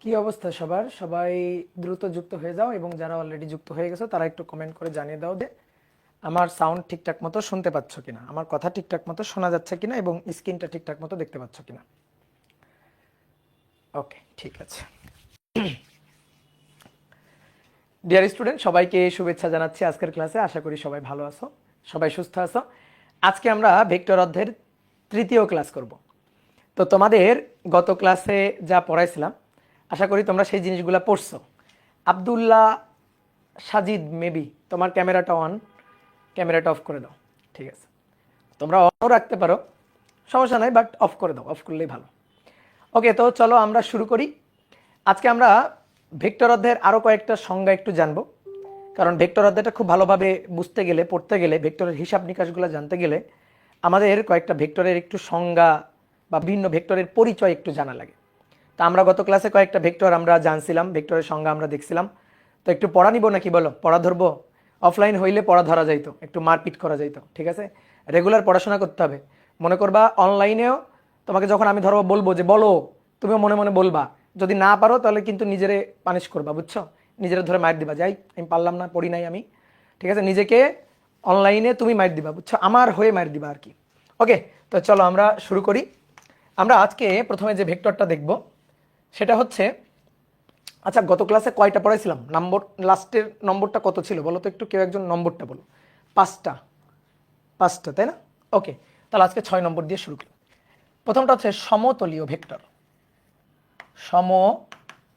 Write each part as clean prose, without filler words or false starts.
কি অবস্থা সবার? সবাই দ্রুত যুক্ত হয়ে যাও এবং যারা অলরেডি যুক্ত হয়ে গেছো তারা একটু কমেন্ট করে জানিয়ে দাও যে আমার সাউন্ড ঠিকঠাক মতো শুনতে পাচ্ছ কিনা, আমার কথা ঠিকঠাক মতো শোনা যাচ্ছে কিনা এবং স্ক্রিনটা ঠিকঠাক মতো দেখতে পাচ্ছ কিনা। ওকে, ঠিক আছে। ডিয়ার স্টুডেন্ট, সবাইকে শুভেচ্ছা জানাচ্ছি আজকের ক্লাসে। আশা করি সবাই ভালো আছো, সবাই সুস্থ আছো। আজকে আমরা ভেক্টর অধ্যায়ের তৃতীয় ক্লাস করব। তো তোমাদের গত ক্লাসে যা পড়াইছিলাম আশা করি তোমরা সেই জিনিসগুলো পড়ছো। আব্দুল্লাহ সাজিদ, মেবি তোমার ক্যামেরাটা অন, ক্যামেরাটা অফ করে দাও। ঠিক আছে, তোমরা অনও রাখতে পারো, সমস্যা নাই, বাট অফ করে দাও, অফ করলেই ভালো। ওকে, তো চলো আমরা শুরু করি। আজকে আমরা ভেক্টর অধ্যায়ের আরও কয়েকটা সংজ্ঞা একটু জানবো, কারণ ভেক্টর অধ্যায়টা খুব ভালোভাবে বুঝতে গেলে, পড়তে গেলে, ভেক্টরের হিসাব নিকাশগুলো জানতে গেলে আমাদের কয়েকটা ভেক্টরের একটু সংজ্ঞা বা ভিন্ন ভেক্টরের পরিচয় একটু জানা লাগে। তা আমরা গত ক্লাসে কয়েকটা ভেক্টর আমরা জানছিলাম, ভেক্টরের সংজ্ঞা আমরা দেখছিলাম। তো একটু পড়া নিব নাকি বলো? পড়া ধরবো? অফলাইন হইলে পড়া ধরা যাইতো, একটু মারপিট করা যাইতো, ঠিক আছে? রেগুলার পড়াশোনা করতে হবে। মনে করবা অনলাইনেও তোমাকে যখন আমি ধরো বলবো যে বলো, তুমিও মনে মনে বলবা। যদি না পারো তাহলে কিন্তু নিজেরে পানিশ করবা, বুঝছো? নিজেরা ধরে মার দিবা, যাই আমি পারলাম না, পড়ি নাই আমি, ঠিক আছে? নিজেকে অনলাইনে তুমি মার দিবা, বুঝছো? আমার হয়ে মার দিবা আর কি। ওকে, তো চলো আমরা শুরু করি। আমরা আজকে প্রথমে যে ভেক্টরটা দেখব সেটা হচ্ছে, আচ্ছা গত ক্লাসে কয়টা পড়াইছিলাম? নম্বর, লাস্টের নম্বরটা কত ছিল বলো তো একটু, কেউ একজন নম্বরটা বলো। পাঁচটা, পাঁচটা, তাই না? ওকে, তাহলে আজকে 6 নম্বর দিয়ে শুরু করি। প্রথমটা হচ্ছে সমতলীয় ভেক্টর। সমতলীয়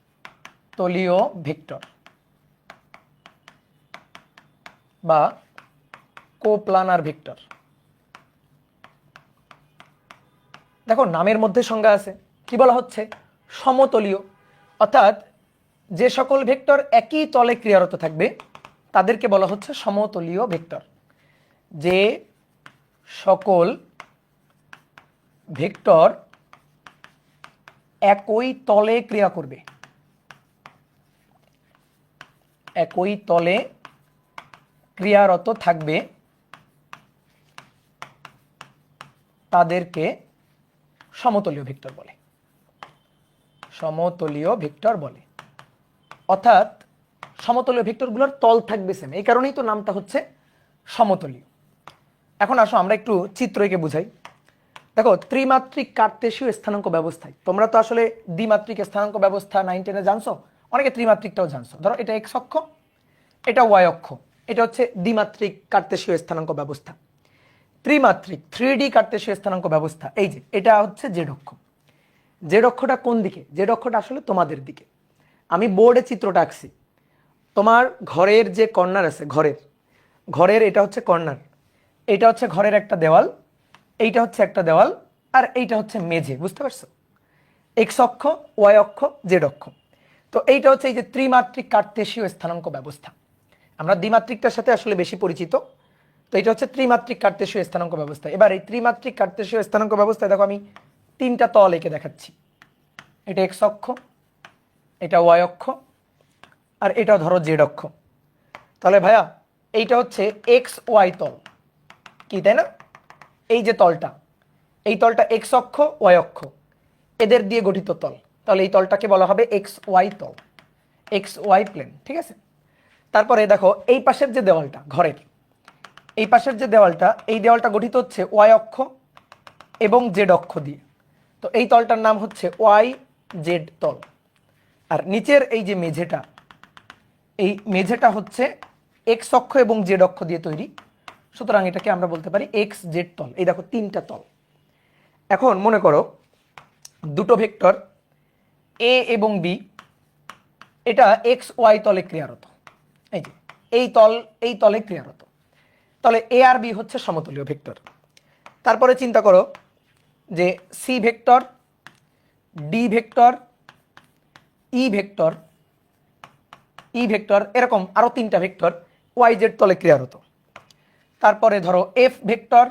ভেক্টর বা কোপ্লানার ভেক্টর। দেখো নামের মধ্যে সংজ্ঞা আছে, কি বলা হচ্ছে? সমতলীয়, অর্থাৎ যে সকল ভেক্টর একই তলে ক্রিয়ারত থাকবে তাদেরকে বলা হচ্ছে সমতলীয় ভেক্টর। যে সকল ভেক্টর একই তলে ক্রিয়া করবে, একই তলে ক্রিয়ারত থাকবে তাদেরকে সমতলীয় ভেক্টর বলে। সমতলীয় ভেক্টর বলে, অর্থাৎ সমতলীয় ভেক্টরগুলোর তল থাকবে সেম, এই কারণেই তো নামটা হচ্ছে সমতলীয়। এখন আসো আমরা একটু চিত্র এঁকে বুঝাই। দেখো ত্রিমাত্রিক কার্তেশীয় স্থানাঙ্ক ব্যবস্থায়, তোমরা তো আসলে দ্বিমাত্রিক স্থানাঙ্ক ব্যবস্থা 9, 10-এ জানছো, অনেকে ত্রিমাত্রিকটাও জানছো। ধরো এটা এক্স অক্ষ, এটা ওয়াই অক্ষ, এটা হচ্ছে দ্বিমাত্রিক কার্তেশীয় স্থানাঙ্ক ব্যবস্থা। ত্রিমাত্রিক 3D কার্তেশীয় স্থানাঙ্ক ব্যবস্থা, এই যে এটা হচ্ছে জেড অক্ষ। জেড অক্ষটা কোন দিকে? জেড অক্ষটা আসলে তোমাদের দিকে। আমি বোর্ডে চিত্রটা আঁকছি। তোমার ঘরের যে কর্নার আছে, ঘরের এটা হচ্ছে কর্নার, এইটা হচ্ছে ঘরের একটা দেওয়াল, এইটা হচ্ছে একটা দেওয়াল, আর এইটা হচ্ছে মেঝে, বুঝতে পারছো? এক্স অক্ষ, ওয়াই অক্ষ, জেড অক্ষ। তো এইটা হচ্ছে এই যে ত্রিমাত্রিক কার্তেশীয় স্থানাঙ্ক ব্যবস্থা। আমরা দ্বিমাত্রিকটার সাথে আসলে বেশি পরিচিত, তো এটা হচ্ছে ত্রিমাত্রিক কার্তেশীয় স্থানাঙ্ক ব্যবস্থা। এবার এই ত্রিমাত্রিক কার্তেশীয় স্থানাঙ্ক ব্যবস্থায় দেখো আমি তিনটা তল এঁকে দেখাচ্ছি। এটা এক্স অক্ষ, এটা ওয়াই অক্ষ, আর এটা ধরো জেড অক্ষ। তাহলে ভাইয়া এইটা হচ্ছে এক্স ওয়াই তল, কি তাই না? এই যে তলটা, এই তলটা এক্স অক্ষ, ওয়াই অক্ষ, এদের দিয়ে গঠিত তল। তাহলে এই তলটাকে বলা হবে এক্স ওয়াই তল, এক্স ওয়াই প্লেন, ঠিক আছে? তারপরে দেখো এই পাশের যে দেওয়ালটা, ঘরের এই পাশের যে দেওয়ালটা, এই দেওয়ালটা গঠিত হচ্ছে ওয়াই অক্ষ এবং জেড অক্ষ দিয়ে। তো এই তলটার নাম হচ্ছে ওয়াই জেড তল। আর নিচের এই যে মেঝেটা, এই মেঝেটা হচ্ছে এক্স অক্ষ এবং জেড অক্ষ দিয়ে তৈরি, সুতরাং এটাকে আমরা বলতে পারি এক্স জেড তল। এই দেখো তিনটা তল। এখন মনে করো দুটো ভেক্টর এ এবং বি, এটা এক্স ওয়াই তলে ক্রিয়ারত, এই যে এই তলে ক্রিয়ারত, তাহলে এ আর বি হচ্ছে সমতলীয় ভেক্টর। তারপরে চিন্তা করো যে C vector, D vector, E vector, এরকম আরো তিনটা ভেক্টর ওয়াই জেড তলে ক্রিয়ারত। তারপরে ধরো এফ ভেক্টর,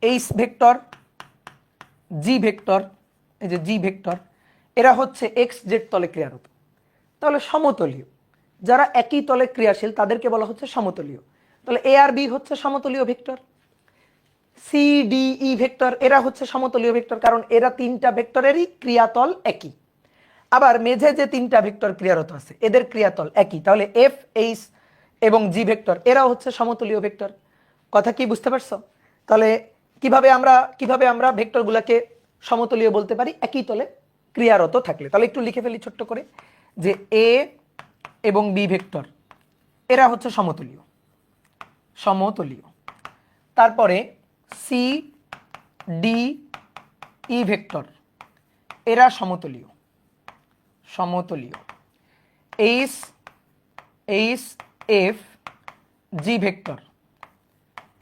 এইচ ভেক্টর, জি ভেক্টর, এই যে জি ভেক্টর, এরা হচ্ছে এক্স জেড তলে ক্রিয়ারত। তাহলে সমতলীয়, যারা একই তলে ক্রিয়াশীল তাদেরকে বলা হচ্ছে সমতলীয়। তাহলে এ আর বি হচ্ছে সমতলীয় vector, C D E vector এরা হচ্ছে সমতলীয় ভেক্টর, কারণ এরা তিনটা ভেক্টরেরই ক্রিয়াতল একই। আবার মেঝে যে তিনটা ভেক্টর ক্রিয়ারত আছে এদের ক্রিয়াতল একই, তাহলে এফ, এইচ এবং জি ভেক্টর এরাও হচ্ছে সমতলীয় ভেক্টর। কথা কি বুঝতে পারছো? তাহলে কিভাবে আমরা ভেক্টরগুলোকে সমতলীয় বলতে পারি? একই তলে ক্রিয়ারত থাকলে। তাহলে একটু লিখে ফেলি ছোট্ট করে যে এ এবং বি ভেক্টর এরা হচ্ছে সমতলীয়। তারপরে সি, ডি, ই ভেক্টর এরা সমতলীয়। এইচ, এফ, জি ভেক্টর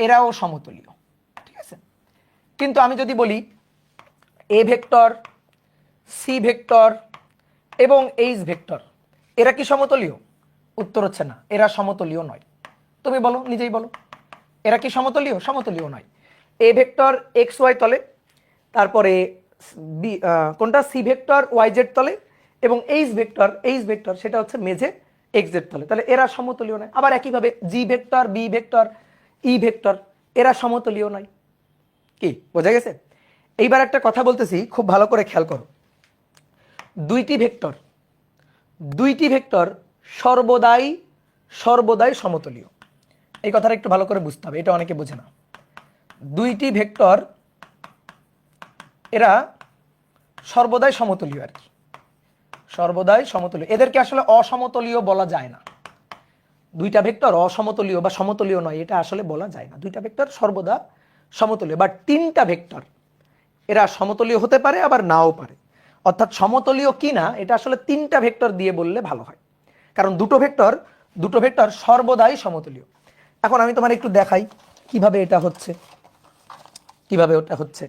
এরাও সমতলীয়। ঠিক আছে, কিন্তু আমি যদি বলি এ ভেক্টর, সি ভেক্টর এবং এইচ ভেক্টর এরা কি সমতলীয়? উত্তর হচ্ছে না, এরা সমতলীয় নয়। তুমি বলো, নিজেই বলো, এরা কি সমতলীয়? সমতলীয় নয়। এ ভেক্টর এক্স ওয়াই তলে, তারপরে কোনটা সি ভেক্টর ওয়াই জেড তলে, এবং এইচ ভেক্টর সেটা হচ্ছে মেঝে এক্স জেড তলে। তাহলে এরা সমতলীয় নয়। আবার একইভাবে G vector, B vector, E vector এরা সমতলীয় নয়। কি বোঝা গেছে? এইবার একটা কথা বলতেছি, খুব ভালো করে খেয়াল করো। দুইটি ভেক্টর সর্বদাই সমতলীয়। এই কথাটা একটু ভালো করে বুঝতে হবে, এটা অনেকে বোঝে না। দুইটি ভেক্টর এরা সর্বদাই সমতলীয় আর কি, সর্বদাই সমতলীয়। এদেরকে আসলে অসমতলীয় বলা যায় না। দুইটা ভেক্টর অসমতলীয় বা সমতলীয় নয় এটা আসলে বলা যায় না। দুইটা ভেক্টর সর্বদা সমতলীয়। বাট তিনটা ভেক্টর এরা সমতলীয় হতে পারে আবার নাও পারে। অর্থাৎ সমতলীয় কিনা এটা আসলে তিনটা ভেক্টর দিয়ে বললে ভালো হয়, কারণ দুটো ভেক্টর সর্বদাই সমতলীয়। এখন আমি তোমার একটু দেখাই কিভাবে এটা হচ্ছে, কিভাবে ওটা হচ্ছে।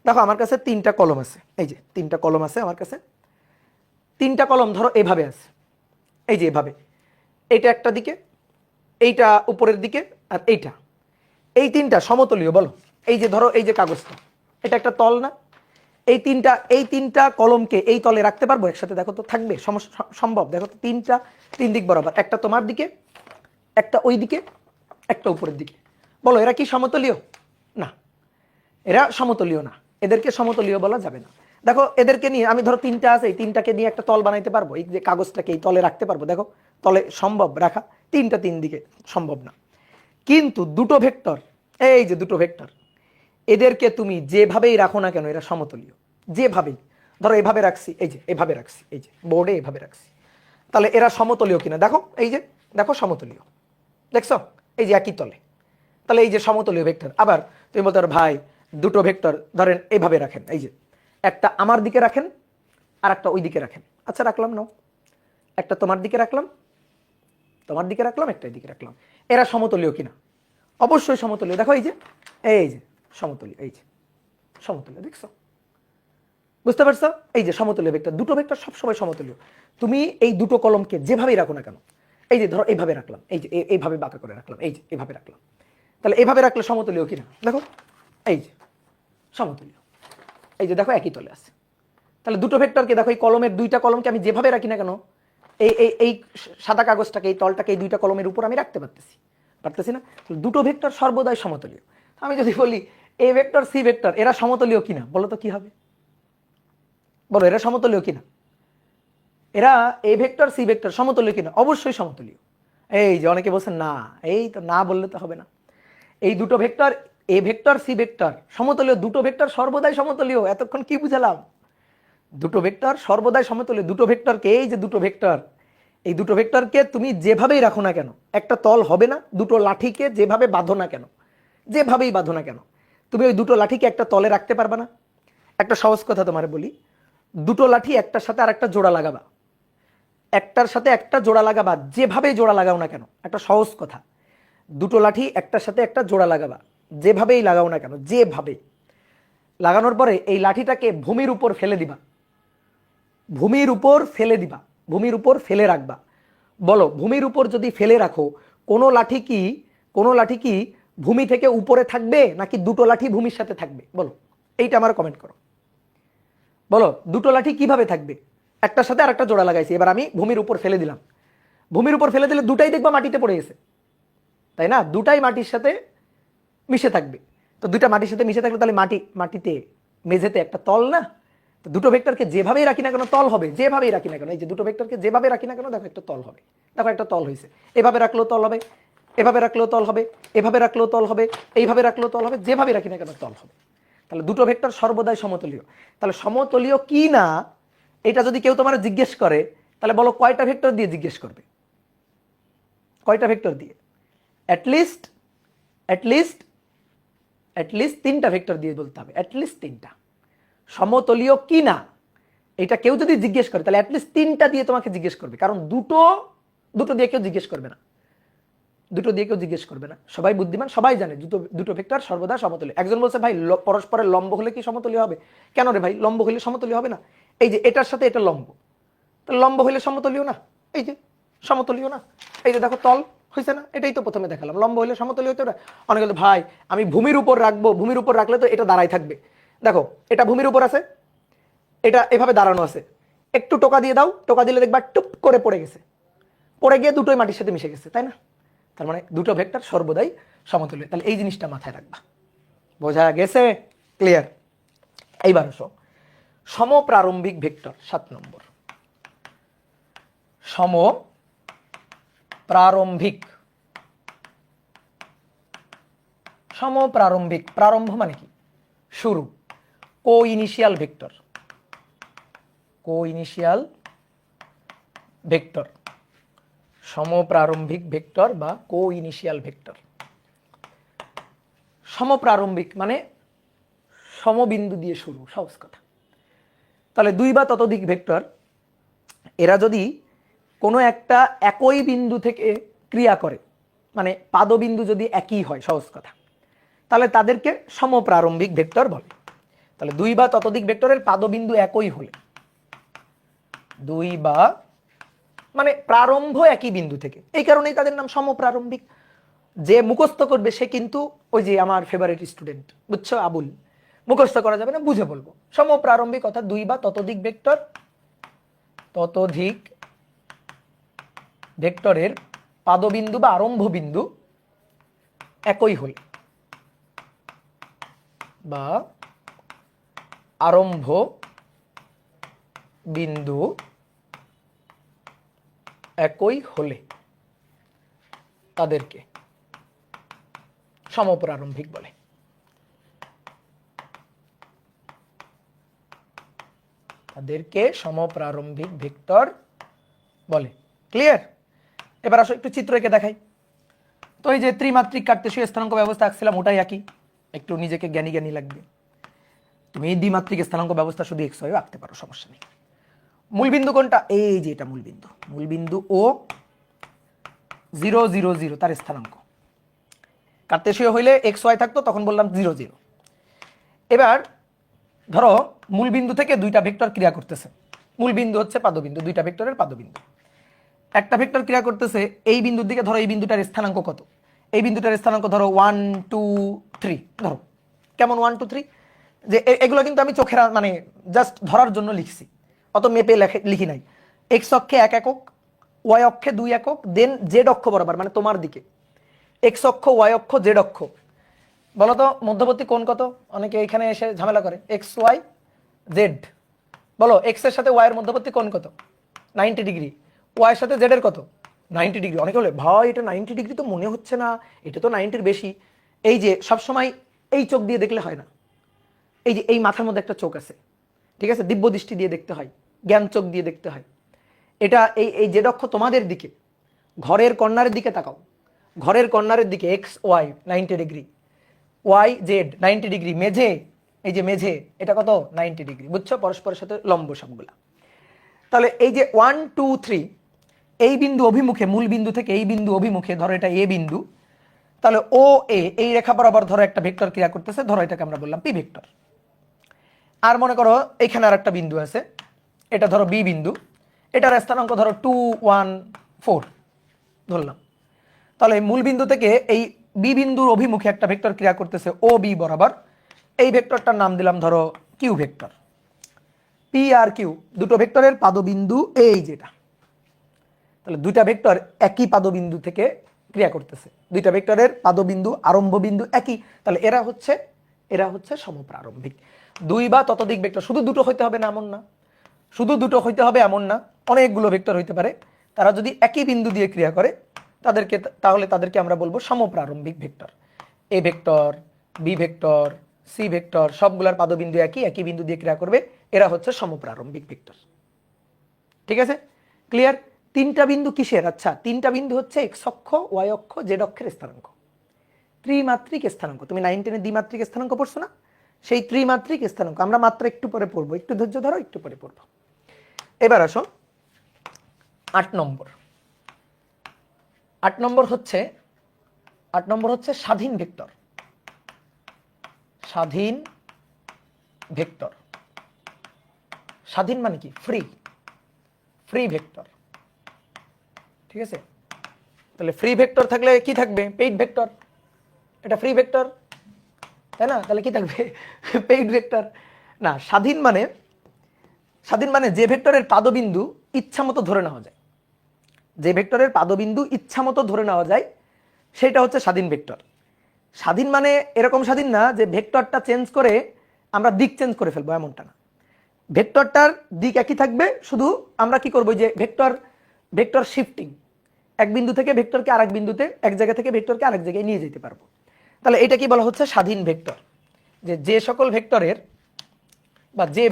দেখো আমার কাছে তিনটা কলম আছে, এই যে তিনটা কলম আছে আমার কাছে। তিনটা কলম ধরো এভাবে আছে, এই যে এভাবে, এইটা একটা দিকে, এইটা উপরের দিকে, আর এই তিনটা সমতলীয় বলো? এই যে ধরো এই যে কাগজটা, এটা একটা তল না? এই তিনটা কলমকে এই তলে রাখতে পারবো একসাথে? দেখো তো থাকবে? সম্ভব? দেখো তো, তিন দিক বরাবর, একটা তোমার দিকে, একটা ওই দিকে, একটা উপরের দিকে। বলো এরা কি সমতলীয়? না, এরা সমতলীয় না। এদেরকে সমতলীয় বলা যাবে না। দেখো এদেরকে নিয়ে আমি ধরো তিনটা আছে, এই তিনটাকে নিয়ে একটা তল বানাইতে পারবো? এই যে কাগজটাকে এই তলে রাখতে পারবো? দেখো তলে সম্ভব রাখা? তিন দিকে সম্ভব না। কিন্তু দুটো ভেক্টর, এই যে দুটো ভেক্টর, এদেরকে তুমি যেভাবেই রাখো না কেন এরা সমতলীয়। যেভাবেই, ধরো এভাবে রাখছি, এই যে এভাবে রাখছি, এই যে বোর্ডে এভাবে রাখছি, তাহলে এরা সমতলীয় কিনা দেখো? এই যে দেখো সমতলীয়, দেখছো? এই যে একই তলে, তাহলে এই যে সমতলীয় ভেক্টর। আবার তুমি বলতে পারো ভাই দুটো ভেক্টর ধরেন এইভাবে রাখেন, এই যে একটা আমার দিকে রাখেন আর একটা ওই দিকে রাখেন। আচ্ছা রাখলাম, নাও, একটা তোমার দিকে রাখলাম, একটা এই দিকে রাখলাম। এরা সমতলীয় কিনা? অবশ্যই সমতলীয়। দেখো এই যে সমতলীয়, এই যে সমতলীয়, দেখছো? বুঝতে পারছো? এই যে সমতলীয় ভেক্টর, দুটো ভেক্টর সবসময় সমতলীয়। তুমি এই দুটো কলমকে যেভাবেই রাখো না কেন, এই যে ধরো এইভাবে রাখলাম, এই যে এইভাবে বাঁকা করে রাখলাম, এই যে এইভাবে রাখলাম, তাহলে এইভাবে রাখলে সমতলীয় কিনা? দেখো এই যে সমতলীয়, এই যে দেখো একই তলে আছে। তাহলে দুটো ভেক্টরকে দেখো, এই কলমের দুইটা কলমকে আমি যেভাবে রাখি না কেন, এই সাদা কাগজটাকে, এই তলটাকে এই দুইটা কলমের উপর আমি রাখতে পারতেছি না? দুটো ভেক্টর সর্বদাই সমতলীয়। আমি যদি বলি এ ভেক্টর, সি ভেক্টর এরা সমতলীয় কিনা, বলো তো কি হবে? বলো এরা সমতলীয় কিনা? এরা এ ভেক্টর, সি ভেক্টর সমতলীয় কিনা? অবশ্যই সমতলীয়। এই যে অনেকে বলছেন না, এই তো না বললে তো হবে না। এই দুটো vector, A vector, C vector সমতলীয়। দুটো ভেক্টর সর্বদাই সমতলীয়। এতক্ষণ কি বুঝালাম? দুটো ভেক্টর সর্বদাই সমতলীয়। দুটো ভেক্টরকে, এই যে দুটো ভেক্টর, এই দুটো ভেক্টরকে তুমি যেভাবেই রাখো না কেন একটা তল হবে না। দুটো লাঠিকে যেভাবে বাঁধো না কেন, যেভাবেই বাঁধো না কেন, তুমি ওই দুটো লাঠিকে একটা তলে রাখতে পারবে না। একটা সহজ কথা তোমার বলি, দুটো লাঠি একটার সাথে আর একটা জোড়া লাগাবা, একটার সাথে একটা জোড়া লাগাবা, যেভাবেই জোড়া লাগাও না কেন, একটা সহজ কথা, দুটো লাঠি একটার সাথে একটা জোড়া লাগাবা, যেভাবেই লাগাও না কেন, যেভাবে লাগানোর পরে এই লাঠিটাকে ভূমির উপর ফেলে দিবা, ভূমির উপর ফেলে রাখবা। বলো ভূমির উপর যদি ফেলে রাখো, কোনো লাঠি কি ভূমি থেকে উপরে থাকবে নাকি দুটো লাঠি ভূমির সাথে থাকবে? বলো, এইটা আমার কমেন্ট করো। বলো দুটো লাঠি কিভাবে থাকবে? একটার সাথে আর একটা জোড়া লাগাইছি, এবার আমি ভূমির উপর ফেলে দিলাম। ভূমির উপর ফেলে দিলে দুটাই দেখবা মাটিতে পড়ে গেছে, তাই না? দুটাই মাটির সাথে মিশে থাকবে। তো দুইটা মাটির সাথে মিশে থাকলে তাহলে মাটিতে, মেঝেতে একটা তল না? তো দুটো ভেক্টরকে যেভাবেই রাখি না কেন তল হবে, যেভাবেই রাখি না কেন, এই যে দুটো ভেক্টরকে যেভাবে রাখি না কেন দেখো একটা তল হবে, দেখো একটা তল হয়েছে, এভাবে রাখলেও তল হবে, এভাবে রাখলেও তল হবে, এভাবে রাখলেও তল হবে, এইভাবে রাখলেও তল হবে, যেভাবে রাখি না কেন তল হবে। তাহলে দুটো ভেক্টর সর্বদাই সমতলীয়। তাহলে সমতলীয় কি না এটা যদি কেউ তোমার জিজ্ঞেস করে তাহলে বলো কয়টা ভেক্টর দিয়ে জিজ্ঞেস করবে, কয়টা ভেক্টর দিয়ে? অ্যাটলিস্ট তিনটা ভেক্টর দিয়ে বলতে হবে, অ্যাটলিস্ট তিনটা। সমতলীয় কি না এটা কেউ যদি জিজ্ঞেস করে তাহলে অ্যাটলিস্ট তিনটা দিয়ে তোমাকে জিজ্ঞেস করবে, কারণ দুটো দিয়ে কেউ জিজ্ঞেস করবে না, দুটো দিয়ে কেউ জিজ্ঞেস করবে না। সবাই বুদ্ধিমান, সবাই জানে দুটো ভেক্টর সর্বদা সমতলীয়। একজন বলছে ভাই পরস্পরের লম্ব হলে কি সমতলীয় হবে? কেন রে ভাই, লম্ব হলে সমতলীয় হবে না? এই যে এটার সাথে এটা লম্ব, তো লম্ব হলে সমতলীয় না? এই যে সমতলীয় না, এই যে দেখো তল হয়েছে না? এটাই তো প্রথমে দেখালাম, লম্ব হলে সমতলীয় হতে। অনেকে বলতে ভাই আমি ভূমির উপর রাখবো, ভূমির উপর রাখলে তো এটা দাঁড়াই থাকবে। দেখো এটা ভূমির উপর আছে, এটা এভাবে দাঁড়ানো আছে, একটু টোকা দিয়ে দাও, টোকা দিলে দেখবা টুপ করে পড়ে গেছে, পড়ে গিয়ে দুটোই মাটির সাথে মিশে গেছে, তাই না? তার মানে দুটো ভেক্টর সর্বদাই সমতুল্য। তাহলে এই জিনিসটা মাথায় রাখবা, বোঝা গেছে? ক্লিয়ার? এইবার আসো সমপ্রারম্ভিক ভেক্টর 7 নম্বর। সমপ্রারম্ভিক, সমপ্রারম্ভিক, প্রারম্ভ মানে কি? শুরু। কো ইনিশিয়াল ভেক্টর, কো ইনিশিয়াল ভেক্টর, সমপ্রারম্ভিক ভেক্টর বা কো ইনিশিয়াল ভেক্টর। সমপ্রারম্ভিক মানে সমবিন্দু দিয়ে শুরু, সহজ কথা। তাহলে দুই বা ততোধিক ভেক্টর এরা যদি কোনো একটা একই বিন্দু থেকে ক্রিয়া করে, মানে পাদবিন্দু যদি একই হয়, সহজ কথা, তাহলে তাদেরকে সমপ্রারম্ভিক ভেক্টর বলে। তাহলে দুই বা ততোধিক ভেক্টরের পাদবিন্দু একই হলে, দুই বা মানে প্রারম্ভ একই বিন্দু থেকে, এই কারণেই তাদের নাম সমপ্রারম্ভিক। যে মুখস্থ করবে সে কিন্তু ওই যে আমার ফেভারিট স্টুডেন্ট, বুঝছো, আবুল, মুখস্থ করা যাবে না, বুঝে বলবো। সমপ্রারম্ভিক অর্থাৎ দুই বা ততোধিক ভেক্টর, ততোধিক ভেক্টরের পাদবিন্দু বা আরম্ভ বিন্দু একই হলে, বা আরম্ভ বিন্দু একই হলে তাদেরকে সমপ্রারম্ভিক বলে। তাদেরকে সমপ্রারম্ভিক ভেক্টর বলে। ক্লিয়ার? এবার আসো একটু চিত্র এঁকে দেখাই। তো এই যে ত্রিমাত্রিক কার্তেশীয় স্থানাঙ্ক ব্যবস্থা আঁকছিলাম, ওটাই একই, একটু নিজেকে জ্ঞানী জ্ঞানী লাগবে। তুমি এই দ্বিমাত্রিক স্থানাঙ্ক ব্যবস্থা শুধু এক্স ওয়াইও আঁকতে পারো, সমস্যা নেই। মূলবিন্দু কোনটা? এই যে এটা মূলবিন্দু, মূলবিন্দু ও 0 0 0 তার স্থানাঙ্ক। কার্তেশীয় হইলে এক্স ওয়াই থাকতো, তখন বললাম 0 0। এবার ধরো মূলবিন্দু থেকে দুইটা ভেক্টর ক্রিয়া করতেছে, মূলবিন্দু হচ্ছে পাদবিন্দু, দুইটা ভেক্টরের পাদবিন্দু। একটা ভেক্টর ক্রিয়া করতেছে এই বিন্দুর দিকে, ধরো এই বিন্দুটার স্থানাঙ্ক কত? এই বিন্দুটার স্থানাঙ্ক ধরো 1 2 3, ধরো কেমন 1 2 3, যে এগুলো কিন্তু আমি চোখের মানে জাস্ট ধরার জন্য লিখছি, অত মেপে লিখি নাই। এক্স অক্ষে 1 একক, ওয়াই অক্ষে 2 একক, দেন জেড অক্ষ বরাবর মানে তোমার দিকে এক্স অক্ষ, ওয়াই অক্ষ, জেড অক্ষ। বলো তো মধ্যবর্তী কোণ কত? অনেকে এখানে এসে ঝামেলা করে, এক্স ওয়াই জেড। বলো এক্স এর সাথে ওয়াই এর মধ্যবর্তী কোণ কত? 90 ডিগ্রি। ওয়াই এর সাথে জেড এর কত? 90 ডিগ্রি। অনেকে বলে ভাই এটা 90 ডিগ্রি তো মনে হচ্ছে না, এটা তো 90-র বেশি। এই যে সবসময় এই চোখ দিয়ে দেখলে হয় না, এই যে এই মাথার মধ্যে একটা চোখ আছে, ঠিক আছে, দিব্য দৃষ্টি দিয়ে দেখতে হয়, জ্ঞান চোখ দিয়ে দেখতে হয়। এটা এই জেড অক্ষ তোমাদের দিকে, ঘরের কর্নারের দিকে তাকাও, ঘরের কর্নারের দিকে X Y 90 degree, Y Z 90 degree, মেঝে, এই যে মেঝে এটা কত? 90 ডিগ্রি। বুঝছো? পরস্পরের সাথে লম্ব সবগুলা। তাহলে এই যে 1 2 3 এই বিন্দু অভিমুখে, মূল বিন্দু থেকে এই বিন্দু অভিমুখে, ধরো এটা এ বিন্দু, তাহলে ও এ এই রেখা বরাবর ধরো একটা ভেক্টর ক্রিয়া করতেছে, ধরো এটাকে আমরা বললাম পি ভেক্টর। আর মনে করো এখানে আর একটা বিন্দু আছে, এটা ধরো বি বিন্দু, এটার স্থানাঙ্ক ধরো 2 1 4 ধরলাম। তাহলে মূল বিন্দু থেকে এই বি বিন্দুর অভিমুখে একটা ভেক্টর ক্রিয়া করতেছে ও বি বরাবর, এই ভেক্টরটার নাম দিলাম ধরো Q vector. P R Q দুটো ভেক্টরের পাদবিন্দু এই যেটা, তাহলে দুইটা ভেক্টর একই পাদবিন্দু থেকে ক্রিয়া করতেছে, দুইটা ভেক্টরের পাদবিন্দু আরম্ভ বিন্দু একই, তাহলে এরা হচ্ছে সমপ্রারম্ভিক। দুই বা ততোধিক ভেক্টর, শুধু দুটো হইতে হবে না এমন না, শুধু দুটো হইতে হবে এমন না, অনেকগুলো ভেক্টর হইতে পারে। তারা যদি একই বিন্দু দিয়ে ক্রিয়া করে তাহলে তাদেরকে আমরা বলবো সমপ্রারম্ভিক vector. A vector, B vector, C vector সবগুলার পাদবিন্দু একই বিন্দু দিয়ে ক্রিয়া করবে, এরা হচ্ছে সমপ্রারম্ভিক ভেক্টর। ঠিক আছে, ক্লিয়ার? তিনটা বিন্দু কিসের? আচ্ছা, তিনটা বিন্দু হচ্ছে এক্স অক্ষ, ওয়াই অক্ষ, জেড অক্ষের স্থানাঙ্ক, ত্রিমাত্রিক স্থানাঙ্ক। তুমি 9 10-এ দ্বিমাত্রিক স্থানাঙ্ক পড়ছো না? সেই ত্রিমাত্রিক স্থানাঙ্ক আমরা মাত্র একটু পরে পড়বো, একটু ধৈর্য ধরো, একটু পরে পড়বো। এবার আসো 8 নম্বর। 8 নম্বর হচ্ছে স্বাধীন ভেক্টর। স্বাধীন ভেক্টর, স্বাধীন মানে কি? Free, free vector. ঠিক আছে, তাহলে ফ্রি ভেক্টর থাকলে কি থাকবে? Paid vector. এটা ফ্রি ভেক্টর, তাই না? তাহলে কি থাকবে? Paid vector. না, স্বাধীন মানে যে ভেক্টরের পাদবিন্দু ইচ্ছা মতো ধরে নেওয়া যায়, যে ভেক্টরের পাদবিন্দু ইচ্ছা মতো ধরে নেওয়া যায় সেটা হচ্ছে স্বাধীন ভেক্টর। স্বাধীন মানে এরকম স্বাধীন না যে ভেক্টরটা চেঞ্জ করে আমরা দিক চেঞ্জ করে ফেলবো, এমনটা না। ভেক্টরটার দিক একই থাকবে, শুধু আমরা কি করবো, যে ভেক্টর শিফটিং, এক বিন্দু থেকে ভেক্টরকে আরেক বিন্দুতে, এক জায়গা থেকে ভেক্টরকে আরেক জায়গায় নিয়ে যেতে পারবো। তাহলে এটা কি বলা হচ্ছে? স্বাধীন ভেক্টর। যে সকল ভেক্টরের বা যে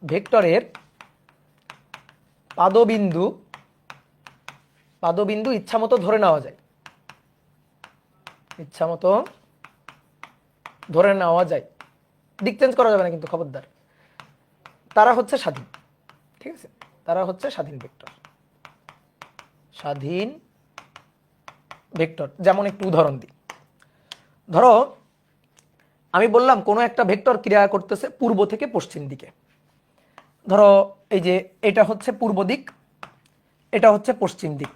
ভেক্টরের পাদবিন্দু ইচ্ছা মতো ধরে নেওয়া যায়, ইচ্ছা মতো ধরে নেওয়া যায়, দিক চেঞ্জ করা যাবে না কিন্তু, খবরদার, তারা হচ্ছে স্বাধীন। ঠিক আছে, তারা হচ্ছে স্বাধীন ভেক্টর। স্বাধীন ভেক্টর যেমন একটু উদাহরণ দিই। ধরো আমি বললাম কোনো একটা ভেক্টর ক্রিয়া করতেছে পূর্ব থেকে পশ্চিম দিকে। ধরো এই যে এটা হচ্ছে পূর্ব দিক, এটা হচ্ছে পশ্চিম দিক।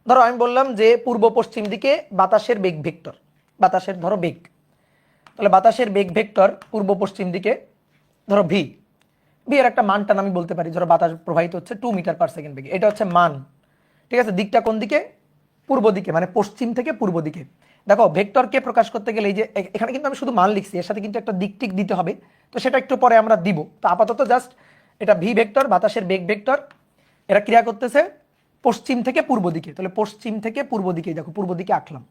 ধরো আমি বললাম যে পূর্ব পশ্চিম দিকে বাতাসের বেগ ভেক্টর, বাতাসের ধরো বেগ, তাহলে বাতাসের বেগ ভেক্টর পূর্ব পশ্চিম দিকে ধরো ভি এর একটা মানটা আমি বলতে পারি, ধরো বাতাস প্রবাহিত হচ্ছে 2 মিটার পার সেকেন্ড বেগে, এটা হচ্ছে মান। ঠিক আছে, দিকটা কোন দিকে? পূর্ব দিকে, মানে পশ্চিম থেকে পূর্ব দিকে। দেখো ভেক্টরকে প্রকাশ করতে গেলে এই যে এখানে কিন্তু আমি শুধু মান লিখছি, এর সাথে কিন্তু একটা দিক টিক দিতে হবে, তো সেটা একটু পরে আমরা দিব। তো আপাতত জাস্ট এটা ভি ভেক্টর, বাতাসের বেগ ভেক্টর, এরা ক্রিয়া করতেছে পশ্চিম থেকে পূর্ব দিকে, তাহলে পশ্চিম থেকে পূর্ব দিকে, দেখো পূর্ব দিকে আঁকলাম।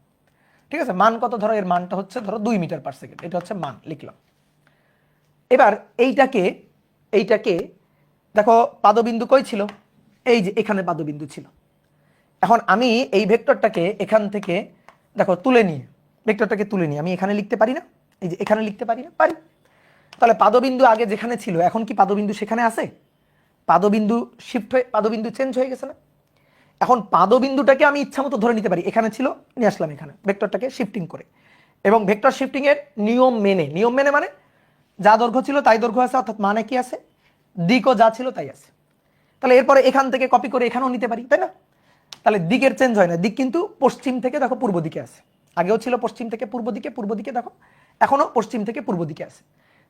ঠিক আছে, মান কত? ধরো এর মানটা হচ্ছে ধরো 2 মিটার পার সেকেন্ড, এটা হচ্ছে মান, লিখলাম। এবার এইটাকে দেখো পাদবিন্দু কই ছিল? এই যে এখানে পাদবিন্দু ছিল। এখন আমি এই ভেক্টরটাকে এখান থেকে দেখো ভেক্টরটাকে তুলে নিয়ে আমি এখানে লিখতে পারি না? এই যে এখানে লিখতে পারি না? পারি। তাহলে পাদবিন্দু আগে যেখানে ছিল এখন কি পাদবিন্দু সেখানে আছে? পাদবিন্দু শিফট হয়ে পাদবিন্দু চেঞ্জ হয়ে গেছে না? এখন পাদবিন্দুটাকে আমি ইচ্ছা মতো ধরে নিতে পারি, এখানে ছিল নিয়ে আসলাম এখানে, ভেক্টরটাকে শিফটিং করে। এবং ভেক্টর শিফটিং এর নিয়ম মেনে মানে যা দৈর্ঘ্য ছিল তাই দৈর্ঘ্য আছে, অর্থাৎ মানে কি আছে? দিকও যা ছিল তাই আছে। তাহলে এরপরে এখান থেকে কপি করে এখানেও নিতে পারি, তাই না? তাহলে দিকের চেঞ্জ হয় না, দিক কিন্তু পশ্চিম থেকে দেখো পূর্ব দিকে আছে, আগেও ছিল পশ্চিম থেকে পূর্ব দিকে দেখো এখনো পশ্চিম থেকে পূর্ব দিকে আছে।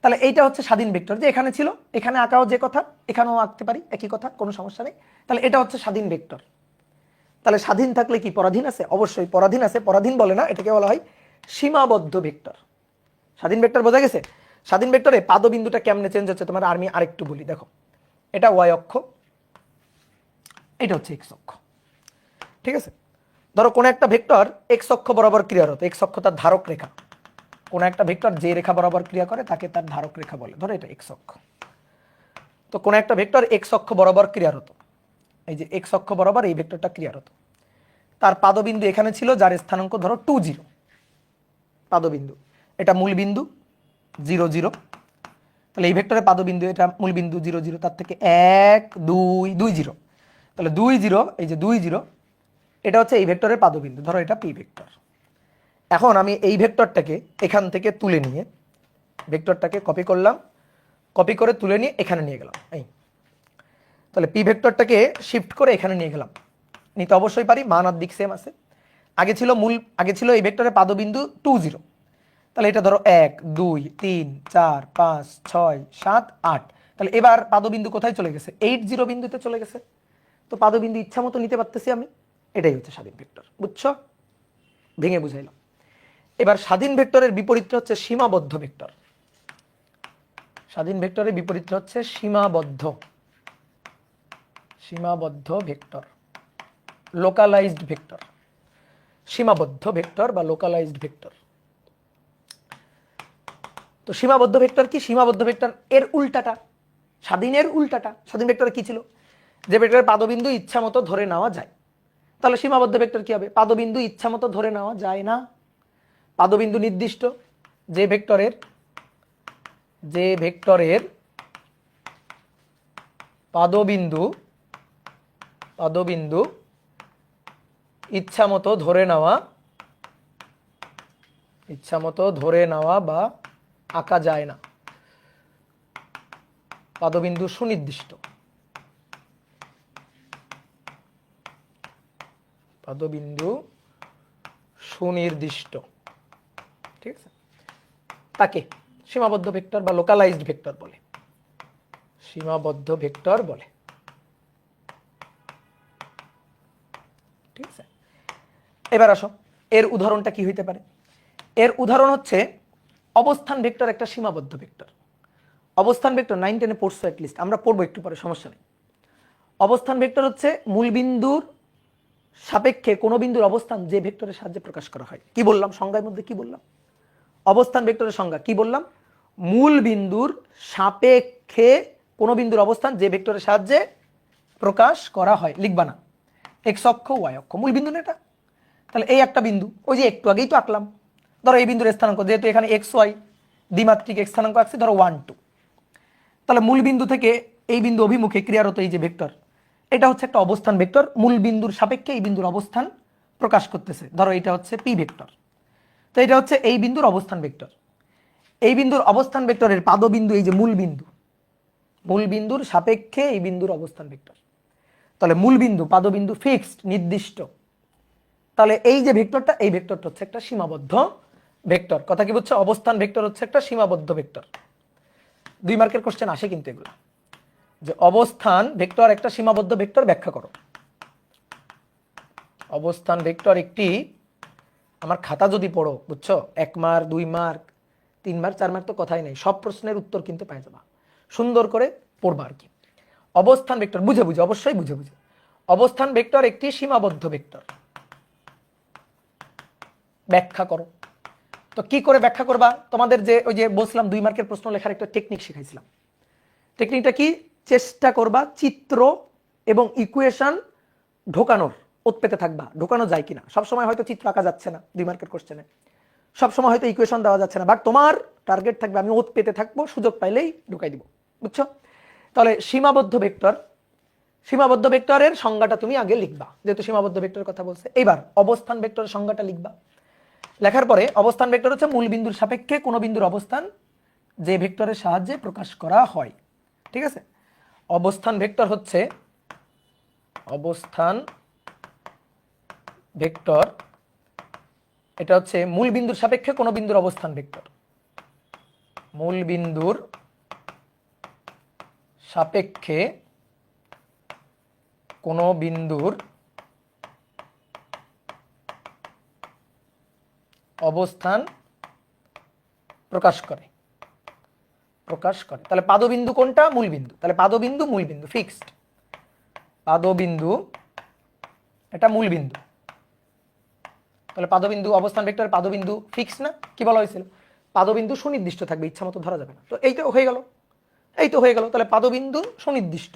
তাহলে এইটা হচ্ছে স্বাধীন ভেক্টর, যে এখানে ছিল এখানে আঁকাও যে কথা এখানেও আঁকতে পারি, একই কথা, কোনো সমস্যা নেই। তাহলে এটা হচ্ছে স্বাধীন ভেক্টর। তাহলে স্বাধীন থাকলে কি পরাধীন আছে? অবশ্যই পরাধীন আছে। পরাধীন বলে না, এটাকে বলা হয় সীমাবদ্ধ ভেক্টর। স্বাধীন ভেক্টর বোঝা গেছে? স্বাধীন ভেক্টরে পাদবিন্দুটা কেমনে চেঞ্জ হচ্ছে তোমার আমি আরেকটু বলি। দেখো এটা ওয়াই অক্ষ, এটা হচ্ছে এক্স অক্ষ। ঠিক আছে, ধরো কোন একটা ভেক্টর এক্স অক্ষ বরাবর ক্রিয়ারত, এক্স অক্ষ তার ধারক রেখা, কোন একটা ভেক্টর যে রেখা বরাবর ক্রিয়া করে তাকে তার ধারক রেখা বলে, ধরো এটা এক্স অক্ষ। তো কোন একটা ভেক্টর এক্স অক্ষ বরাবর ক্রিয়ারত, এই যে এক্স অক্ষ বরাবর এই ভেক্টরটা ক্রিয়ারত, তার পাদবিন্দু এখানে ছিল যার স্থানাঙ্ক ধরো 2 0, পাদবিন্দু এটা মূল বিন্দু 0 0, তাহলে এই ভেক্টরের পাদবিন্দু এটা মূল বিন্দু 0 0, তার থেকে 1 2 2 0, তাহলে 2 0, এই যে 2 0 এটা হচ্ছে এই ভেক্টরের পাদবিন্দু, ধরো এটা পি ভেক্টর। এখন আমি এই ভেক্টরটাকে এখান থেকে তুলে নিয়ে ভেক্টরটাকে কপি করে তুলে নিয়ে এখানে নিয়ে গেলাম, এই তাহলে পি ভেক্টরটাকে শিফট করে এখানে নিয়ে গেলাম, নিতে অবশ্যই পারি, মান আর দিক সেম আছে। আগে ছিল এই ভেক্টরের পাদবিন্দু 2 0, তাহলে এটা ধরো 1 2 3 4 5 6 7 8, তাহলে এবার পাদবিন্দু কোথায় চলে গেছে? 8 0 বিন্দুতে চলে গেছে। তো পাদবিন্দু ইচ্ছা মতো নিতে পারতেছি আমি, এটাই হচ্ছে স্বাধীন ভেক্টর। বুঝছো? ভেঙে বুঝাইলাম। এবার স্বাধীন ভেক্টরের বিপরীতটা হচ্ছে সীমাবদ্ধ ভেক্টর। স্বাধীন ভেক্টরের বিপরীতটা হচ্ছে সীমাবদ্ধ ভেক্টর, লোকালাইজড ভেক্টর, সীমাবদ্ধ ভেক্টর বা লোকালাইজড ভেক্টর। তো সীমাবদ্ধ ভেক্টর কি? সীমাবদ্ধ ভেক্টর এর উল্টাটা, স্বাধীনের উল্টাটা। স্বাধীন ভেক্টরে কি ছিল? যে ভেক্টরের পাদবিন্দু ইচ্ছা মতো ধরে নেওয়া যায়। তাহলে সীমাবদ্ধ ভেক্টর কি হবে? পাদবিন্দু ইচ্ছা মতো ধরে নেওয়া যায় না, পাদবিন্দু নির্দিষ্ট। যে ভেক্টরের পাদবিন্দু ইচ্ছা মতো ধরে নেওয়া বা আঁকা যায় না, পাদবিন্দু সুনির্দিষ্ট। ঠিক আছে, তাকে সীমাবদ্ধ ভেক্টর বা লোকালাইজড ভেক্টর বলে, সীমাবদ্ধ ভেক্টর বলে। ঠিক আছে, এবার আসো এর উদাহরণটা কি হইতে পারে। এর উদাহরণ হচ্ছে অবস্থান ভেক্টর একটা সীমাবদ্ধ ভেক্টর। অবস্থান ভেক্টর 9 10-এ পড়ছো অ্যাটলিস্ট, আমরা পড়বো একটু পরে, সমস্যা নেই। অবস্থান ভেক্টর হচ্ছে মূল বিন্দুর সাপেক্ষে কোনো বিন্দুর অবস্থান যে ভেক্টরের সাহায্যে প্রকাশ করা হয়। কি বললাম সংজ্ঞার মধ্যে? কি বললাম? অবস্থান ভেক্টরের সংজ্ঞা কি বললাম? মূল বিন্দুর সাপেক্ষে কোনো বিন্দুর অবস্থান যে ভেক্টরের সাহায্যে প্রকাশ করা হয়। লিখবা না এক্স অক্ষ ওয়াই অক্ষ, মূল বিন্দু না এটা। তাহলে এই একটা বিন্দু, ওই যে একটু আগেই তো আঁকলাম। ধরো এই বিন্দুর স্থানাঙ্ক, যেহেতু এখানে এক্স ওয়াই দ্বিমাত্রিক স্থানাঙ্ক আঁকছি, ধরো 1 2। তাহলে মূল বিন্দু থেকে এই বিন্দু অভিমুখে ক্রিয়ারত এই যে ভেক্টর, এটা হচ্ছে একটা অবস্থান ভেক্টর। মূল বিন্দুর সাপেক্ষে এই বিন্দুর অবস্থান প্রকাশ করতেছে। ধরো এটা হচ্ছে পি ভেক্টর। তো এটা হচ্ছে এই বিন্দুর অবস্থান ভেক্টর। এই বিন্দুর অবস্থান ভেক্টরের পাদবিন্দু এই যে মূল বিন্দুর সাপেক্ষে এই বিন্দুর অবস্থান ভেক্টর। তাহলে মূল বিন্দু পাদবিন্দু ফিক্সড, নির্দিষ্ট। তাহলে এই যে ভেক্টরটা, এই ভেক্টরটা হচ্ছে একটা সীমাবদ্ধ ভেক্টর। কথা কি বুঝছো? অবস্থান ভেক্টর হচ্ছে একটা সীমাবদ্ধ ভেক্টর। 2 মার্কের কোশ্চেন আসে কিন্তু এগুলো, যে অবস্থান ভেক্টর একটা সীমাবদ্ধ ভেক্টর ব্যাখ্যা করো। অবস্থান ভেক্টর একটি, আমার খাতা যদি পড়ো বুঝছো, 1 মার্ক 2 মার্ক 3 মার্ক 4 মার্ক তো কথাই নেই, সব প্রশ্নের উত্তর কিন্তু পাই যাবা, সুন্দর করে পড়বা আর কি। অবস্থান ভেক্টর বুঝে অবশ্যই বুঝে অবস্থান ভেক্টর একটি সীমাবদ্ধ ভেক্টর, ব্যাখ্যা করো। তো কি করে ব্যাখ্যা করবা? তোমাদের যে ওই যে বলছিলাম 2 মার্কের প্রশ্ন লেখার একটা টেকনিক শিখাইছিলাম। টেকনিকটা কি? চেষ্টা করবা চিত্র এবং ইকুয়েশন ঢোকানোর, ওত পেতে থাকবা ঢোকানো যায় কিনা। সবসময় হয়তো চিত্র আঁকা যাচ্ছে না 2 মার্কের কোশ্চেনে, সবসময় হয়তো ইকুয়েশন দেওয়া যাচ্ছে না, বাট তোমার টার্গেট থাকবে আমি ওত পেতে থাকবো, সুযোগ পাইলেই ঢুকাই দিব। বুঝছো? তাহলে সীমাবদ্ধ ভেক্টরের সংজ্ঞাটা তুমি আগে লিখবা, যেহেতু সীমাবদ্ধ ভেক্টরের কথা বলছে। এবার অবস্থান ভেক্টরের সংজ্ঞাটা লিখবা। লেখার পরে অবস্থান ভেক্টর হচ্ছে মূল বিন্দুর সাপেক্ষে কোনো বিন্দুর অবস্থান যে ভেক্টরের সাহায্যে প্রকাশ করা হয়। ঠিক আছে, অবস্থান ভেক্টর হচ্ছে, অবস্থান ভেক্টর এটা হচ্ছে মূল বিন্দুর সাপেক্ষে কোনো বিন্দুর অবস্থান ভেক্টর। মূল বিন্দুর সাপেক্ষে কোনো বিন্দুর অবস্থান প্রকাশ করে। তাহলে পাদবিন্দু কোনটা? মূল বিন্দু। তাহলে পাদবিন্দু মূল বিন্দু ফিক্সড, পাদবিন্দু এটা মূল বিন্দু। তাহলে পাদবিন্দু অবস্থান ভেক্টর পাদবিন্দু ফিক্সড না? কি বলা হয়েছিল? পাদবিন্দু সুনির্দিষ্ট থাকবে, ইচ্ছা মতো ধরা যাবে না। তো এইটা হয়ে গেল, তাহলে পাদবিন্দু সুনির্দিষ্ট,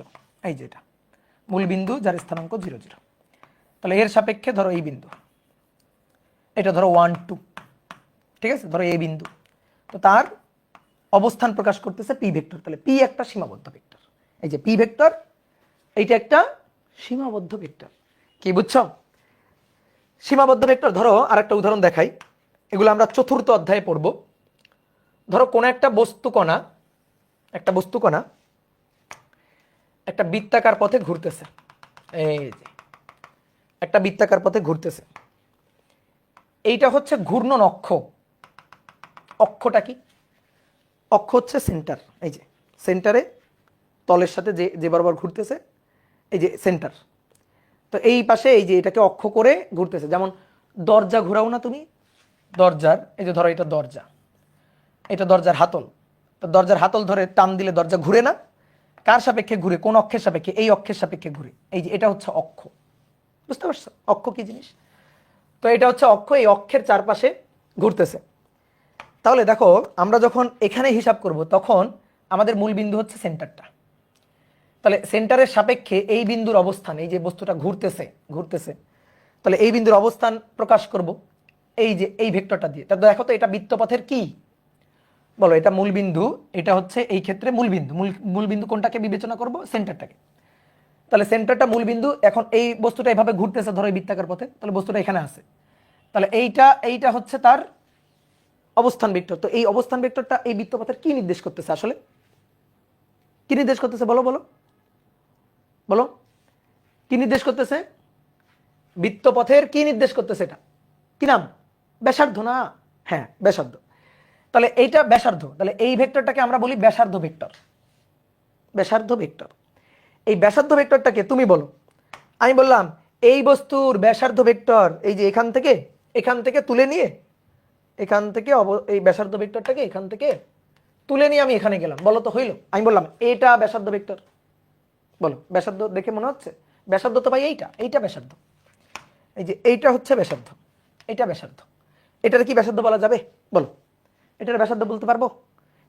এই যে এটা মূল বিন্দু যার স্থানাঙ্ক 0 0। তাহলে এর সাপেক্ষে ধরো এই বিন্দু, এটা ধরো 1 2, ঠিক আছে, ধরো এই বিন্দু, তো তার অবস্থান প্রকাশ করতেছে পি ভেক্টর। তাহলে পি একটা সীমাবদ্ধ ভেক্টর, এই যে পি ভেক্টর, এইটা একটা সীমাবদ্ধ ভেক্টর। কি বুঝছো? সীমাবদ্ধ ভেক্টর। ধরো আরেকটা উদাহরণ দেখাই, এগুলো আমরা 4র্থ অধ্যায়ে পড়ব। ধরো কোন একটা বস্তুকণা একটা বৃত্তাকার পথে ঘুরতেছে, এই যে একটা বৃত্তাকার পথে ঘুরতেছে। এইটা হচ্ছে ঘূর্ণন অক্ষ। অক্ষটা কি? অক্ষ হচ্ছে সেন্টার, এই যে সেন্টারে তলের সাথে যে বরাবর ঘুরতেছে, এই যে সেন্টার। তো এই পাশে এই যে এটাকে অক্ষ করে ঘুরতেছে। যেমন দরজা ঘোরাও না তুমি, দরজার, এই যে ধরো এটা দরজা, এটা দরজার হাতল, তো দরজার হাতল ধরে টান দিলে দরজা ঘুরে না? কার সাপেক্ষে ঘুরে? কোন অক্ষের সাপেক্ষে? এই অক্ষের সাপেক্ষে ঘুরে। এই যে এটা হচ্ছে অক্ষ, বুঝতে পারছো অক্ষ কি জিনিস? তো এটা হচ্ছে অক্ষ, এই অক্ষের চারপাশে ঘুরতেছে। তাহলে দেখো আমরা যখন এখানে হিসাব করব তখন আমাদের মূল বিন্দু হচ্ছে সেন্টারটা। তাহলে সেন্টারের সাপেক্ষে এই বিন্দুর অবস্থান, এই যে বস্তুটা ঘুরতেছে ঘুরতেছে, তাহলে এই বিন্দুর অবস্থান প্রকাশ করব এই যে এই ভেক্টরটা দিয়ে। তাহলে দেখো তো এটা বৃত্তপথের কি? বলো, এটা মূল বিন্দু, এটা হচ্ছে এই ক্ষেত্রে মূল বিন্দু। মূল বিন্দু কোনটাকে বিবেচনা করব? সেন্টারটাকে। তাহলে সেন্টারটা মূল বিন্দু। এখন এই বস্তুটা এভাবে ঘুরতেছে ধরো এই বৃত্তাকার পথে, তাহলে বস্তুটা এখানে আছে। তাহলে এইটা হচ্ছে তার অবস্থান ভেক্টর। তো এই অবস্থান ভেক্টরটা এই বৃত্তপথের কি নির্দেশ করতেছে আসলে? কি নির্দেশ করতেছে বলো বলো বলো, কি নির্দেশ করতেছে? বৃত্তপথের কি নির্দেশ করতেছে? এটা কি নাম? ব্যাসার্ধ না? হ্যাঁ, ব্যাসার্ধ। তাহলে এইটা ব্যাসার্ধ, তাহলে এই ভেক্টরটাকে আমরা বলি ব্যাসার্ধ ভেক্টর। ব্যাসার্ধ ভেক্টর। এই ব্যাসার্ধ ভেক্টরটাকে তুমি বলো। আমি বললাম এই বস্তুর ব্যাসার্ধ ভেক্টর এই যে এখান থেকে তুলে নিয়ে, এখান থেকে এই ব্যাসার্ধ ভেক্টরটাকে এখান থেকে তুলে নিয়ে আমি এখানে গেলাম, বলো তো হইলো? আমি বললাম এটা ব্যাসার্ধ ভেক্টর। বলো, ব্যাসার্ধ দেখে মনে হচ্ছে? ব্যাসার্ধ তো ভাই এইটা ব্যাসার্ধ। এই যে এইটা হচ্ছে ব্যাসার্ধ, এইটা ব্যাসার্ধ। এটার কি ব্যাসার্ধ বলা যাবে? বলো, এটার ব্যাসার্ধ বলতে পারবো?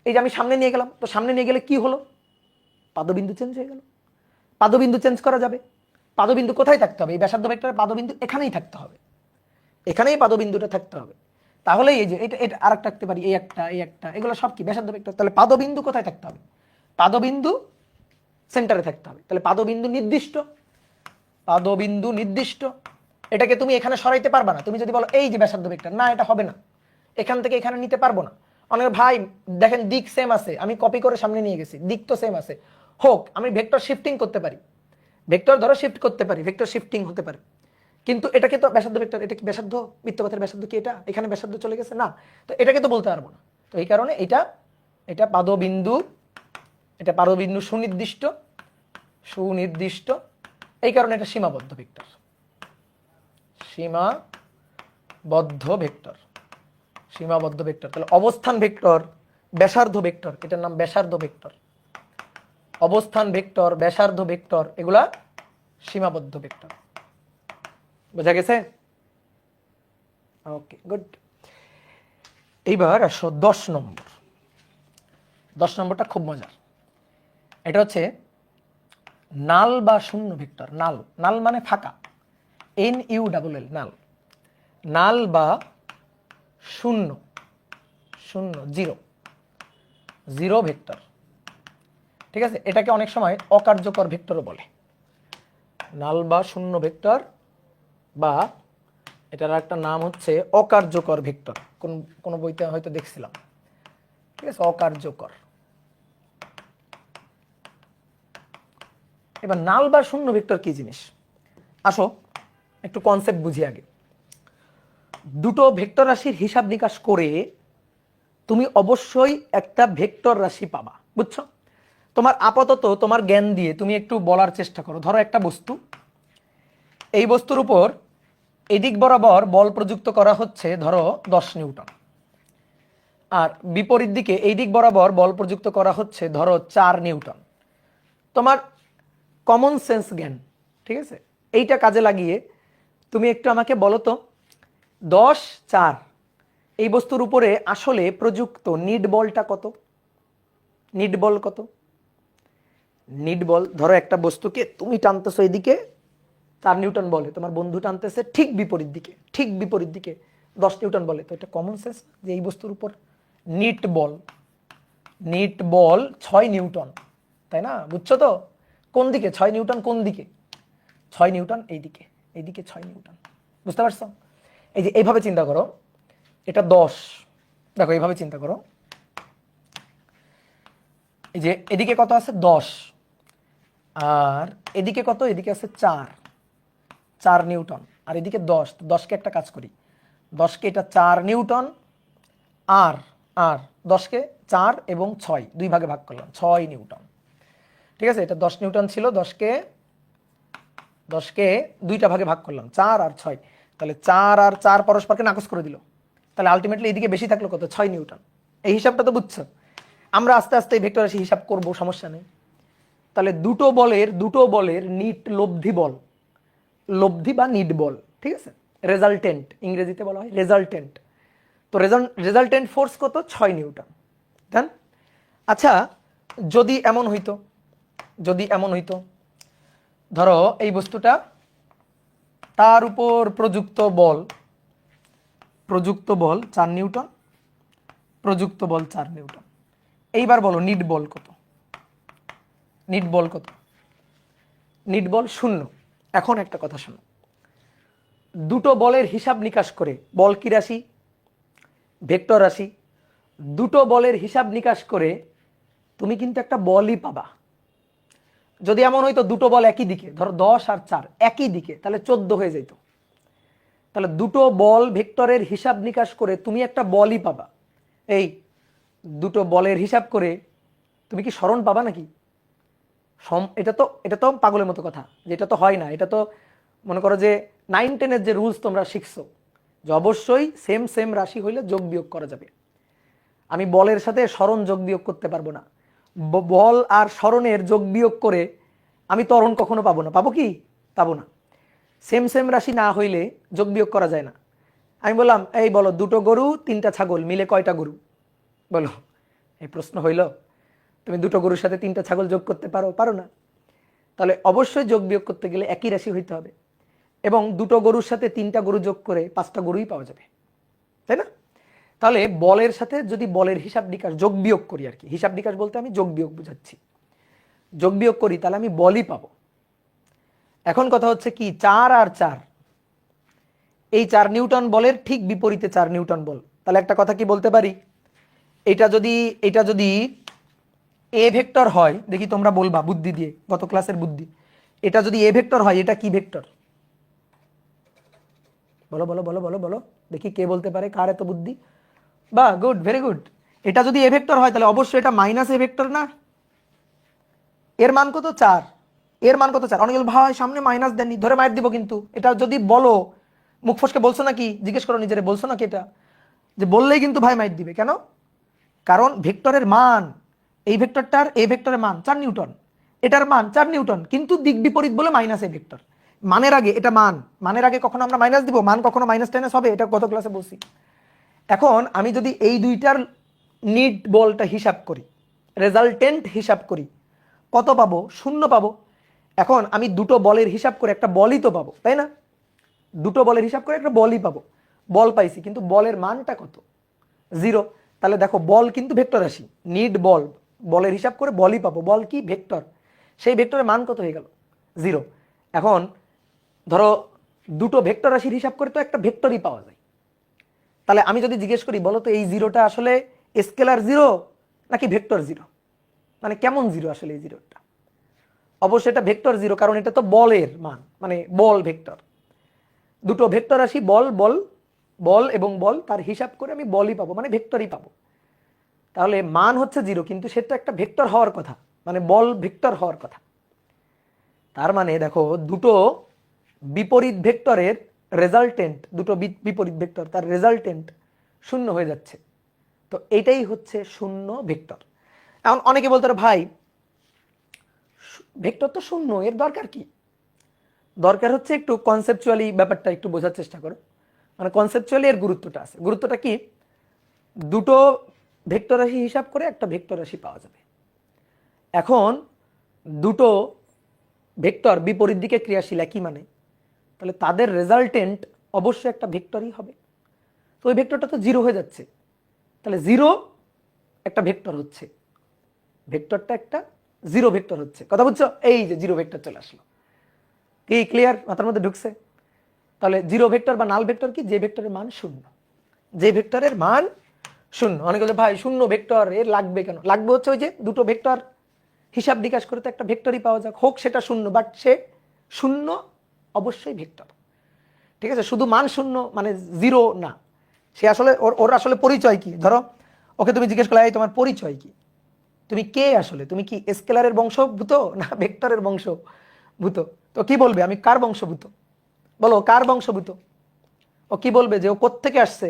এই যে আমি সামনে নিয়ে গেলাম, তো সামনে নিয়ে গেলে কি হলো? পাদবিন্দু চেঞ্জ হয়ে গেল। পাদবিন্দু চেঞ্জ করা যাবে? পাদবিন্দু কোথায় থাকতে হবে? এই ব্যাসার্ধ ভেক্টরের পাদবিন্দু এখানেই থাকতে হবে, এখানেই পাদবিন্দুটা থাকতে হবে। তাহলে এই যে এটা আরেকটা থাকতে পারি, এই একটা, এগুলো সব কি ব্যাসার্ধ ভেক্টর। তাহলে পাদবিন্দু কোথায় থাকতে হবে? পাদবিন্দু সেন্টারে থাকতে হবে। তাহলে পাদবিন্দু নির্দিষ্ট, পাদবিন্দু নির্দিষ্ট। এটাকে তুমি এখানে সরাইতে পারবা না। তুমি যদি বলো এই যে ব্যাসার্ধ ভেক্টর, না এটা হবে না, এখান থেকে এখানে নিতে পারবো না। অনেক ভাই দেখেন দিক সেম আছে, আমি কপি করে সামনে নিয়ে গেছি, দিক তো সেম আছে, হোক আমি ভেক্টর শিফটিং করতে পারি, ভেক্টর ধরো শিফট করতে পারি, ভেক্টর শিফটিং হতে পারে, কিন্তু এটাকে তো ব্যাসার্ধ ভেক্টর, এটা কি ব্যাসার্ধ? বৃত্তপথের ব্যাসার্ধ কি এটা? এখানে ব্যাসার্ধ চলে গেছে না, তো এটাকে তো বলতে পারবো না। তো এই কারণে এটা পাদবিন্দু, এটা পাদবিন্দু সুনির্দিষ্ট, সুনির্দিষ্ট, এই কারণে এটা সীমাবদ্ধ ভেক্টর, সীমাবদ্ধ ভেক্টর, সীমাবদ্ধ ভেক্টর। তাহলে অবস্থান ভেক্টর, ব্যাসার্ধ ভেক্টর, এটার নাম ব্যাসার্ধ ভেক্টর। অবস্থান ভেক্টর, ব্যাসার্ধ ভেক্টর, এগুলা সীমাবদ্ধ ভেক্টর। বোঝা গেছে? ওকে, গুড। এইবার আসো 10 নম্বর। 10 নম্বরটা খুব মজার। এটা হচ্ছে নাল বা শূন্য ভেক্টর। নাল, নাল মানে ফাঁকা, NULL, নাল। নাল বা শূন্য, শূন্য, জিরো, জিরো ভেক্টর। ঠিক আছে, এটাকে অনেক সময় অকার্যকর ভেক্টরও বলে। নাল বা শূন্য ভেক্টর, বা এটার একটা নাম হচ্ছে অকার্যকর ভেক্টর। কোন বইতে হয়তো দেখছিলাম। ঠিক আছে, অকার্যকর। এবার নাল বা শূন্য ভেক্টর কি জিনিস আসো একটু কনসেপ্ট বুঝি আগে। দুটো ভেক্টর রাশির হিসাব নিকাশ করে তুমি অবশ্যই একটা ভেক্টর রাশি পাবা, বুঝছো? তোমার আপাতত তোমার জ্ঞান দিয়ে তুমি একটু বলার চেষ্টা করো। ধরো একটা বস্তু, এই বস্তুর উপর এদিক বরাবর বল প্রযুক্ত করা হচ্ছে ধরো 10 নিউটন, আর বিপরীত দিকে এই দিক বরাবর বল প্রযুক্ত করা হচ্ছে ধরো 4 নিউটন। তোমার কমন সেন্স জ্ঞান, ঠিক আছে, এইটা কাজে লাগিয়ে তুমি একটু আমাকে বলো তো 10, 4 এই বস্তুর উপরে আসলে প্রযুক্ত নিট বলটা কত? নিট বল কত? নিট বল ধরো একটা বস্তুকে তুমি টানতেছো এদিকে 4 নিউটন বলে, তোমার বন্ধু টানতেছে ঠিক বিপরীত দিকে, ঠিক বিপরীত দিকে 10 নিউটন বলে। তো এটা কমন সেন্স যে এই বস্তুর উপর নিট বল, নিট বল 6 নিউটন, তাই না? বুঝছো তো? কোন দিকে 6 নিউটন? কোন দিকে 6 নিউটন? এইদিকে, এইদিকে 6 নিউটন। বুঝতে পারছো? এই যে এইভাবে চিন্তা করো, এটা 10, দেখো এইভাবে চিন্তা করো, এই যে এদিকে কত আছে? 10, আর এদিকে কত? এদিকে আছে 4 নিউটন, আর এদিকে 10। 10কে একটা কাজ করি, 10কে এটা 4 নিউটন, আর আর 10কে 4 এবং 6 দুই ভাগে ভাগ করলাম, 6 নিউটন। ঠিক আছে, এটা 10 নিউটন ছিল, 10কে দুইটা ভাগে ভাগ করলাম, 4 আর 6। তাহলে 4 আর 4 পরস্পরকে নাকচ করে দিল, তাহলে আলটিমেটলি এইদিকে বেশি থাকলো কত, 6 নিউটন। এই হিসাবটা তো বুঝছো। আমরা আস্তে আস্তে এই ভেক্টর রাশি হিসাব করব, সমস্যা নেই। তাহলে দুটো বলের নিট লব্ধি বল, লব্ধি বা নিট বল, ঠিক আছে, রেজাল্টেন্ট ইংরেজিতে বলা হয় রেজাল্টেন্ট। তো রেজাল্টেন্ট ফোর্স কত, 6 নিউটন। দেন আচ্ছা, যদি এমন হইতো ধরো এই বস্তুটা, তার উপর প্রযুক্ত বল 4 নিউটন, প্রযুক্ত বল 4 নিউটন। এইবার বলো নিট বল কত, নিট বল কত? নিট বল 0। এখন একটা কথা শোনো, দুটো বলের হিসাব নিকাশ করে, বল কি রাশি, ভেক্টর রাশি, দুটো বলের হিসাব নিকাশ করে তুমি কিন্তু একটা বলই পাবা। যদি এমন হইতো দুটো বল একই দিকে, ধরো 10 আর 4 একই দিকে, তাহলে 14 হয়ে যেত। তাহলে দুটো বল ভেক্টরের হিসাব নিকাশ করে তুমি একটা বলই পাবা। এই দুটো বলের হিসাব করে তুমি কি স্মরণ পাবা নাকি? এটা তো পাগলের মতো কথা, যেটা তো হয় না। এটা তো মনে করো যে 9-10-এর যে রুলস তোমরা শিখছো, যে অবশ্যই সেম সেম রাশি হইলে যোগ বিয়োগ করা যাবে। আমি বলের সাথে স্মরণ যোগ বিয়োগ করতে পারবো না। বল আর স্মরণের যোগ বিয়োগ করে আমি ত্বরণ কখনো পাবো না। পাবো কি? পাবো না। সেম সেম রাশি না হইলে যোগ বিয়োগ করা যায় না। আমি বললাম এই বলো, দুটো গরু 3টা ছাগল মিলে কয়টা গরু? বলো, এই প্রশ্ন হইল? তুমি দুটো গরুর সাথে 3টা ছাগল যোগ করতে পারো না। তাহলে অবশ্যই যোগ বিয়োগ করতে গেলে একই রাশি হইতে হবে, এবং দুটো গরুর সাথে 3টা গরু যোগ করে 5টা গরুই পাওয়া যাবে, তাই না? তাহলে বলের সাথে যদি বলের হিসাব নিকাশ যোগ বিয়োগ করি, আর কি হিসাব নিকাশ বলতে আমি যোগ বিয়োগ বুঝাচ্ছি, যোগ বিয়োগ করি, তাহলে আমি বলই পাবো। এখন কথা হচ্ছে কি, 4 আর 4, এই 4 নিউটন বলের ঠিক বিপরীতে 4 নিউটন বল। তাহলে একটা কথা কি বলতে পারি, এটা যদি এ ভেক্টর হয়, দেখি তোমরা বলবা বুদ্ধি দিয়ে, গত ক্লাসের বুদ্ধি, এটা যদি এ ভেক্টর হয়, এটা কি ভেক্টর? বলো বলো বলো বলো বলো, দেখি কে বলতে পারে, কার এত বুদ্ধি। বা গুড, ভেরি গুড। এটা যদি এ ভেক্টর হয়, তাহলে অবশ্যই এটা মাইনাস এ ভেক্টর না? এর মান কত, 4। এর মান কত, 4। অনেক ভাই সামনে মাইনাস দেননি, ধরে মাইর দিব। কিন্তু এটা যদি বলো, মুখ ফসকে বলছো নাকি, জিজ্ঞেস করো নিজেরে, বলছো নাকি এটা? যে বললেই কিন্তু ভাই মাইর দিবে। কেন? কারণ ভেক্টরের মান, এই ভেক্টরটার এ ভেক্টরের মান 4 নিউটন, এটার মান 4 নিউটন, কিন্তু দিক বিপরীত বলে মাইনাস এ ভেক্টর। মানের আগে এটা মানের আগে কখনো আমরা মাইনাস দিব? মান কখনো মাইনাস টাইনাস হবে? এটা গত ক্লাসে বলছি। এখন আমি যদি এই দুইটার নিট বলটা হিসাব করি, রেজাল্টেন্ট হিসাব করি, কত পাবো? 0 পাবো। এখন আমি দুটো বলের হিসাব করে একটা বলই তো পাবো, তাই না? দুটো বলের হিসাব করে একটা বলই পাবো। বল পাইছি, কিন্তু বলের মানটা কত? 0। তাহলে দেখো বল কিন্তু ভেক্টর রাশি, নিট বল, বলের হিসাব করে বলই পাবো। বল কি? ভেক্টর। সেই ভেক্টরের মান কত হয়ে গেল? 0। এখন ধরো দুটো ভেক্টর রাশির হিসাব করে তো একটা ভেক্টরই পাওয়া যায়। তাহলে আমি যদি জিজ্ঞেস করি, বলো তো এই 0টা আসলে স্কেলার 0 নাকি ভেক্টর 0? মানে কেমন 0 আসলে এই 0টা? অবশ্যই এটা ভেক্টর 0, কারণ এটা তো বলের মান, মানে বল ভেক্টর। দুটো ভেক্টর রাশি বল বল বল এবং বল, তার হিসাব করে আমি বলই পাবো, মানে ভেক্টরই পাবো। তাহলে মান হচ্ছে 0, কিন্তু সেটা একটা ভেক্টর হওয়ার কথা, মানে বল ভেক্টর হওয়ার কথা। তার মানে দেখো, দুটো বিপরীত ভেক্টরের রেজাল্টেন্ট, দুটো বিপরীত ভেক্টর, তার রেজাল্টেন্ট 0 হয়ে যাচ্ছে। তো এটাই হচ্ছে 0 ভেক্টর। এখন অনেকে বলতে পারে, ভাই ভেক্টর তো 0, এর দরকার কি? দরকার হচ্ছে একটু কনসেপচুয়ালি ব্যাপারটা একটু বোঝার চেষ্টা করো। মানে কনসেপচুয়ালি এর গুরুত্বটা আছে। গুরুত্বটা কি? দুটো ভেক্টর রাশি হিসাব করে একটা ভেক্টর রাশি পাওয়া যাবে। এখন দুটো ভেক্টর বিপরীত দিকে ক্রিয়াশীল একই মানে, তাহলে তাদের রেজাল্টেন্ট অবশ্যই একটা ভেক্টরই হবে। তো ওই ভেক্টরটা তো 0 হয়ে যাচ্ছে। তাহলে 0 একটা ভেক্টর হচ্ছে, ভেক্টরটা একটা 0 ভেক্টর হচ্ছে। কথা বুঝছো? এই যে 0 ভেক্টর চলে আসলো। কি ক্লিয়ার? মাথার মধ্যে ঢুকছে? তাহলে 0 ভেক্টর বা নাল ভেক্টর কি? যে ভেক্টরের মান 0, যে ভেক্টরের মান 0। অনেকে বলে, ভাই 0 ভেক্টর এর লাগবে কেন? লাগবে হচ্ছে ওই যে দুটো ভেক্টর হিসাব নিকাশ করে তো একটা ভেক্টরই পাওয়া যাক, হোক সেটা 0, বাট সে 0 অবশ্যই ভেক্টর। ঠিক আছে? শুধু মান 0 মানে 0 না। সে আসলে ওর আসলে পরিচয় কি? ধরো ওকে তুমি জিজ্ঞেস করলে, এই তোমার পরিচয় কি, তুমি কে আসলে, তুমি কি স্কেলারের বংশভূত না ভেক্টরের বংশভূত? তো কি বলবে, আমি কার বংশভূত? বলো কার বংশভূত? ও কি বলবে যে ও কোত্থেকে আসছে?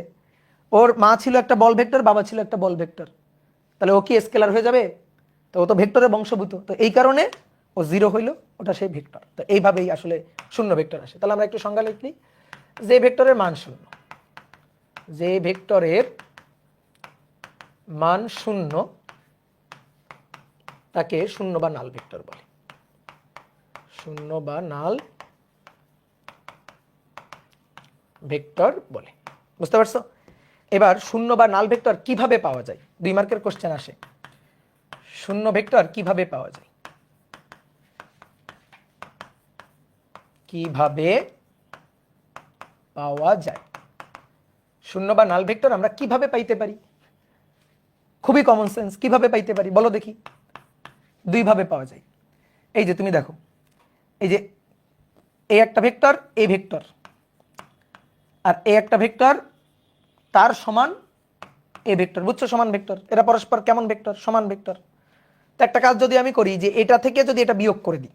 ওর মা ছিল একটা বল ভেক্টর, বাবা ছিল একটা বল ভেক্টর, তাহলে ও কি স্কেলার হয়ে যাবে? তো ও তো ভেক্টরের বংশভূত, তো এই কারণে ও 0 হইলো, ওটা সেই ভেক্টর। তো এইভাবেই আসলে শূন্য ভেক্টর আসে। তাহলে আমরা একটু সংজ্ঞা লিখি। যে ভেক্টরের মান শূন্য, যে ভেক্টরের মান শূন্য তাকে শূন্য বা নাল ভেক্টর বলে। শূন্য বা নাল ভেক্টর বলে। বুঝতে পারছো? এবার শূন্য বা নাল ভেক্টর কিভাবে পাওয়া যায়? 2 মার্কের কোশ্চেন আসে, শূন্য ভেক্টর কিভাবে পাওয়া যায়? কিভাবে পাওয়া যায় শূন্য বা নাল ভেক্টর আমরা কিভাবে পাইতে পারি? খুবই কমন সেন্স। কিভাবে পাইতে পারি বলো দেখি? 2 ভাবে পাওয়া যায়। এই যে তুমি দেখো, এই যে এই একটা ভেক্টর, এই ভেক্টর, আর এই একটা ভেক্টর তার সমান এই ভেক্টর। বুঝছো? সমান ভেক্টর, এরা পরস্পর কেমন ভেক্টর? সমান ভেক্টর। তো একটা কাজ যদি আমি করি, যে এটা থেকে যদি এটা বিয়োগ করে দিই,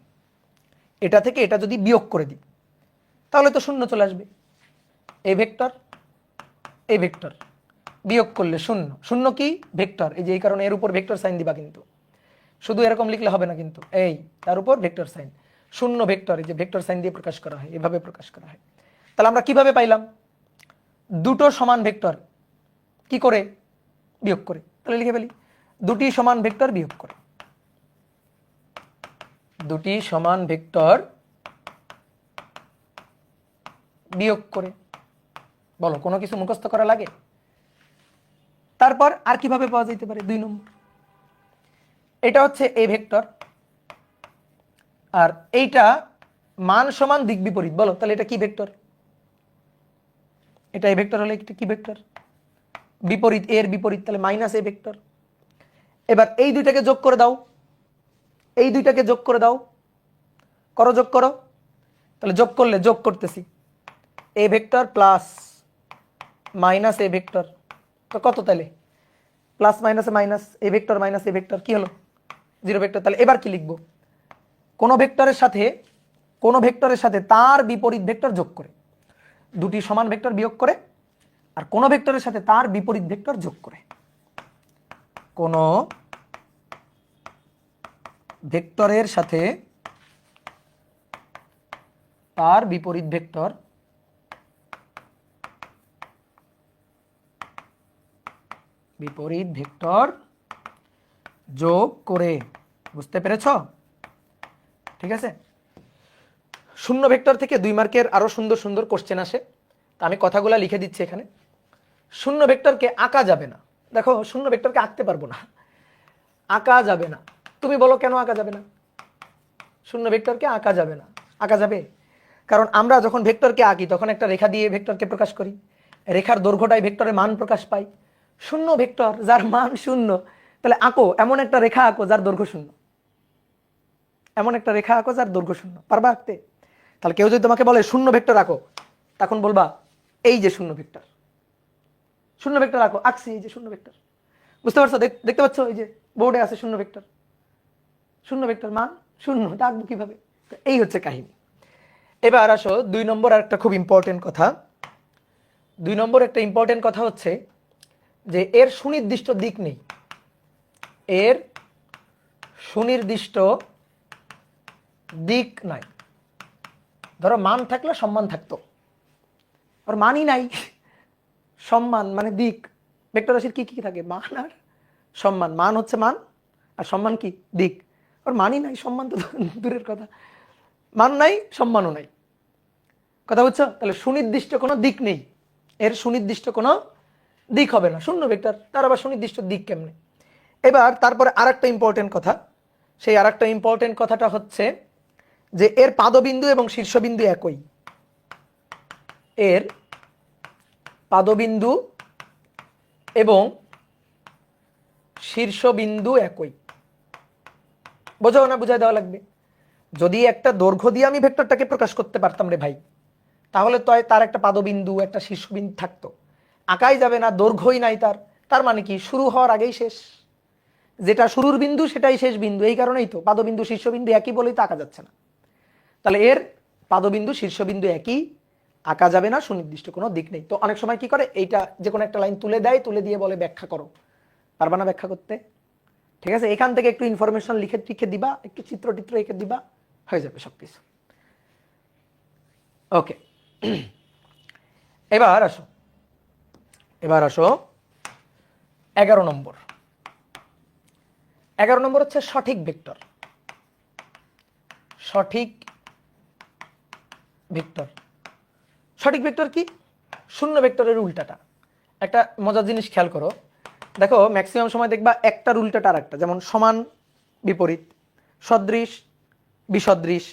এটা থেকে এটা যদি বিয়োগ করে দিই, তাহলে তো শূন্য চলে আসবে। এই ভেক্টর, এই ভেক্টর বিয়োগ করলে শূন্য। শূন্য কি? ভেক্টর। এই যে এই কারণে এর উপর ভেক্টর সাইন দিবা, কিন্তু শুধু এরকম লিখলে হবে না, কিন্তু এই তার উপর ভেক্টর সাইন। শূন্য ভেক্টর, এই যে ভেক্টর সাইন দিয়ে প্রকাশ করা হয়, এভাবে প্রকাশ করা হয়। তাহলে আমরা কিভাবে পাইলাম? দুটো সমান ভেক্টর কি করে? বিয়োগ করে। তাহলে লিখে ফেলি, দুটি সমান ভেক্টর বিয়োগ করে। দুটি সমান ভেক্টর বিয়োগ করে। বলো, কোনো কিছু মুখস্থ করা লাগে? তারপর আর কিভাবে পাওয়া যেতে পারে? 2 নম্বর, এটা হচ্ছে এ ভেক্টর, আর এইটা মান সমান দিক বিপরীত। বলো তাহলে এটা কি ভেক্টর? এটা এ ভেক্টর হলে এটা কি ভেক্টর? বিপরীত, এর বিপরীত, তাহলে মাইনাস এ ভেক্টর। এবার এই দুইটাকে যোগ করে দাও, এই দুইটাকে যোগ করে দাও, করো, যোগ করো। তাহলে যোগ করলে, যোগ করতেছি, এ ভেক্টর প্লাস মাইনাস এ ভেক্টর, তো কত? তাহলে প্লাস মাইনাসে মাইনাস, এ ভেক্টর মাইনাস এ ভেক্টর কি হলো? 0 ভেক্টর। তাহলে এবার কি লিখবো? কোন ভেক্টরের সাথে, কোন ভেক্টরের সাথে তার বিপরীত ভেক্টর যোগ করে, দুটি সমান ভেক্টর বিয়োগ করে, আর কোন ভেক্টরের সাথে তার বিপরীত ভেক্টর যোগ করে। কোন ভেক্টরের সাথে তার বিপরীত ভেক্টর যোগ করে। বুঝতে পেরেছ? ঠিক আছে। শূন্য ভেক্টর থেকে 2 মার্কের আরো সুন্দর সুন্দর কোশ্চেন আসে, তা আমি কথাগুলো লিখে দিচ্ছি এখানে। শূন্য ভেক্টরকে আঁকা যাবে না। দেখো, শূন্য ভেক্টরকে আঁকতে পারবো না, আঁকা যাবে না। তুমি বলো কেন আঁকা যাবে না? শূন্য ভেক্টরকে আঁকা যাবে না। আঁকা যাবে, কারণ আমরা যখন ভেক্টরকে আঁকি তখন একটা রেখা দিয়ে ভেক্টরকে প্রকাশ করি, রেখার দৈর্ঘ্যটাই ভেক্টরের মান প্রকাশ পায়। শূন্য ভেক্টর যার মান শূন্য, তাহলে আঁকো এমন একটা রেখা, আঁকো যার দৈর্ঘ্য শূন্য, এমন একটা রেখা আঁকো যার দৈর্ঘ্য শূন্য। পারবা আঁকতে? তাহলে কেউ যদি তোমাকে বলে শূন্য ভেক্টর আঁকো, তখন বলবা এই যে শূন্য ভেক্টর, শূন্য ভেক্টর আঁকো, আঁকছি এই যে শূন্য ভেক্টর। বুঝতে পারছো? দেখতে পাচ্ছ এই যে বোর্ডে আছে শূন্য ভেক্টর, শূন্য ভেক্টর মান শূন্য, এটা আঁকবো কিভাবে? এই হচ্ছে কাহিনী। এবার আসো 2 নম্বর, আর একটা খুব ইম্পর্টেন্ট কথা। 2 নম্বর একটা ইম্পর্টেন্ট কথা হচ্ছে যে এর সুনির্দিষ্ট দিক নেই। এর সুনির্দিষ্ট দিক নাই। ধরো মান থাকলে সম্মান থাকতো, আর মানই নাই। সম্মান মানে দিক। ভেক্টর রাশির কি কি থাকে? মান আর সম্মান। মান হচ্ছে মান, আর সম্মান কি? দিক। আর মানই নাই, সম্মান তো দূরের কথা। মান নাই, সম্মানও নাই। কথা বুঝছো? তাহলে সুনির্দিষ্ট কোনো দিক নেই, এর সুনির্দিষ্ট কোনো দিক হবে না। শূন্য ভেক্টর, তার আবার সুনির্দিষ্ট দিক কেমনে? এবার তারপরে আরেকটা ইম্পর্টেন্ট কথা, সেই আরেকটা ইম্পর্টেন্ট কথাটা হচ্ছে যে এর পাদবিন্দু এবং শীর্ষবিন্দু একই। এর পাদবিন্দু এবং শীর্ষবিন্দু একই। বোঝাও না? বুঝাই দেওয়া লাগবে। যদি একটা দৈর্ঘ্য দিয়ে আমি ভেক্টরটাকে প্রকাশ করতে পারতাম রে ভাই, তাহলে তো তার একটা পাদবিন্দু, একটা শীর্ষবিন্দু থাকতো। আঁকাই যাবে না, দৈর্ঘ্যই নাই তার। তার মানে কি? শুরু হওয়ার আগেই শেষ। যেটা শুরুর বিন্দু সেটাই শেষ বিন্দু। এই কারণেই তো পাদবিন্দু শীর্ষবিন্দু একই বলেই তো আঁকা যাচ্ছে না। তাহলে এর পাদবিন্দু শীর্ষবিন্দু একই, আঁকা যাবে না, সুনির্দিষ্ট কোনো দিক নেই। তো অনেক সময় কি করে, এইটা যে কোনো একটা লাইন তুলে দেয়, তুলে দিয়ে বলে ব্যাখ্যা করো, পারবা না ব্যাখ্যা করতে, ঠিক আছে, এখান থেকে একটু ইনফরমেশন লিখে লিখে দিবা, একটু চিত্র টিত্র এঁকে দিবা, হয়ে যাবে সবকিছু। ওকে, এবার আসো 11 নম্বর। 11 নম্বর হচ্ছে সঠিক ভেক্টর। সঠিক ভেক্টর, সঠিক ভেক্টর কি? শূন্য ভেক্টরের উল্টাটা। একটা মজার জিনিস খেয়াল করো, দেখো ম্যাক্সিমাম সময় দেখবা একটার উল্টাটা আর একটা, যেমন সমান বিপরীত, সদৃশ বিসদৃশ,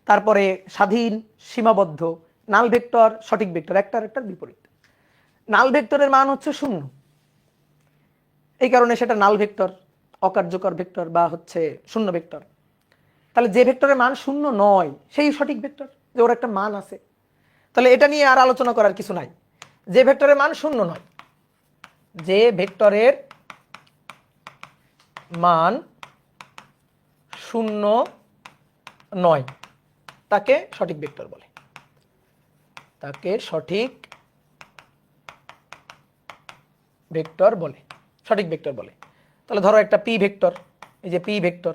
তারপরে স্বাধীন সীমাবদ্ধ, নাল ভেক্টর সঠিক ভেক্টর, একটার একটার বিপরীত। নাল ভেক্টরের মান হচ্ছে 0, এই কারণে সেটা নাল ভেক্টর, অকার্যকর ভেক্টর বা হচ্ছে শূন্য ভেক্টর। তাহলে যে ভেক্টরের মান 0 নয় সেই সঠিক ভেক্টর, যে ওর একটা মান আছে। তাহলে এটা নিয়ে আর আলোচনা করার কিছু নাই। যে ভেক্টরের মান 0 নয়, যে ভেক্টরের মান 0 নয় তাকে সঠিক ভেক্টর বলে, তাকে সঠিক ভেক্টর বলে, সঠিক ভেক্টর বলে। তাহলে ধরো একটা পি ভেক্টর, এই যে পি ভেক্টর,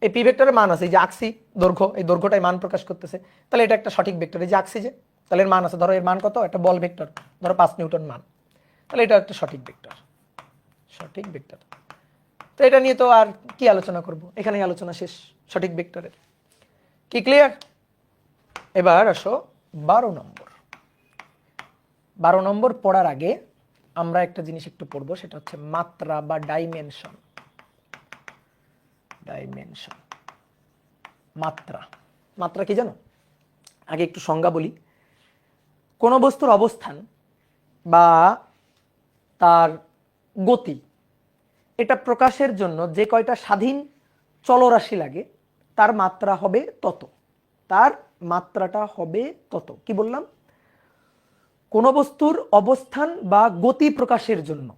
এই পি ভেক্টরের মান আছে, এই যে আঁকছি দৈর্ঘ্য, এই দৈর্ঘ্যটাই মান প্রকাশ করতেছে, তাহলে এটা একটা সঠিক ভেক্টর। এই যে আঁকছি যে, তাহলে এর মান আছে, ধরো এর মান কত, একটা বল ভেক্টর, ধরো 5 নিউটন মান, তাহলে এটা একটা সঠিক ভেক্টর, সঠিক ভেক্টর। তো এটা নিয়ে তো আর কি আলোচনা করব, এখানেই আলোচনা শেষ সঠিক ভেক্টরের। কি ক্লিয়ার? এবার আসো 12 নম্বর। 12 নম্বর পড়ার আগে আমরা একটা জিনিস একটু পড়বো, সেটা হচ্ছে মাত্রা বা ডাইমেনশন। ডাইমেনশন, মাত্রা। মাত্রা কি জানো? আগে একটু সংজ্ঞা বলি। কোন বস্তুর অবস্থান বা তার গতি, এটা প্রকাশের জন্য যে কয়টা স্বাধীন চলরাশি লাগে তার মাত্রা হবে তত, তার মাত্রাটা হবে তত। কি বললাম? কোন বস্তুর অবস্থান বা গতি প্রকাশের জন্য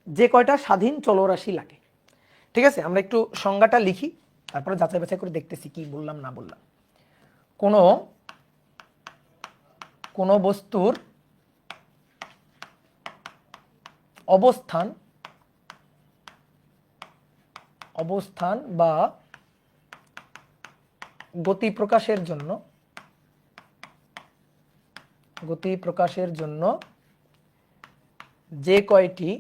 যে কয়টা স্বাধীন চলরাশি লাগে, ঠিক আছে। আমরা একটু সংজ্ঞাটা লিখি, তারপরে যাচাই বাছাই করে দেখতেছি কি বললাম না বললাম। কোন বস্তুর অবস্থান বা গতি প্রকাশের জন্য যে কয়টি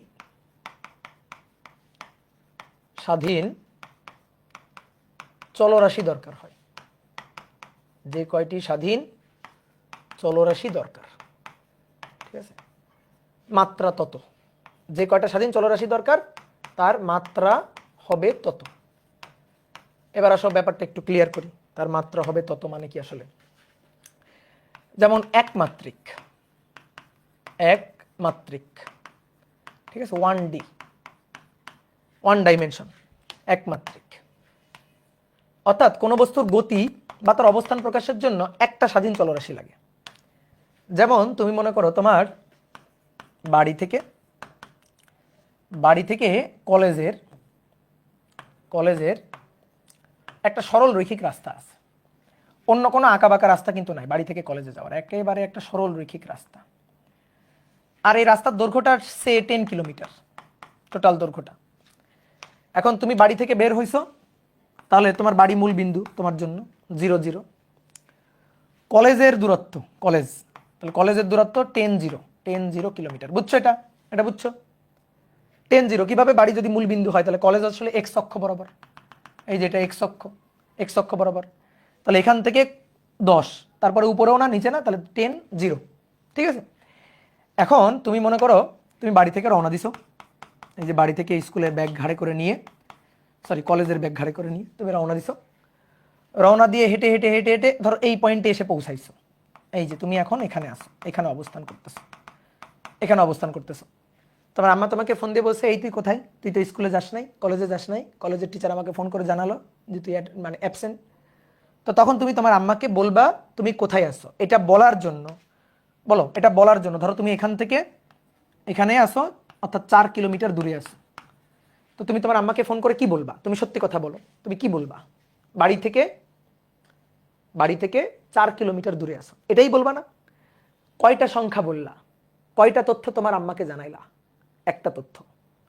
স্বাধীন চলরাশি দরকার হয়, যে কয়টি স্বাধীন চলরাশি দরকার, ঠিক আছে, মাত্রা তত। যে কয়টা স্বাধীন চলরাশি দরকার তার মাত্রা হবে তত। এবার আসো ব্যাপারটা একটু ক্লিয়ার করি, তার মাত্রা হবে তত মানে কি আসলে। যেমন একমাত্রিক, ঠিক আছে, 1D, 1 ডাইমেনশন, একমাত্রিক। অর্থাৎ কোন বস্তুর গতি বা তার অবস্থান প্রকাশের জন্য একটা স্বাধীন চলরাশি লাগে। যেমন তুমি মনে করো তোমার বাড়ি থেকে কলেজের একটা সরল রৈখিক রাস্তা আছে, অন্য কোনো আঁকা বাঁকা রাস্তা কিন্তু নাই বাড়ি থেকে কলেজে যাওয়ার, একেবারে একটা সরল রৈখিক রাস্তা। আর এই রাস্তার দৈর্ঘ্যটা সে 10 কিলোমিটার, টোটাল দৈর্ঘ্যটা। এখন তুমি বাড়ি থেকে বের হইছো, তাহলে তোমার বাড়ি মূল বিন্দু তোমার জন্য 0 0। কলেজের দূরত্ব, তাহলে কলেজের দূরত্ব 10 কিলোমিটার। বুঝছো? এটা বুঝছো? 10 0 কিভাবে? বাড়ি যদি মূল বিন্দু হয় তাহলে কলেজ আসলে এক্স অক্ষ বরাবর, এই যে এটা এক্স অক্ষ বরাবর। তাহলে এখান থেকে 10, তারপরে উপরেও না নিচে না, তাহলে 10 0, ঠিক আছে। এখন তুমি মনে করো তুমি বাড়ি থেকে রওনা দিছো, এই যে বাড়ি থেকে স্কুলের ব্যাগ ঘাড়ে করে নিয়ে, কলেজের ব্যাগ ঘাড়ে করে নিয়ে তুমি রওনা দিছো। রওনা দিয়ে হেঁটে হেঁটে হেঁটে হেঁটে ধরো এই পয়েন্টে এসে পৌঁছাইছো। এই যে তুমি এখন এখানে আসো, এখানে অবস্থান করতেছো। তোমার আম্মা তোমাকে ফোন দিয়ে বলছে, এই তুই কোথায়? তুই তো স্কুলে যাস নাই, কলেজে যাস নাই, কলেজের টিচার আমাকে ফোন করে জানালো যে তুই মানে অ্যাবসেন্ট। তো তখন তুমি তোমার আম্মাকে বলবা তুমি কোথায় আসো, এটা বলার জন্য ধরো তুমি এখান থেকে এখানে আসো, অর্থাৎ 4 কিলোমিটার দূরে আসো। তো তুমি তোমার আম্মাকে ফোন করে কি বলবা? তুমি সত্যি কথা বলো, তুমি কি বলবা? বাড়ি থেকে 4 কিলোমিটার দূরে আসো, এটাই বলবা না? কয়টা সংখ্যা বললা, কয়টা তথ্য তোমার আম্মাকে জানাইলা? একটা তথ্য,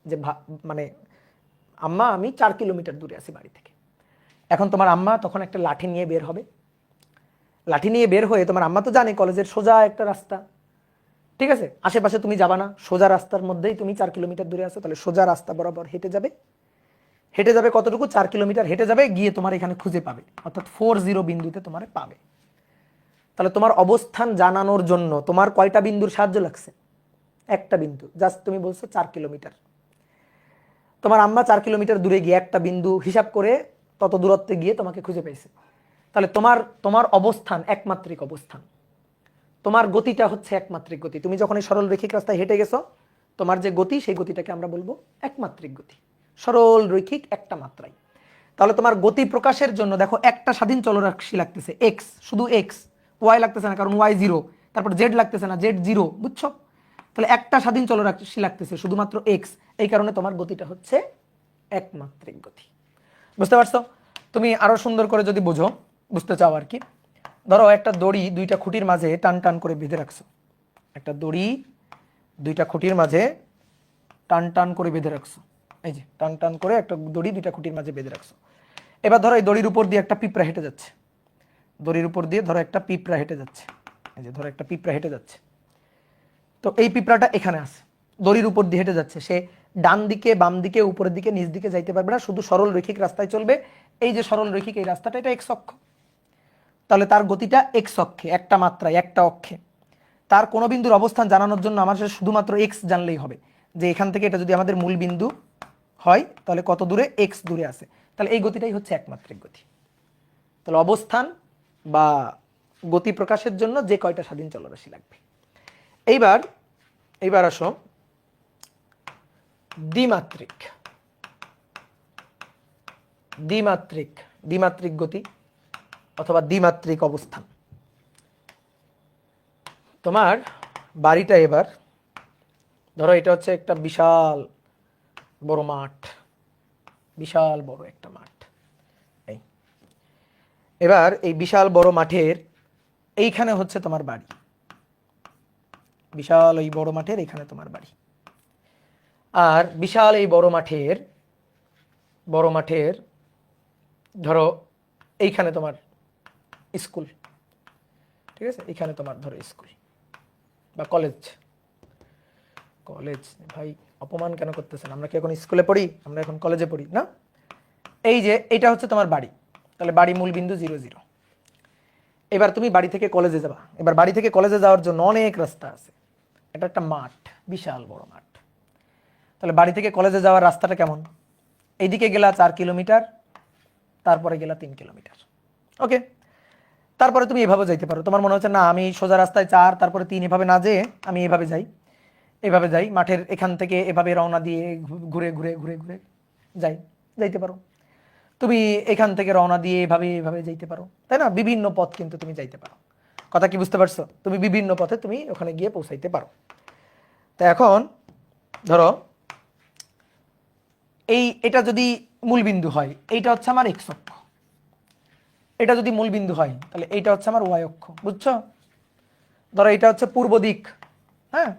যে মানে আম্মা আমি 4 কিলোমিটার দূরে আছি বাড়ি থেকে। এখন তোমার আম্মা তখন একটা লাঠি নিয়ে বের হবে। লাঠি নিয়ে বের হয়ে, তোমার আম্মা তো জানে কলেজের সোজা একটা রাস্তা, ঠিক আছে, আশেপাশে তুমি যাবা না, সোজা রাস্তার মধ্যেই তুমি 4 কিলোমিটার দূরে আছো, তাহলে সোজা রাস্তা বরাবর হেঁটে যাবে। হেঁটে যাবে কতটুকু? 4 কিলোমিটার হেঁটে যাবে, গিয়ে তোমার এখানে খুঁজে পাবে, অর্থাৎ 40 বিন্দুতে তোমার পাবে। তাহলে তোমার অবস্থান জানানোর জন্য তোমার কয়টা বিন্দুর সাহায্য লাগছে? একটা বিন্দু, জাস্ট তুমি বলছো 4 কিলোমিটার। তোমার আম্মা 4 কিলোমিটার দূরে গিয়ে একটা বিন্দু হিসাব করে তত দূরত্বে গিয়ে তোমাকে খুঁজে পেয়েছে। তাহলে তোমার তোমার অবস্থান একমাত্রিক অবস্থান, তোমার গতিটা হচ্ছে একমাত্রিক গতি। তুমি যখন এই সরল রৈখিক রাস্তায় হেঁটে গেছো, তোমার যে গতি, সেই গতিটাকে আমরা বলবো একমাত্রিক গতি, সরল রৈখিক একটা মাত্রায়। তাহলে তোমার গতি প্রকাশের জন্য দেখো একটা স্বাধীন চলরাশি লাগতেছে এক্স, শুধু এক্স, ওয়াই লাগতেছে না, কারণ ওয়াই জিরো, তারপর জেড লাগতেছে না, জেড জিরো, বুঝছো? তাহলে একটা স্বাধীন চলরাশি লাগতেছে শুধুমাত্র এক্স, এই কারণে তোমার গতিটা হচ্ছে একমাত্রিক গতি। বুঝতে পারছো? তুমি আরো সুন্দর করে যদি বুঝো, বুঝতে চাও আর কি, ধরো একটা দড়ি দুইটা খুঁটির মাঝে টান টান করে বেঁধে রাখছো। একটা দড়ি দুইটা খুঁটির মাঝে টান টান করে বেঁধে রাখছো, এই যে টান টান করে একটা দড়ি দুইটা খুঁটির মাঝে বেঁধে রাখছো। এবার ধরো এই দড়ির উপর দিয়ে একটা পিঁপড়া হেঁটে যাচ্ছে, দড়ির উপর দিয়ে ধরো একটা পিঁপড়া হেঁটে যাচ্ছে, এই যে ধরো একটা পিঁপড়া হেঁটে যাচ্ছে। তো এই পিঁপড়াটা এখানে আছে, দড়ির উপর দিয়ে হেঁটে যাচ্ছে, সে ডান দিকে বাম দিকে উপরের দিকে নিচ দিকে যাইতে পারবে না, শুধু সরল রৈখিক রাস্তায় চলবে। এই যে সরল রৈখিক এই রাস্তাটা, এটা এক্স অক্ষ, তাহলে তার গতিটা এক্স অক্ষে, একটা মাত্রায়, একটা অক্ষে। তার কোনো বিন্দুর অবস্থান জানানোর জন্য আমাদের শুধুমাত্র এক্স জানলেই হবে, যে এখান থেকে এটা যদি আমাদের মূল বিন্দু হয় তাহলে কত দূরে? এক্স দূরে আছে। তাহলে এই গতিটাই হচ্ছে একমাত্রিক গতি। তাহলে অবস্থান বা গতি প্রকাশের জন্য যে কয়টা স্বাধীন চলরাশি লাগবে। এইবার এইবার আসো দ্বিমাত্রিক, দ্বিমাত্রিক দ্বিমাত্রিক গতি অথবা দ্বিমাত্রিক অবস্থান। তোমার বাড়িটা এবার ধরো এটা হচ্ছে একটা বিশাল বড় মাঠ, বিশাল বড় একটা মাঠ। এই এবার এই বিশাল বড় মাঠের এইখানে হচ্ছে তোমার বাড়ি, বিশাল এই বড় মাঠের এখানে তোমার বাড়ি। আর বিশাল এই বড় মাঠের ধরো এইখানে তোমার স্কুল, ঠিক আছে, এখানে তোমার ধরো স্কুল বা কলেজ। কলেজ ভাই অপমান কেন করতেছেন? আমরা কি এখন স্কুলে পড়ি? আমরা এখন কলেজে পড়ি না? এই যে এটা হচ্ছে তোমার বাড়ি, তাহলে বাড়ি মূল বিন্দু 0 0। এবার তুমি বাড়ি থেকে কলেজে যাবা। এবার বাড়ি থেকে কলেজে যাওয়ার জন্য অনেক রাস্তা আছে, এটা একটা মাঠ, বিশাল বড় মাঠ। তাহলে বাড়ি থেকে কলেজে যাওয়ার রাস্তাটা কেমন? এইদিকে গেলা 4 কিলোমিটার, তারপরে গেলা 3 কিলোমিটার, ওকে। তারপরে তুমি এভাবে যাইতে পারো, তোমার মনে হচ্ছে না আমি সোজা রাস্তায় 4 তারপরে 3 এভাবে না যেয়ে আমি এভাবে যাই, এভাবে যাই, মাঠের এখান থেকে এভাবে রওনা দিয়ে ঘুরে ঘুরে ঘুরে ঘুরে যাইতে পারো। তুমি এখান থেকে রওনা দিয়ে এভাবে এভাবে যাইতে পারো, তাই না? বিভিন্ন পথ কিন্তু তুমি যাইতে পারো। কথা কি বুঝতে পারছো? তুমি বিভিন্ন পথে তুমি ওখানে গিয়ে পৌঁছাইতে পারো। তা এখন ধরো এটা যদি মূল বিন্দু হয়, এইটা হচ্ছে আমার এক্স অক্ষ। এটা যদি মূল বিন্দু হয় তাহলে এইটা হচ্ছে আমার ওয়াই অক্ষ, বুঝছো? ধরো এটা হচ্ছে পূর্ব দিক, হ্যাঁ,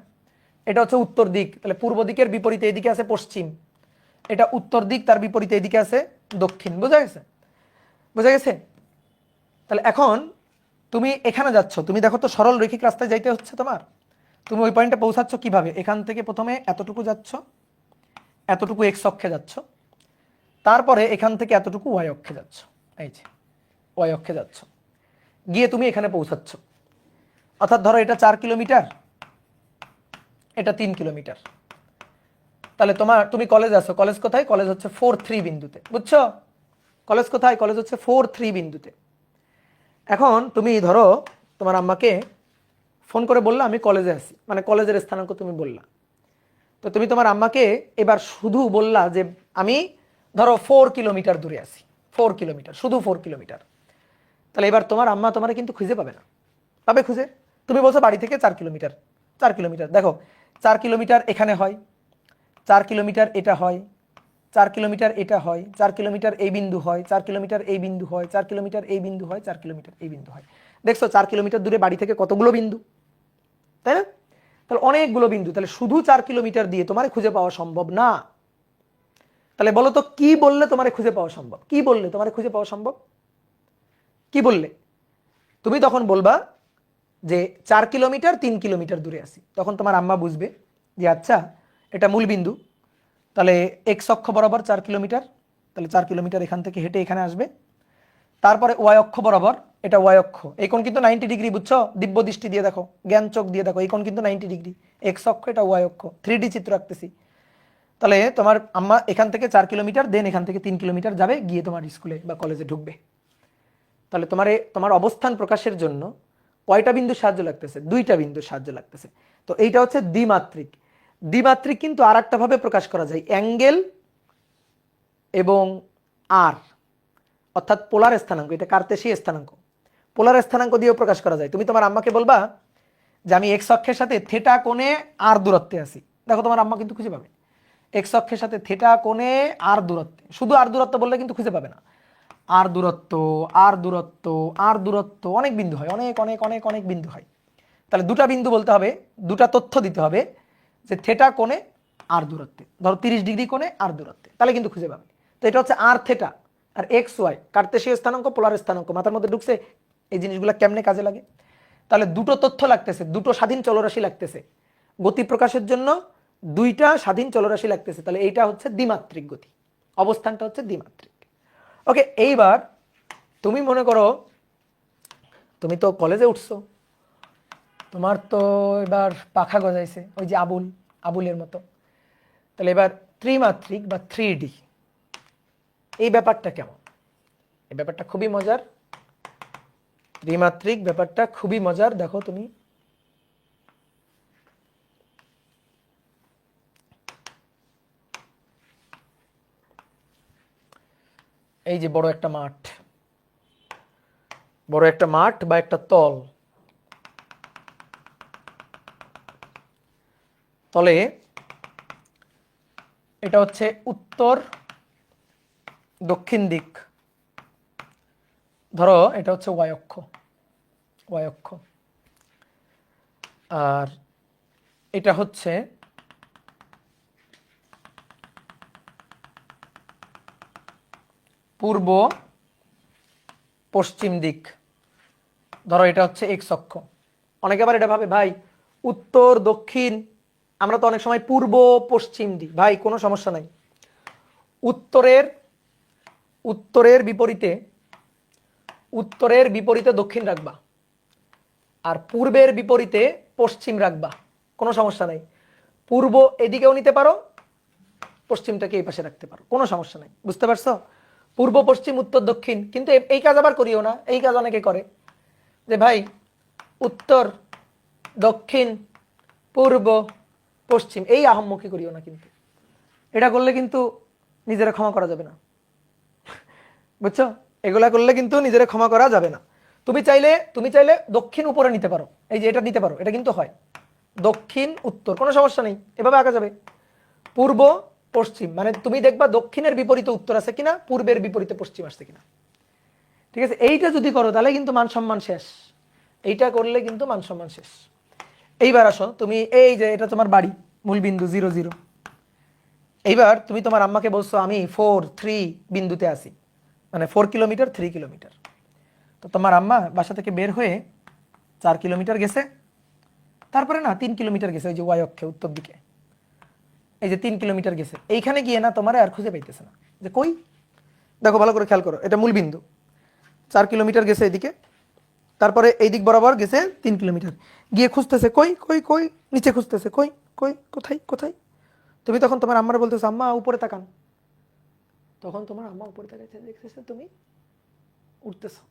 এটা হচ্ছে উত্তর দিক, তাহলে পূর্ব দিকের বিপরীতে এদিকে আছে পশ্চিম, এটা উত্তর দিক, তার বিপরীতে এদিকে আছে দক্ষিণ। বোঝা গেছে? বোঝা গেছে? তাহলে এখন তুমি এখানে যাচ্ছ, তুমি দেখো তো সরল রৈখিক রাস্তায় যাইতে হচ্ছে তোমার, তুমি ওই পয়েন্টে পৌঁছাচ্ছ কিভাবে? এখান থেকে প্রথমে এতটুকু যাচ্ছ, এতটুকু এক্স অক্ষে যাচ্ছ, তারপরে এখান থেকে এতটুকু ওয়াই অক্ষে যাচ্ছ, এই যে ওয়াই অক্ষে যাচ্ছ, গিয়ে তুমি এখানে পৌঁছাচ্ছ। অর্থাৎ ধরো এটা 4 কিলোমিটার, এটা 3 কিলোমিটার। তাহলে তুমি কলেজ আছো, কলেজ কোথায়? কলেজ হচ্ছে 4 3 বিন্দুতে, বুঝছো? কলেজ কোথায়? কলেজ হচ্ছে 4 3 বিন্দুতে। এখন তুমি ধরো তোমার আম্মাকে ফোন করে বললা আমি কলেজে আছি, মানে কলেজের স্থানাঙ্ক তুমি বললা। তো তুমি তোমার আম্মাকে এবার শুধু বললা যে আমি ধরো 4 কিলোমিটার দূরে আছি, 4 কিলোমিটার, শুধু 4 কিলোমিটার। তাহলে এবার তোমার আম্মা তোমার কিন্তু খুঁজে পাবে না, পাবে খুঁজে? তুমি বলছো বাড়ি থেকে 4 কিলোমিটার, 4 কিলোমিটার, দেখো 4 কিলোমিটার এখানে হয়, 4 কিলোমিটার এটা হয়, 4 কিলোমিটার এটা হয়, 4 কিলোমিটার এই বিন্দু হয়, 4 কিলোমিটার এই বিন্দু হয়, 4 কিলোমিটার এই বিন্দু হয়, 4 কিলোমিটার এই বিন্দু হয়। দেখছো 4 কিলোমিটার দূরে বাড়ি থেকে কতগুলো বিন্দু? তাই না? তাহলে অনেকগুলো বিন্দু, তাহলে শুধু 4 কিলোমিটার দিয়ে তোমার খুঁজে পাওয়া সম্ভব না। তাহলে বলো তো কি বললে তোমার খুঁজে পাওয়া সম্ভব? কি বললে তোমার খুঁজে পাওয়া সম্ভব? কি বললে? তুমি তখন বলবা যে 4 কিলোমিটার 3 কিলোমিটার দূরে আছি। তখন তোমার আম্মা বুঝবে যে আচ্ছা এটা মূল বিন্দু, তাহলে এক্স অক্ষ বরাবর 4 কিলোমিটার, তাহলে 4 কিলোমিটার এখান থেকে হেঁটে এখানে আসবে। তারপরে ওয়াই অক্ষ বরাবর, এটা ওয়াই অক্ষ, এই কোণ কিন্তু 90 ডিগ্রি, বুঝছো? দিব্য দৃষ্টি দিয়ে দেখো, জ্ঞান চোখ দিয়ে দেখো, এই কোণ কিন্তু 90 ডিগ্রি। এক্স অক্ষ, এটা ওয়াই অক্ষ, 3D চিত্র আঁকতেছি। তাহলে তোমার আম্মা এখান থেকে 4 কিলোমিটার, দেন এখান থেকে 3 কিলোমিটার যাবে, গিয়ে তোমার স্কুলে বা কলেজে ঢুকবে। তাহলে তোমার অবস্থান প্রকাশের জন্য কয়টা বিন্দু সাহায্য লাগতেছে? 2টা বিন্দু সাহায্য লাগতেছে। তো এইটা হচ্ছে দ্বিমাত্রিক। দ্বিমাত্রিক কিন্তু আর একটা ভাবে প্রকাশ করা যায়, অ্যাঙ্গেল এবং আর, অর্থাৎ পোলার স্থানাঙ্ক, এটা কার্তেশীয় স্থানাঙ্ক, পোলার স্থানাঙ্ক দিয়েও প্রকাশ করা যায়। তুমি তোমার আম্মাকে বলবা যে আমি এক্স অক্ষের সাথে থেটা কোণে আর দূরত্বে আছি। দেখো তোমার আম্মা কিন্তু খুঁজে পাবে এক্স অক্ষের সাথে থেটা কোণে আর দূরত্বে। শুধু আর দূরত্ব বললে কিন্তু খুঁজে পাবে না। আর দূরত্ব, আর দূরত্ব, আর দূরত্ব, অনেক বিন্দু হয়, অনেক অনেক অনেক অনেক বিন্দু হয়। তাহলে 2টা বিন্দু বলতে হবে, 2টা তথ্য দিতে হবে যে থেটা কোণে আর দূরত্বে, ধরো 30 ডিগ্রি কোণে আর দূরত্বে, তাহলে কিন্তু খুঁজে পাবে। তো এটা হচ্ছে আর থেটা আর এক্স ওয়াই, কার্তেশীয় স্থানাঙ্ক, পোলার স্থানাঙ্ক। মাথার মধ্যে ঢুকছে এই জিনিসগুলো কেমনে কাজে লাগে? তাহলে 2টো তথ্য লাগতেছে, 2টো স্বাধীন চলরাশি লাগতেছে গতি প্রকাশের জন্য, 2টা স্বাধীন চলরাশি লাগতেছে। তাহলে এইটা হচ্ছে দ্বিমাত্রিক গতি, অবস্থানটা হচ্ছে দ্বিমাত্রিক। ওকে, এইবার তুমি মনে করো তুমি তো কলেজে উঠছো, তোমার তো এবার পাখা গজাইছে, ওই যে আবুলের মতো। তাহলে এবার ত্রিমাত্রিক বা 3D, এই ব্যাপারটা কেমন? এই ব্যাপারটা খুবই মজার। ত্রিমাত্রিক ব্যাপারটা খুবই মজার। দেখো তুমি, এই যে বড় একটা মাঠ, বড় একটা মাঠ বা একটা তলে এটা হচ্ছে উত্তর দক্ষিণ দিক, ধরো এটা হচ্ছে ওয়াই অক্ষ, ওয়াই অক্ষ, আর এটা হচ্ছে পূর্ব পশ্চিম দিক, ধরো এটা হচ্ছে এক্স অক্ষ। অনেকে আবার এটা ভাবে ভাই উত্তর দক্ষিণ, আমরা তো অনেক সময় পূর্ব পশ্চিম দিই, ভাই কোনো সমস্যা নাই। উত্তরের উত্তরের বিপরীতে দক্ষিণ রাখবা, আর পূর্বের বিপরীতে পশ্চিম রাখবা, কোনো সমস্যা নাই। পূর্ব এদিকেও নিতে পারো, পশ্চিমটাকে এই পাশে রাখতে পারো, কোনো সমস্যা নাই। বুঝতে পারছো? পূর্ব পশ্চিম উত্তর দক্ষিণ। কিন্তু এই কাজ আবার করিও না, এই কাজ অনেকে করে যে ভাই উত্তর দক্ষিণ পূর্ব পশ্চিম, এই আহম্মুখী করিও না। কিন্তু এটা করলে কিন্তু নিজেরা ক্ষমা করা যাবে না, বুঝছো? এগুলা করলে কিন্তু নিজেরা ক্ষমা করা যাবে না। তুমি চাইলে দক্ষিণ উপরে নিতে পারো, এই যে এটা নিতে পারো, এটা কিন্তু হয় দক্ষিণ উত্তর, কোনো সমস্যা নেই, এভাবে আঁকা যাবে। পূর্ব পশ্চিম মানে তুমি দেখবা দক্ষিণের বিপরীতে উত্তর আছে কিনা, পূর্বের বিপরীতে পশ্চিম আসছে কিনা। ঠিক আছে? এইটা যদি করো তাহলে কিন্তু মান সম্মান শেষ, এইটা করলে কিন্তু মান সম্মান শেষ। এইবার আসো তুমি, এই যে এটা তোমার বাড়ি, মূল বিন্দু 0 0। এইবার তুমি তোমার আম্মাকে বলছো আমি 4 3 বিন্দুতে আছি, মানে 4 কিলোমিটার 3 কিলোমিটার। তো তোমার আম্মা বাসা থেকে বের হয়ে 4 কিলোমিটার গেছে, তারপরে না 3 কিলোমিটার গেছে, ওই যে ওয়াই অক্ষে উত্তর দিকে, এই যে 3 কিলোমিটার গেছে। এইখানে গিয়ে না তোমার আর খুঁজে পাইতেছে না যে কই। দেখো ভালো করে খেয়াল করো, এটা মূল বিন্দু, 4 কিলোমিটার গেছে এদিকে, তারপরে এই দিক বরাবর গেছে 3 কিলোমিটার, গিয়ে খুঁজতেছে কই কই কই, নিচে খুঁজতেছে কই কই, কোথায় কোথায়। তুমি তখন তোমার আম্মার বলতেছো আম্মা উপরে তাকান, তখন তোমার আম্মা উপরে তাকাইছে, দেখতেছে তুমি উঠতেছো।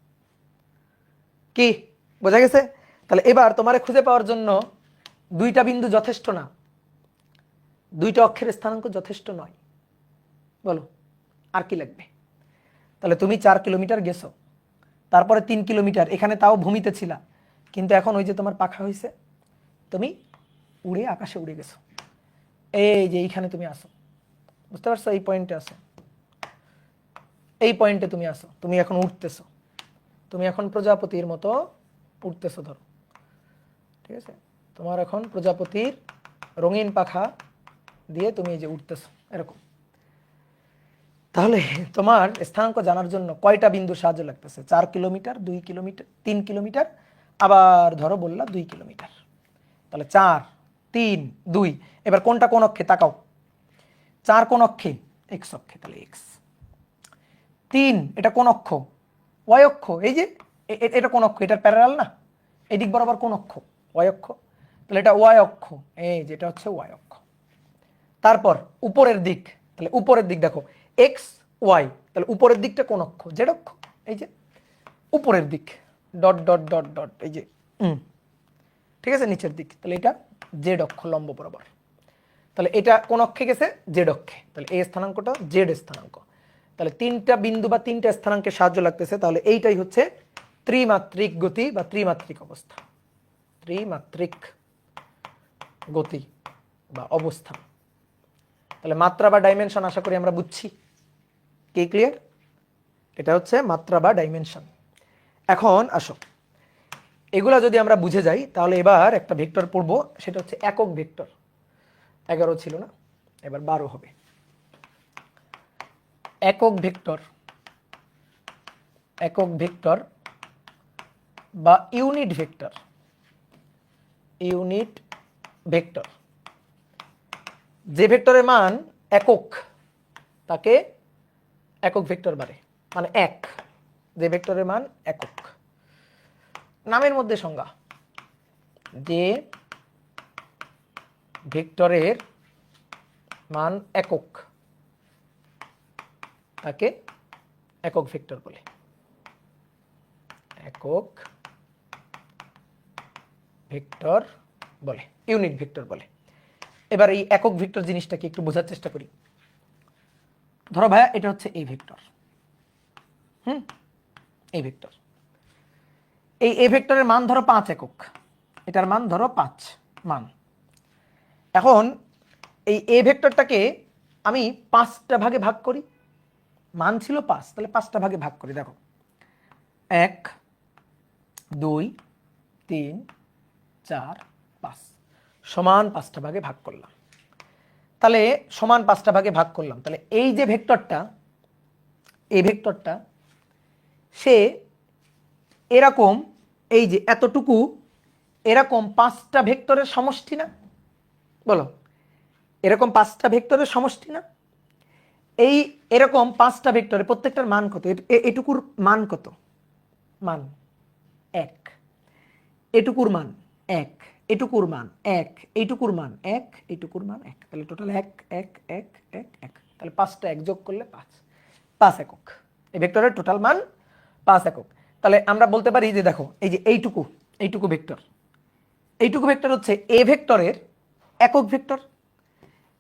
কি বোঝা গেছে? তাহলে এবার তোমারে খুঁজে পাওয়ার জন্য 2টা বিন্দু যথেষ্ট না, 2টা অক্ষের স্থানাঙ্ক যথেষ্ট নয়। বলো আর কি লাগবে? তাহলে তুমি 4 কিলোমিটার গেছো, তারপরে 3 কিলোমিটার, এখানে তাও ভূমিতে ছিলা, কিন্তু এখন ওই যে তোমার পাখা হয়েছে, তুমি উড়ে আকাশে উড়ে গেছো, এই যে এইখানে তুমি আসো। বুঝতে পারছো? এই পয়েন্টে আসো, এই পয়েন্টে তুমি আসো, তুমি এখন উঠতেছো, তুমি এখন প্রজাপতির মতো উঠতেছো, ধরো। ঠিক আছে? তোমার এখন প্রজাপতির রঙিন পাখা দিয়ে তুমি এই যে উঠতেছো এরকম। তাহলে তোমার স্থানাঙ্ক জানার জন্য কয়টা বিন্দু সাহায্য লাগতেছে? 4 কিলোমিটার, 2 কিলোমিটার, 3 কিলোমিটার, আবার ধরো বললা 2 কিলোমিটার। তাহলে 4, 3, 2। এবার কোনটা কোন অক্ষে তাকাও? 4 কোন অক্ষে? এক্স অক্ষে, তাহলে এক্স। 3 এটা কোন অক্ষ? ওয়াই অক্ষ। এই যে এটা কোন অক্ষ? এটার প্যারালাল না, এই দিক বরাবর কোন অক্ষ? ওয়াই অক্ষ। তাহলে এটা ওয়াই অক্ষ, এই যেটা হচ্ছে ওয়াই অক্ষ। তারপর উপরের দিক, তাহলে উপরের দিক দেখো এক্স ওয়াই, তাহলে উপরের দিকটা কোন অক্ষ? জেড অক্ষ। এই যে উপরের দিক ডট ডট ডট ডট, এই যে ঠিক আছে, নিচের দিক, তাহলে এটা জেড অক্ষ লম্ব বরাবর। তাহলে এটা কোন অক্ষে গেছে? জেড অক্ষে, তাহলে এই স্থানাঙ্কটা জেড স্থানাঙ্ক। তাহলে 3টা বিন্দু বা 3টা স্থানাঙ্কের সাহায্য লাগতেছে, তাহলে এইটাই হচ্ছে ত্রিমাত্রিক গতি বা ত্রিমাত্রিক অবস্থা। ত্রিমাত্রিক গতি বা অবস্থান। তাহলে মাত্রা বা ডাইমেনশন আশা করি আমরা বুঝছি। কি ক্লিয়ার? এটা হচ্ছে মাত্রা বা ডাইমেনশন। এখন আসো, এগুলা যদি আমরা বুঝে যাই তাহলে এবার একটা ভেক্টর পড়ব, সেটা হচ্ছে একক ভেক্টর। 11 ছিল না, এবার 12 হবে। একক ভেক্টর, একক ভেক্টর বা ইউনিট ভেক্টর। ইউনিট ভেক্টর, যে ভেক্টরের মান একক তাকে একক ভেক্টর বলে, মানে এক। যে ভেক্টরের মান একক, নামের মধ্যে সংজ্ঞা, যে ভেক্টরের মান একক তাকে একক ভেক্টর বলে। একক ভেক্টর বলে, ইউনিট ভেক্টর বলে। এবার এই একক ভেক্টর জিনিসটাকে একটু বোঝার চেষ্টা করি। ধরো ভাইয়া এটা হচ্ছে এই ভেক্টর, এই ভেক্টর, এই ভেক্টরের মান ধরো 5 একক, এটার মান ধরো 5 মান। এখন এই এ ভেক্টরটাকে আমি 5টা ভাগে ভাগ করি, মান ছিল 5, তাহলে 5টা ভাগে ভাগ করি। দেখো 1, 2, 3, 4, 5 সমান 5টা ভাগে ভাগ করলাম। তাহলে সমান 5টা ভাগে ভাগ করলাম, তাহলে এই যে ভেক্টরটা, এই ভেক্টরটা সে এরকম, এই যে এতটুকু এরকম 5টা ভেক্টরের সমষ্টি না? বলো, এরকম 5টা ভেক্টরের সমষ্টি না? এই এরকম 5টা ভেক্টরের প্রত্যেকটার মান কত? এটুকুর মান কত? মান 1, এটুকুর মান 1, এটুকুর মান 1, এইটুকুর মান 1, এইটুকুর মান 1, তাহলে টোটাল 1 1 1 1 1, তাহলে 5টা 1 যোগ করলে 5 একক। এই ভেক্টরের টোটাল মান 5 একক। তাহলে আমরা বলতে পারি যে দেখো এই যে এইটুকু, এইটুকু ভেক্টর, এইটুকু ভেক্টর হচ্ছে এ ভেক্টরের একক ভেক্টর।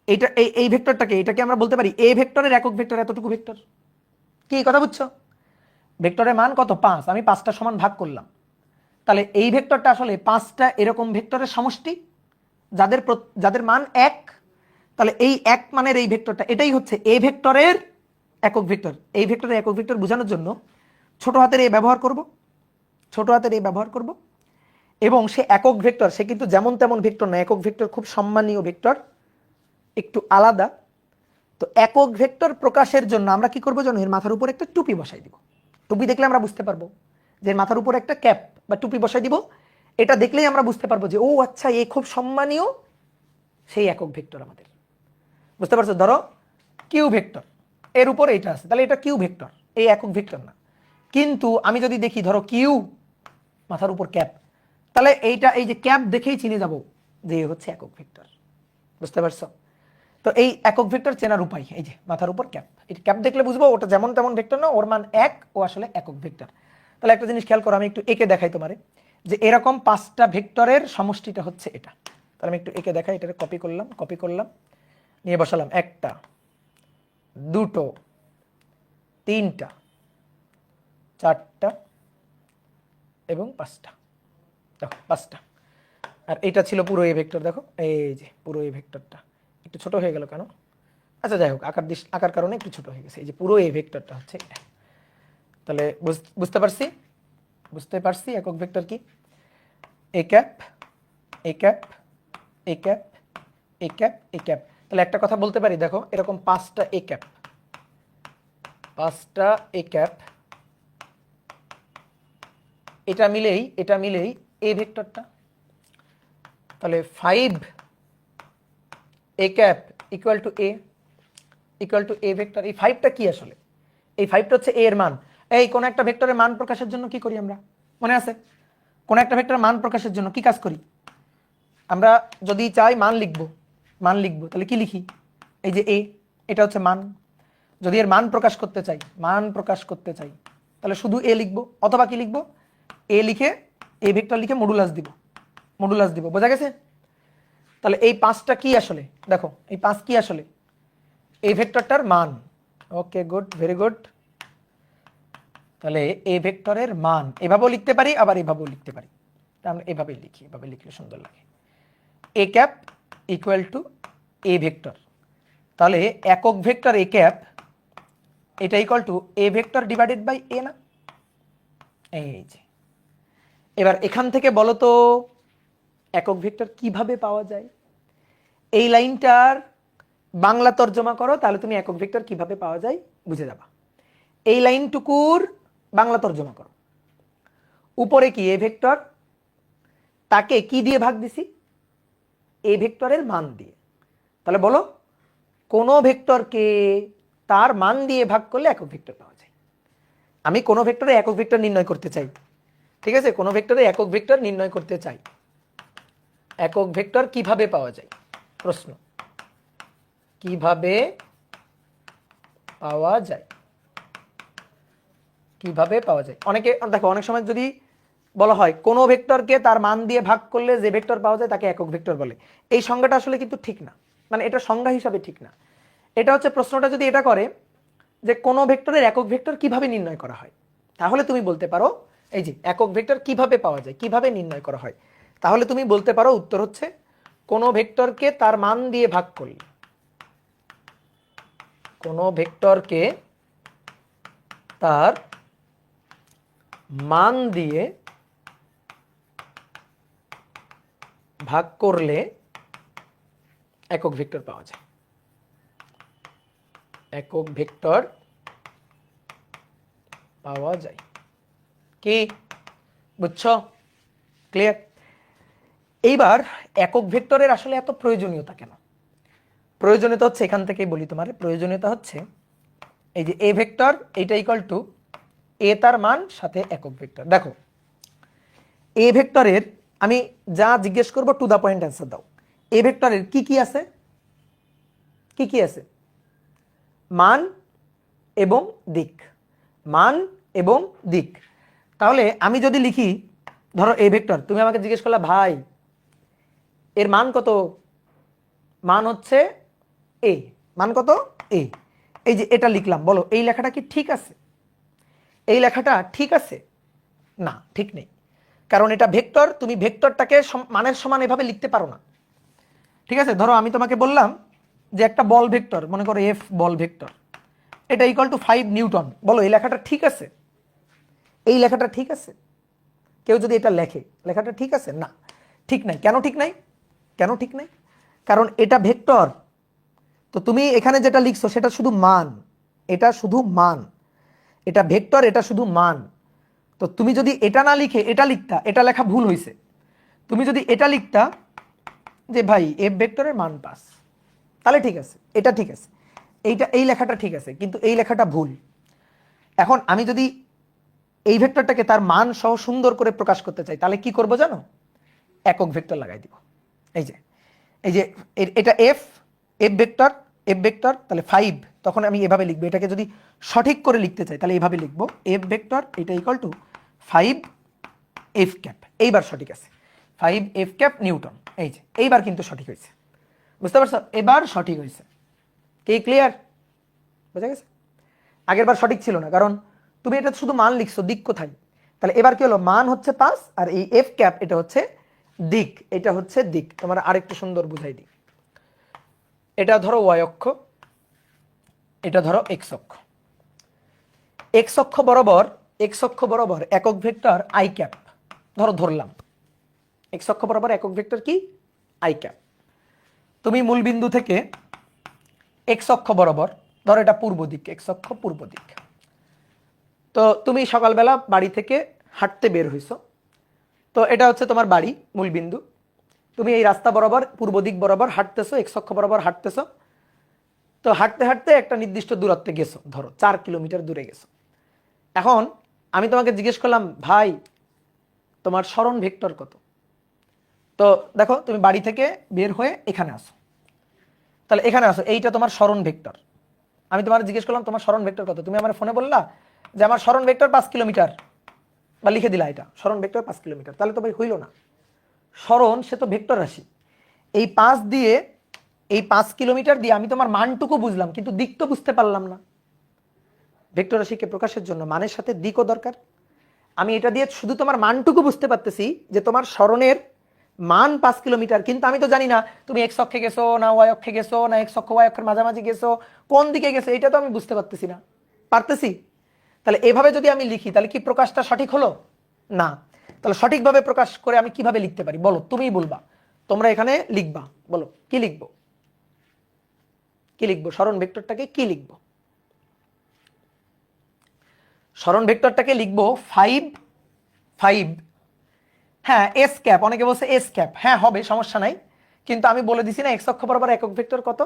এইটা এই ভেক্টরটাকে, এটাকে আমরা বলতে পারি এ ভেক্টরের একক ভেক্টর, এতটুকু ভেক্টর। কি কথা বুঝছো? ভেক্টরের মান কত? 5, আমি 5টা সমান ভাগ করলাম। তাহলে এই ভেক্টরটা আসলে 5টা এরকম ভেক্টরের সমষ্টি, যাদের যাদের মান 1। তাহলে এই 1 মানের এই ভেক্টরটা, এটাই হচ্ছে এ ভেক্টরের একক ভেক্টর। এই ভেক্টরের একক ভেক্টর বোঝানোর জন্য ছোট হাতের এ ব্যবহার করব, ছোট হাতের এ ব্যবহার করব। এবং সে একক ভেক্টর, সে কিন্তু যেমন তেমন ভেক্টর না, একক ভেক্টর খুব সম্মানীয় ভেক্টর, একটু আলাদা। তো একক ভেক্টর প্রকাশের জন্য আমরা কি করবো জানো? এর মাথার উপর একটা টুপি বসাই দিব। টুপি দেখলে আমরা বুঝতে পারবো যে এর মাথার উপর একটা ক্যাপ বা টুপি বসাই দিব। এটা দেখলেই আমরা বুঝতে পারবো যে ও আচ্ছা, এ খুব সম্মানীয় সেই একক ভেক্টর আমাদের। বুঝতে পারছো? ধরো কিউ ভেক্টর, এর উপর এটা আছে, তাহলে এটা কিউ ভেক্টর, এই একক ভেক্টর না। কিন্তু আমি যদি দেখি ধরো কিউ মাথার উপর ক্যাপ, তাহলে এইটা, এই যে ক্যাপ দেখেই চিনে যাব যে হচ্ছে একক ভেক্টর। বুঝতে পারছো? তো এই একক ভেক্টর চেনার উপায়, এই যে মাথার উপর ক্যাপ, এই ক্যাপ দেখলে বুঝবো ওটা যেমন তেমন ভেক্টর না, ওর মান 1, ও আসলে একক ভেক্টর। তাহলে একটা জিনিস খেয়াল করো, আমি একটু একে দেখাই তোমারে, যে এরকম 5টা ভেক্টরের সমষ্টিটা হচ্ছে এটা। তাহলে আমি একটু একে দেখাই, এটা কপি করলাম, কপি করলাম, নিয়ে বসালাম 1টা, 2টো, 3টা, 4টা এবং 5টা। দেখো 5টা। আর এটা ছিল পুরো এ ভেক্টর। দেখো এই যে পুরো এ ভেক্টরটা একটু ছোট হয়ে গেল কেন? আচ্ছা যাই হোক, আকার কারণে একটু ছোট হয়ে গেছে। এই যে পুরো এ ভেক্টরটা হচ্ছে এটা। তাহলে বুঝতে পারছি একক ভেক্টর কি? A cap A cap A cap A cap A cap. তাহলে একটা কথা বলতে পারি, দেখো এরকম 5টা এ ক্যাপ, 5টা এ ক্যাপ, এটা মিলেই এ ভেক্টরটা। তাহলে 5 A cap equal to A vector. এই 5টা কি আসলে? এই 5টা হচ্ছে এ এর মান। এই কোন একটা ভেক্টরের মান প্রকাশের জন্য কি করি আমরা, মনে আছে? কোন একটা ভেক্টরের মান প্রকাশের জন্য কি কাজ করি আমরা? যদি চাই মান লিখবো, তাহলে কি লিখি? এই যে এ, এটা হচ্ছে মান। যদি এর মান প্রকাশ করতে চাই তাহলে শুধু এ লিখবো, অথবা কি লিখবো? এ লিখে এ ভেক্টর লিখে মডুলাস দিব। বোঝা গেছে? তাহলে এই 5টা কি আসলে? দেখো এই 5 কি আসলে? এই ভেক্টরটার মান। ওকে, গুড, ভেরি গুড। তাহলে এই ভেক্টরের মান এভাবেও লিখতে পারি, আবার এভাবেও লিখতে পারি। আমরা এভাবেই লিখি, এভাবে লিখলে সুন্দর লাগে। A cap equal to A vector. তাহলে একক ভেক্টর এ ক্যাপ এটা equal to A vector divided by A না? এই যে এবার এখান থেকে বলো তো একক ভেক্টর কিভাবে পাওয়া যায়? এই লাইনটার বাংলা তর্জমা করো, তাহলে তুমি একক ভেক্টর কিভাবে পাওয়া যায় বুঝে যাবা। এই লাইনটুকুর বাংলা তর্জমা করো। উপরে কি এ ভেক্টর, তাকে কি দিয়ে ভাগ দিছি? এ ভেক্টরের মান দিয়ে। তাহলে বলো কোন ভেক্টরকে তার মান দিয়ে ভাগ করলে একক ভেক্টর পাওয়া যায়। আমি কোন ভেক্টরে একক ভেক্টর নির্ণয় করতে চাই, ঠিক আছে? কোন ভেক্টরে একক ভেক্টর নির্ণয় করতে চাই। একক ভেক্টর কিভাবে পাওয়া যায়? প্রশ্ন, কিভাবে পাওয়া যায়? অনেকে দেখো, অনেক সময় যদি বলা হয় কোন ভেক্টরকে তার মান দিয়ে ভাগ করলে যে ভেক্টর পাওয়া যায় তাকে একক ভেক্টর বলে। এই সংজ্ঞাটা আসলে কিন্তু ঠিক না, মানে এটা সংজ্ঞা হিসাবে ঠিক না। এটা হচ্ছে, প্রশ্নটা যদি এটা করে যে কোন ভেক্টরের একক ভেক্টর কিভাবে নির্ণয় করা হয়, তাহলে তুমি বলতে পারো এই যে একক ভেক্টর কিভাবে পাওয়া যায়, কিভাবে নির্ণয় করা হয়, তাহলে তুমি বলতে পারো উত্তর হচ্ছে কোন ভেক্টরকে তার মান দিয়ে ভাগ করলে, কোন ভেক্টরকে তার মান দিয়ে ভাগ করলে একক ভেক্টর পাওয়া যায়। একক ভেক্টর পাওয়া যায়। কি বুঝছো? ক্লিয়ার? এইবার একক ভেক্টরের আসলে এত প্রয়োজনীয়তা কেন? প্রয়োজনীয়তা হচ্ছে, এখান থেকেই বলি তোমার, প্রয়োজনীয়তা হচ্ছে এই যে এ ভেক্টর এটা ইকুয়াল টু এ তার মান সাথে একক ভেক্টর। দেখো এ ভেক্টরের আমি যা জিজ্ঞেস করব টু দা পয়েন্ট অ্যান্সার দাও। এ ভেক্টরের কি কি আছে? কি কি আছে? মান এবং দিক, মান এবং দিক। তাহলে আমি যদি লিখি, ধরো এ ভেক্টর, তুমি আমাকে জিজ্ঞেস করলা ভাই এর মান কত? মান হচ্ছে এ, মান কত? এ। এই যে এটা লিখলাম, বলো এই লেখাটা কি ঠিক আছে? এই লেখাটা ঠিক আছে? না, ঠিক নেই। কারণ এটা ভেক্টর, তুমি ভেক্টরটাকে মানের সমান এভাবে লিখতে পারো না। ঠিক আছে? ধরো আমি তোমাকে বললাম যে একটা বল ভেক্টর, মনে করো এফ বল ভেক্টর, এটা ইকুয়াল টু 5 নিউটন। বলো এই লেখাটা ঠিক আছে? এই লেখাটা ঠিক আছে? কেউ যদি এটা লেখে, লেখাটা ঠিক আছে? না, ঠিক নাই। কেন ঠিক নাই? কেন ঠিক নাই? কারণ এটা ভেক্টর। তো তুমি এখানে যেটা লিখছো সেটা শুধু মান, এটা শুধু মান। এটা ভেক্টর, এটা শুধু মান। তো তুমি যদি এটা না লিখে এটা লিখতা, এটা লেখা ভুল হয়েছে। তুমি যদি এটা লিখতা যে ভাই এফ ভেক্টরের মান 5, তাহলে ঠিক আছে, এটা ঠিক আছে, এইটা এই লেখাটা ঠিক আছে, কিন্তু এই লেখাটা ভুল। এখন আমি যদি এই ভেক্টরটাকে তার মান সহ সুন্দর করে প্রকাশ করতে চাই, তাহলে কি করব জানো? একক ভেক্টর লাগাই দিব। এই যে এটা এফ, এফ ভেক্টর, তাহলে 5, তখন আমি এভাবে লিখবো। এটাকে যদি সঠিক করে লিখতে চাই তাহলে এইভাবে লিখবো, এফ ভেক্টর এটা ইকুয়াল টু 5 এফ ক্যাপ। এইবার সঠিক আছে, 5 এফ ক্যাপ নিউটন। এই যে এইবার কিন্তু সঠিক হয়েছে, বুঝতে পারছো? এবার সঠিক হয়েছে। কি ক্লিয়ার? বুঝা গেছে? আগের বার সঠিক ছিল না, কারণ তুমি এটা শুধু মান লিখছো, দিক কোথায়? তাহলে এবার কি হলো? মান হচ্ছে 5 আর এই এফ ক্যাপ এটা হচ্ছে দিক, এটা হচ্ছে দিক। তোমার আরেকটু সুন্দর বুঝাই দিই। এটা ধরো ওয়াই অক্ষ, এটা ধরো এক্স অক্ষ। এক্স অক্ষ বরাবর একক ভেক্টর আই ক্যাপ ধরো ধরলাম, এক্স অক্ষ বরাবর একক ভেক্টর কি আই ক্যাপ। তুমি মূল বিন্দু থেকে এক্স অক্ষ বরাবর, ধরো এটা পূর্ব দিক, এক্স অক্ষ পূর্ব দিক, তো তুমি সকালবেলা বাড়ি থেকে হাঁটতে বের হইছো, তো এটা হচ্ছে তোমার বাড়ি মূল বিন্দু, তুমি এই রাস্তা বরাবর পূর্ব দিক বরাবর হাঁটতেছো, এক্স অক্ষ বরাবর হাঁটতেছো, তো হাঁটতে হাঁটতে একটা নির্দিষ্ট দূরত্বে গেছো, ধরো 4 কিলোমিটার দূরে গেছো। এখন আমি তোমাকে জিজ্ঞেস করলাম, ভাই তোমার সরণ ভেক্টর কত? তো দেখো তুমি বাড়ি থেকে বের হয়ে এখানে আসো, তাহলে এখানে আসো, এইটা তোমার সরণ ভেক্টর। আমি তোমার জিজ্ঞেস করলাম তোমার সরণ ভেক্টর কত, তুমি আমার ফোনে বললা যে আমার সরণ ভেক্টর 5 কিলোমিটার, বা লিখে দিলা এটা সরণ ভেক্টর 5 কিলোমিটার, তাহলে তো ভাই হইল না। সরণ সে তো ভেক্টর রাশি, এই 5 দিয়ে, এই 5 কিলোমিটার দিয়ে আমি তোমার মানটুকু বুঝলাম, কিন্তু দিক তো বুঝতে পারলাম না। ভেক্টর রাশিকে প্রকাশের জন্য মানের সাথে দিকও দরকার। আমি এটা দিয়ে শুধু তোমার মানটুকু বুঝতে পারতেছি যে তোমার সরণের মান 5 কিলোমিটার, কিন্তু আমি তো জানি না তুমি এক্স অক্ষে গেছো না ওয়াই অক্ষে গেছো, না এক্স অক্ষ ওয়াই অক্ষের মাঝামাঝি গেছো, কোন দিকে গেছো এটা তো আমি বুঝতে পারতেছি না। পারতেছি? তাহলে এভাবে যদি আমি লিখি তাহলে কি প্রকাশটা সঠিক হলো না? তাহলে সঠিকভাবে প্রকাশ করে আমি কিভাবে লিখতে পারি বলো, তুমিই বলবা, তোমরা এখানে লিখবা, বলো কি লিখবো, কি লিখবো, সরণ ভেক্টরটাকে কি লিখবো? সরণ ভেক্টরটাকে লিখবো 5 5, হ্যাঁ এস ক্যাপ, অনেকে বলছে এস ক্যাপ, হ্যাঁ হবে সমস্যা নাই, কিন্তু আমি বলে দিছি না এক্স অক্ষ বরাবর একক ভেক্টর কত,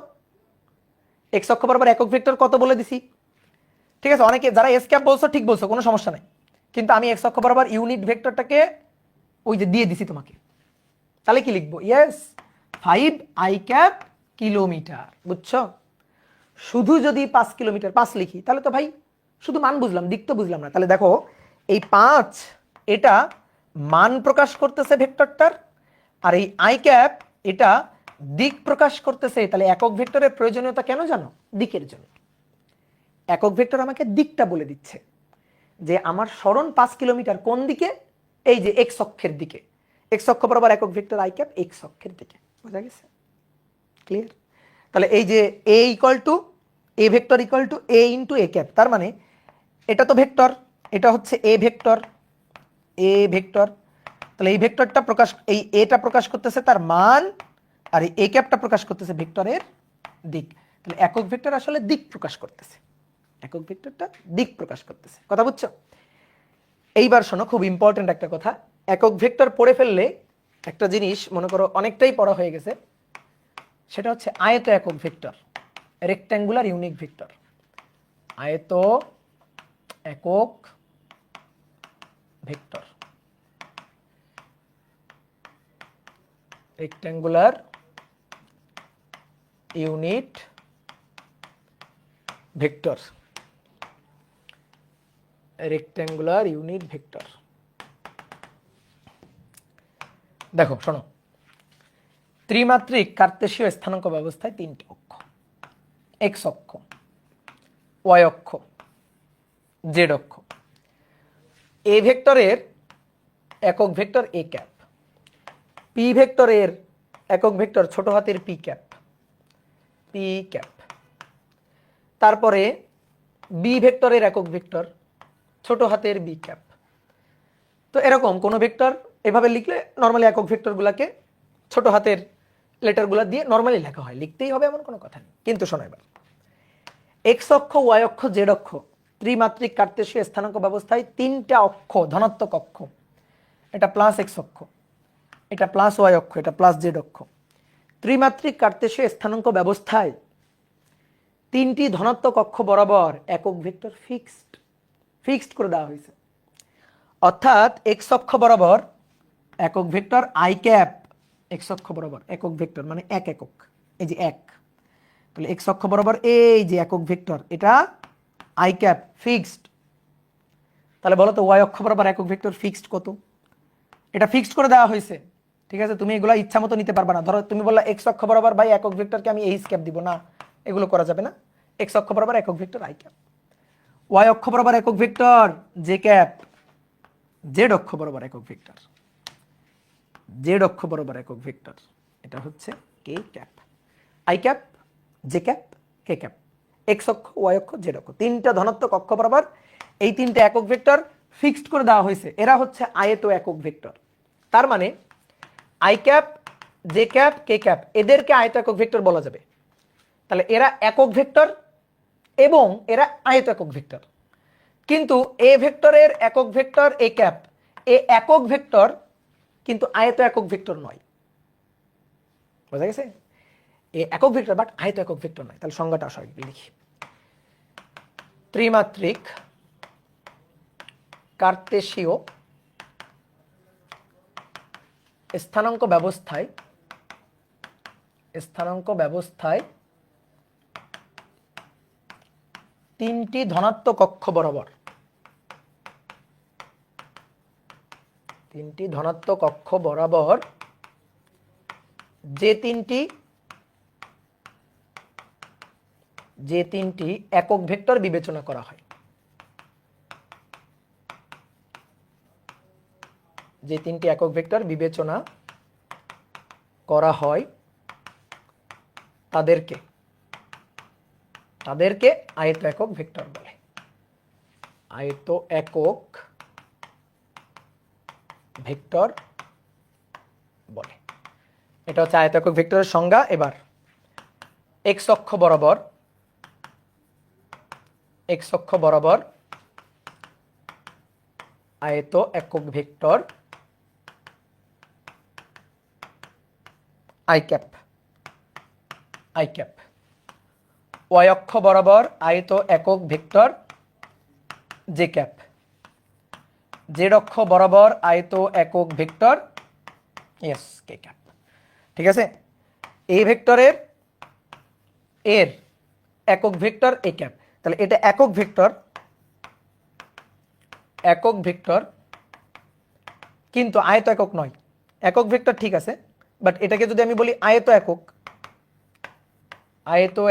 এক্স অক্ষ বরাবর একক ভেক্টর কত বলে দিছি। ঠিক আছে, অনেকে যারা এস ক্যাপ বলছো ঠিক বলছো, কোনো সমস্যা নাই, কিন্তু আমি এক্স অক্ষ বরাবর ইউনিট ভেক্টরটাকে ওই যে দিয়ে দিছি তোমাকে। তাহলে কি লিখবো? ইয়েস 5 আই ক্যাপ কিলোমিটার, বুঝছো? শুধু যদি 5 কিলোমিটার 5 লিখি তাহলে তো ভাই শুধু মান বুঝলাম, দিক তো বুঝলাম না। তাহলে দেখো এই 5 এটা মান প্রকাশ করতেছে ভেক্টরটার, আর এই আই ক্যাপ এটা দিক প্রকাশ করতেছে। তাহলে একক ভেক্টরের প্রয়োজনীয়তা কেন জানো? দিকের জন্য। একক ভেক্টর আমাকে দিকটা বলে দিচ্ছে যে আমার সরণ 5 কিলোমিটার কোন দিকে, এই যে এক্স অক্ষের দিকে, এক্স অক্ষ বরাবর একক ভেক্টর আই ক্যাপ এক্স অক্ষের দিকে। বোঝা গেছে? ক্লিয়ার? তাহলে এই যে A equal to A vector equal to A into A cap, তার মানে এটা তো ভেক্টর, এটা হচ্ছে এ ভেক্টর, এ ভেক্টর, তাহলে এই ভেক্টরটা প্রকাশ, এই এটা প্রকাশ করতেছে তার মান, আর এই এ ক্যাপটা প্রকাশ করতেছে ভেক্টরের দিক। তাহলে একক ভেক্টর আসলে দিক প্রকাশ করতেছে, একক ভেক্টরটা দিক প্রকাশ করতেছে। কথা বুঝছো? এইবার শোনো, খুব ইম্পর্টেন্ট একটা কথা, একক ভেক্টর পড়ে ফেললে একটা জিনিস মনে করো অনেকটাই পড়া হয়ে গেছে, সেটা হচ্ছে আয়ত একক ভেক্টর, রেক্ট্যাঙ্গুলার ইউনিক ভেক্টর। আয়ত একক vector, rectangular unit vector, rectangular unit vector. দেখো শোনো, ত্রিমাত্রিক কার্তেশীয় স্থানাঙ্ক ব্যবস্থায় 3টি অক্ষ, এক্স অক্ষ, ওয়াই অক্ষ, জেড অক্ষ। এ ভেক্টরের একক ভেক্টর এ ক্যাপ, পি ভেক্টরের একক ভেক্টর ছোট হাতের পি ক্যাপ, পি ক্যাপ। তারপরে বি ভেক্টরের একক ভেক্টর ছোট হাতের বি ক্যাপ। তো এরকম কোন ভেক্টর এভাবে লিখলে নর্মালি একক ভেক্টরগুলোকে ছোট হাতের লেটারগুলো দিয়ে নর্মালি লেখা হয়, লিখতেই হবে এমন কোনো কথা নেই। কিন্তু শোনো এবার, এক্স অক্ষ, ওয়াই অক্ষ, জেড অক্ষ ত্রিমাত্রিক কার্তেশীয় স্থানাঙ্ক ব্যবস্থায় 3টা অক্ষ ধনাত্মক অক্ষ, এটা প্লাস এক্স অক্ষ, এটা প্লাস ওয়াই অক্ষ, এটা প্লাস জেড অক্ষ। ত্রিমাত্রিক কার্তেশীয় স্থানাঙ্ক ব্যবস্থায় 3টি ধনাত্মক অক্ষ বরাবর একক ভেক্টর ফিক্সড করে দেওয়া হয়েছে। অর্থাৎ এক্স অক্ষ বরাবর একক ভেক্টর আই ক্যাপ, এক্স অক্ষ বরাবর একক ভেক্টর মানে এক একক, এই যে এক, তাহলে এক্স অক্ষ বরাবর এই যে একক ভেক্টর এটা আই ক্যাপ ফিক্সড। তাহলে বলো তো ওয়াই অক্ষ বরাবর একক ভেক্টর ফিক্সড কত? এটা ফিক্সড করে দেওয়া হয়েছে। ঠিক আছে, তুমি এগুলো ইচ্ছা মতো নিতে পারবা না। ধরো তুমি বললা এক্স অক্ষ বরাবর ভাই একক ভেক্টরকে আমি এইচ ক্যাপ দিব না, এগুলো করা যাবে না। এক্স অক্ষ বরাবর একক ভেক্টর আই ক্যাপ, ওয়াই অক্ষ বরাবর একক ভেক্টর জে ক্যাপ, জেড অক্ষ বরাবর একক ভেক্টর, জেড অক্ষ বরাবর একক ভেক্টর এটা হচ্ছে K cap, I cap, J cap, K cap. X অক্ষ, ওয়াই অক্ষ, জেড অক্ষ 3টা ধনাত্মক অক্ষ বরাবর এই 3টে একক ভেক্টর ফিক্সড করে দেওয়া হয়েছে। এরা হচ্ছে আয়ত একক ভেক্টর। তার মানে I cap, J cap, K cap, এদেরকে আয়ত একক ভেক্টর বলা যাবে। তাহলে এরা একক ভেক্টর এবং এরা আয়ত একক ভেক্টর। কিন্তু এ ভেক্টরের একক ভেক্টর এ ক্যাপ, এ একক ভেক্টর কিন্তু আয়ত একক ভেক্টর নয়। বোঝা গেছে? এ একক ভেক্টর বাট আয়ত একক ভেক্টর নয়। তাহলে সংজ্ঞাটা আসলে লিখি। ত্রিমাত্রিক কার্তেশীয় স্থানাঙ্ক ব্যবস্থায় তিনটি ধনাত্মক অক্ষ বরাবর, যে তিনটি একক ভেক্টর বিবেচনা করা হয়, তাদেরকে আয়ত একক ভেক্টর বলে। আয়ত একক ভেক্টর বলে। এটা হচ্ছে আয়ত একক ভেক্টরের সংজ্ঞা। এবার এক্স অক্ষ বরাবর আয়ত একক ভেক্টর আই ক্যাপ, ওয়াই অক্ষ বরাবর আয়ত একক ভেক্টর জে ক্যাপ, জেড অক্ষ বরাবর আয়ত একক ভেক্টর কে ক্যাপ। ঠিক আছে? এই ভেক্টরের এর একক ভেক্টর এ ক্যাপ। তাহলে এটা একক ভেক্টর কিন্তু আয়ত একক নয়। একক ভেক্টর ঠিক আছে, বাট এটাকে যদি আমি বলি আয়ত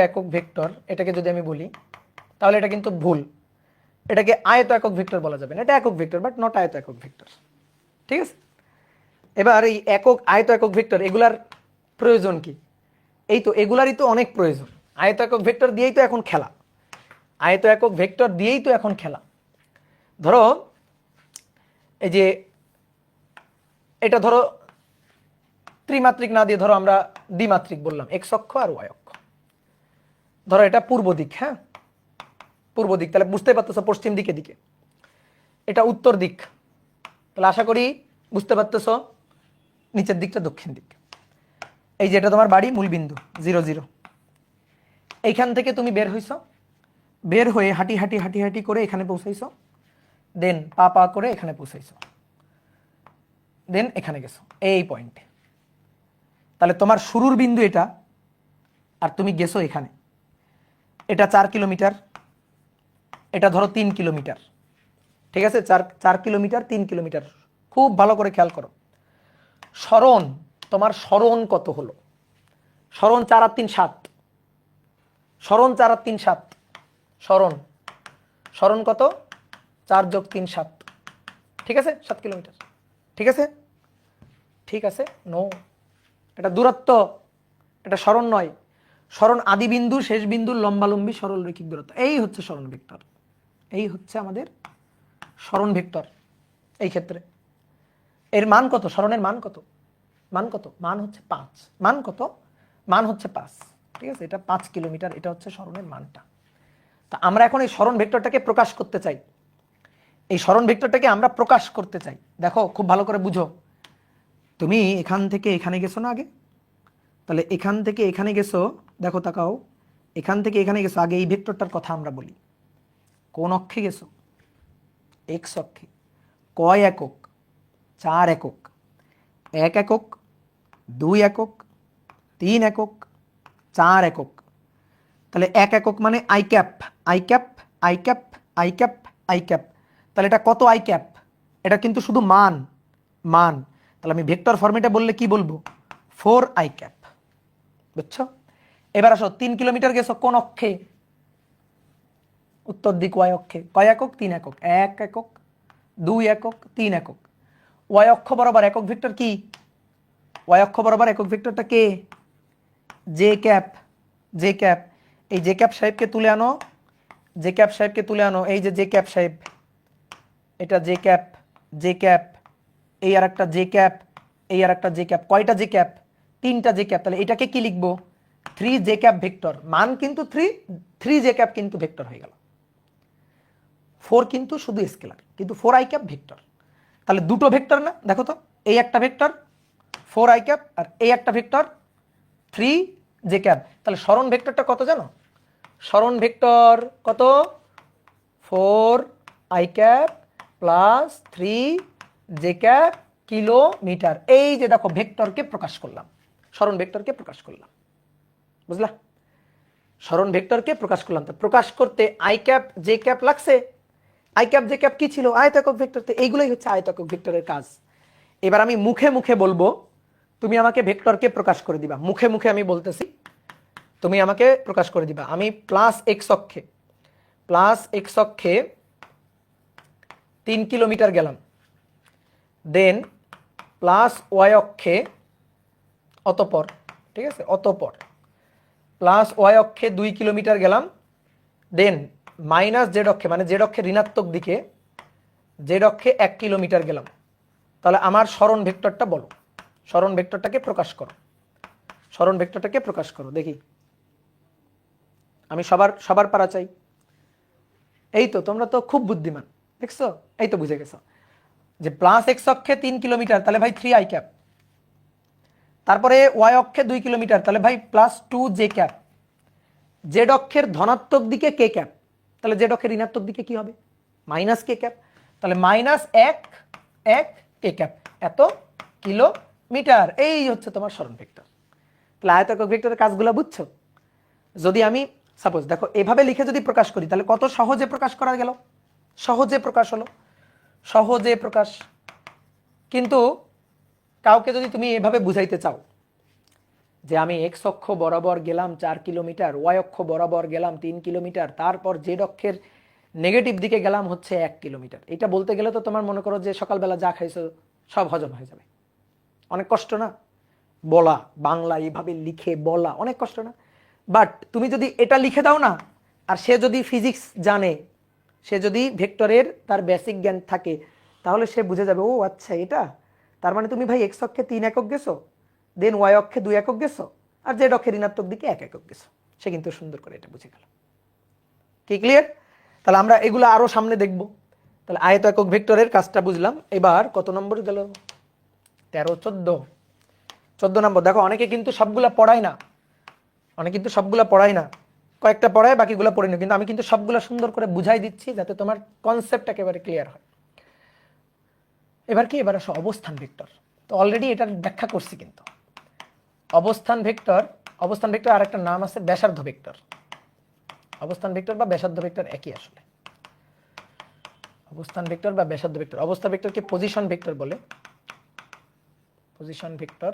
একক ভেক্টর, এটাকে যদি আমি বলি তাহলে এটা কিন্তু ভুল। এটাকে আয়ত একক ভেক্টর বলা যাবে না। এটা একক ভেক্টর বাট নট আয়ত একক ভেক্টর। ঠিক আছে? এবার এই আয়ত একক ভেক্টর এগুলার প্রয়োজন কি? এই তো এগুলারই তো অনেক প্রয়োজন। আয়ত একক ভেক্টর দিয়েই তো এখন খেলা। ধরো এই যে এটা ধরো ত্রিমাত্রিক না দিয়ে ধরো আমরা দ্বিমাত্রিক বললাম, এক্স অক্ষ আর ওয়াই অক্ষ। ধরো এটা পূর্ব দিক, হ্যাঁ পূর্ব দিক, তাহলে বুঝতে পারতেছো পশ্চিম দিকে। এটা উত্তর দিক, তাহলে আশা করি বুঝতে পারতেছো নিচের দিকটা দক্ষিণ দিক। এই যে এটা তোমার বাড়ি, মূল বিন্দু 0 0। এইখান থেকে তুমি বের হয়ে হাঁটি করে এখানে পৌঁছাইছো, দেন পা করে এখানে পৌঁছাইছো, দেন এখানে গেছো এই পয়েন্টে। তাহলে তোমার শুরুর বিন্দু এটা, আর তুমি গেছো এখানে। এটা 4 কিলোমিটার, এটা ধরো 3 কিলোমিটার। ঠিক আছে? 4 কিলোমিটার, 3 কিলোমিটার। খুব ভালো করে খেয়াল করো। তোমার সরণ কত হলো? সরণ 4 আর 3 7। সরণ কত? 4 + 3 7। ঠিক আছে? 7 কিলোমিটার। ঠিক আছে? নো, এটা দূরত্ব, এটা সরণ নয়। সরণ আদি বিন্দু শেষ বিন্দুর লম্বালম্বী সরল রৈখিক দূরত্ব। এই হচ্ছে সরণ ভেক্টর, এই হচ্ছে আমাদের সরণ ভেক্টর। এই ক্ষেত্রে এর মান কত? সরণের মান কত? মান হচ্ছে 5। মান হচ্ছে 5। ঠিক আছে? এটা 5 কিলোমিটার, এটা হচ্ছে সরণের মানটা। তা আমরা এখন এই সরণ ভেক্টরটাকে প্রকাশ করতে চাই। দেখো খুব ভালো করে বুঝো। তুমি এখান থেকে এখানে গেছো না আগে? তাহলে এখান থেকে এখানে গেছো, দেখো তাকাও, এখান থেকে এখানে গেছো। আগে এই ভেক্টরটার কথা আমরা বলি। কোন অক্ষে গেছো? এক্স অক্ষে। কয় একক? 4 একক। 1 একক, 2 একক, 3 একক, 4 একক। তাহলে 1 একক মানে আই ক্যাপ। তাহলে এটা কত আই ক্যাপ? এটা কিন্তু শুধু মান। তাহলে আমি ভেক্টর ফর্মেটে বললে কি বলবো? 4 আই ক্যাপ। বুঝছো? এবার আসো, 3 কিলোমিটার গেছো কোন অক্ষে? উত্তর দিক, ওয়াই অক্ষে। কয় একক? 3 একক। 1 একক, 2 একক, 3 একক। ওয়াই অক্ষ বরাবর একক ভেক্টর কি? ওয়াই অক্ষ বরাবর একক ভেক্টরটা কে? J cap. এই জে ক্যাপ সাহেবকে তুলে আনো। এই যে জে ক্যাপ সাহেব, এটা জে ক্যাপ। এই আর একটা জে ক্যাপ, এই আর একটা জে ক্যাপ, কয়টা জে ক্যাপ, তিনটা জে ক্যাপ, তাহলে এটাকে কি লিখবো, 3 জে ক্যাপ ভেক্টর, মান কিন্তু 3 জে ক্যাপ কিন্তু ভেক্টর হয়ে গেল। 4 কিন্তু শুধু স্কেলার, কিন্তু 4 আই ক্যাপ ভেক্টর, তাহলে দুটো ভেক্টর না, দেখো তো, এই একটা ভেক্টর 4 আই ক্যাপ আর এই একটা ভেক্টর 3 জে ক্যাপ, তাহলে সরণ ভেক্টরটা কত জানো, সরণ ভেক্টর কত, 4 I cap plus 3 J cap kilometre. এই যে দেখো ভেক্টরকে প্রকাশ করলাম, সরণ ভেক্টরকে প্রকাশ করলাম, বুঝলা, সরণ ভেক্টরকে প্রকাশ করলাম। তো প্রকাশ করতে আই ক্যাপ জে ক্যাপ লাগছে, আই ক্যাপ জে ক্যাপ কি ছিল, আয়তাকার ভেক্টর, তো এইগুলোই হচ্ছে আয়তাকার ভেক্টরের কাজ। এবার আমি মুখে মুখে বলবো, তুমি আমাকে ভেক্টরকে প্রকাশ করে দিবা, মুখে মুখে আমি বলতেছি, তুমি আমাকে প্রকাশ করে দিবা। আমি প্লাস এক্স অক্ষে 3 কিলোমিটার গেলাম, দেন প্লাস ওয়াই অক্ষে অতপর, ঠিক আছে, অতপর প্লাস ওয়াই অক্ষে 2 কিলোমিটার গেলাম, দেন মাইনাস জেড অক্ষে, মানে জেড অক্ষে ঋণাত্মক দিকে, জেড অক্ষে 1 কিলোমিটার গেলাম। তাহলে আমার সরণ ভেক্টরটা বলো, সরণ ভেক্টরটাকে প্রকাশ করো, সরণ ভেক্টরটাকে প্রকাশ করো দেখি, আমি সবার পারা চাই। এই তো, তোমরা তো খুব বুদ্ধিমান, দেখছো, এই তো বুঝে গেছো যে প্লাস এক্স অক্ষে 3 কিলোমিটার, তাহলে ভাই 3 আই ক্যাপ, তারপরে ওয়াই অক্ষে 2 কিলোমিটার, তাহলে ভাই প্লাস 2 জে ক্যাপ, জেড অক্ষের ধনাত্মক দিকে কে ক্যাপ, তাহলে জেড অক্ষের ঋণাত্মক দিকে কি হবে, মাইনাস কে ক্যাপ, তাহলে মাইনাস 1 কে ক্যাপ, এত কিলোমিটার। এই হচ্ছে তোমার সরণ ভেক্টর। তাহলে আয়তাকার ভেক্টরের কাজগুলো বুঝছো। যদি আমি সাপোজ দেখো এভাবে লিখে যদি প্রকাশ করি, তাহলে কত সহজে প্রকাশ করা গেল, সহজে প্রকাশ হলো, সহজে প্রকাশ। কিন্তু কাউকে যদি তুমি এভাবে বুঝাইতে চাও যে আমি এক্স অক্ষ বরাবর গেলাম 4 কিলোমিটার, ওয়াই অক্ষ বরাবর গেলাম 3 কিলোমিটার, তারপর জেড অক্ষের নেগেটিভ দিকে গেলাম হচ্ছে 1 কিলোমিটার, এটা বলতে গেলে তো তোমার মনে করো যে সকালবেলা যা খাইছো সব হজম হয়ে যাবে, অনেক কষ্ট না বলা, বাংলা এইভাবে লিখে বলা অনেক কষ্ট না। বাট তুমি যদি এটা লিখে দাও না, আর সে যদি ফিজিক্স জানে, সে যদি ভেক্টরের তার বেসিক জ্ঞান থাকে, তাহলে সে বুঝে যাবে, ও আচ্ছা এটা, তার মানে তুমি ভাই এক্স অক্ষে 3 একক গেছো, দেন ওয়াই অক্ষে 2 একক গেছো, আর জেড অক্ষের ঋণাত্মক দিকে 1 একক গেছো, সে কিন্তু সুন্দর করে এটা বুঝে গেল। কি ক্লিয়ার? তাহলে আমরা এগুলো আরো সামনে দেখব। তাহলে আয়ত একক ভেক্টরের কাজটা বুঝলাম। এবার কত নম্বর গেল, 13, 14 নম্বর। দেখো অনেকে কিন্তু সবগুলা পড়ায় না, অনেকে কিন্তু সবগুলা পড়ায় না, কয়েকটা পড়ায় বাকিগুলো পড়ে না, কিন্তু আমি কিন্তু সবগুলা সুন্দর করে বুঝাই দিচ্ছি যাতে তোমার কনসেপ্ট একেবারে ক্লিয়ার হয়। এবার কি, এবার আসো অবস্থান ভেক্টর। তো অলরেডি এটার ব্যাখ্যা করছি, কিন্তু অবস্থান ভেক্টর, অবস্থান ভেক্টর আর একটা নাম আছে ব্যাসার্ধ ভেক্টর। অবস্থান ভেক্টর বা ব্যাসার্ধ ভেক্টর একই আসলে, অবস্থান ভেক্টর বা ব্যাসার্ধ ভেক্টর। অবস্থান ভেক্টরকে পজিশন ভেক্টর বলে, পজিশন ভেক্টর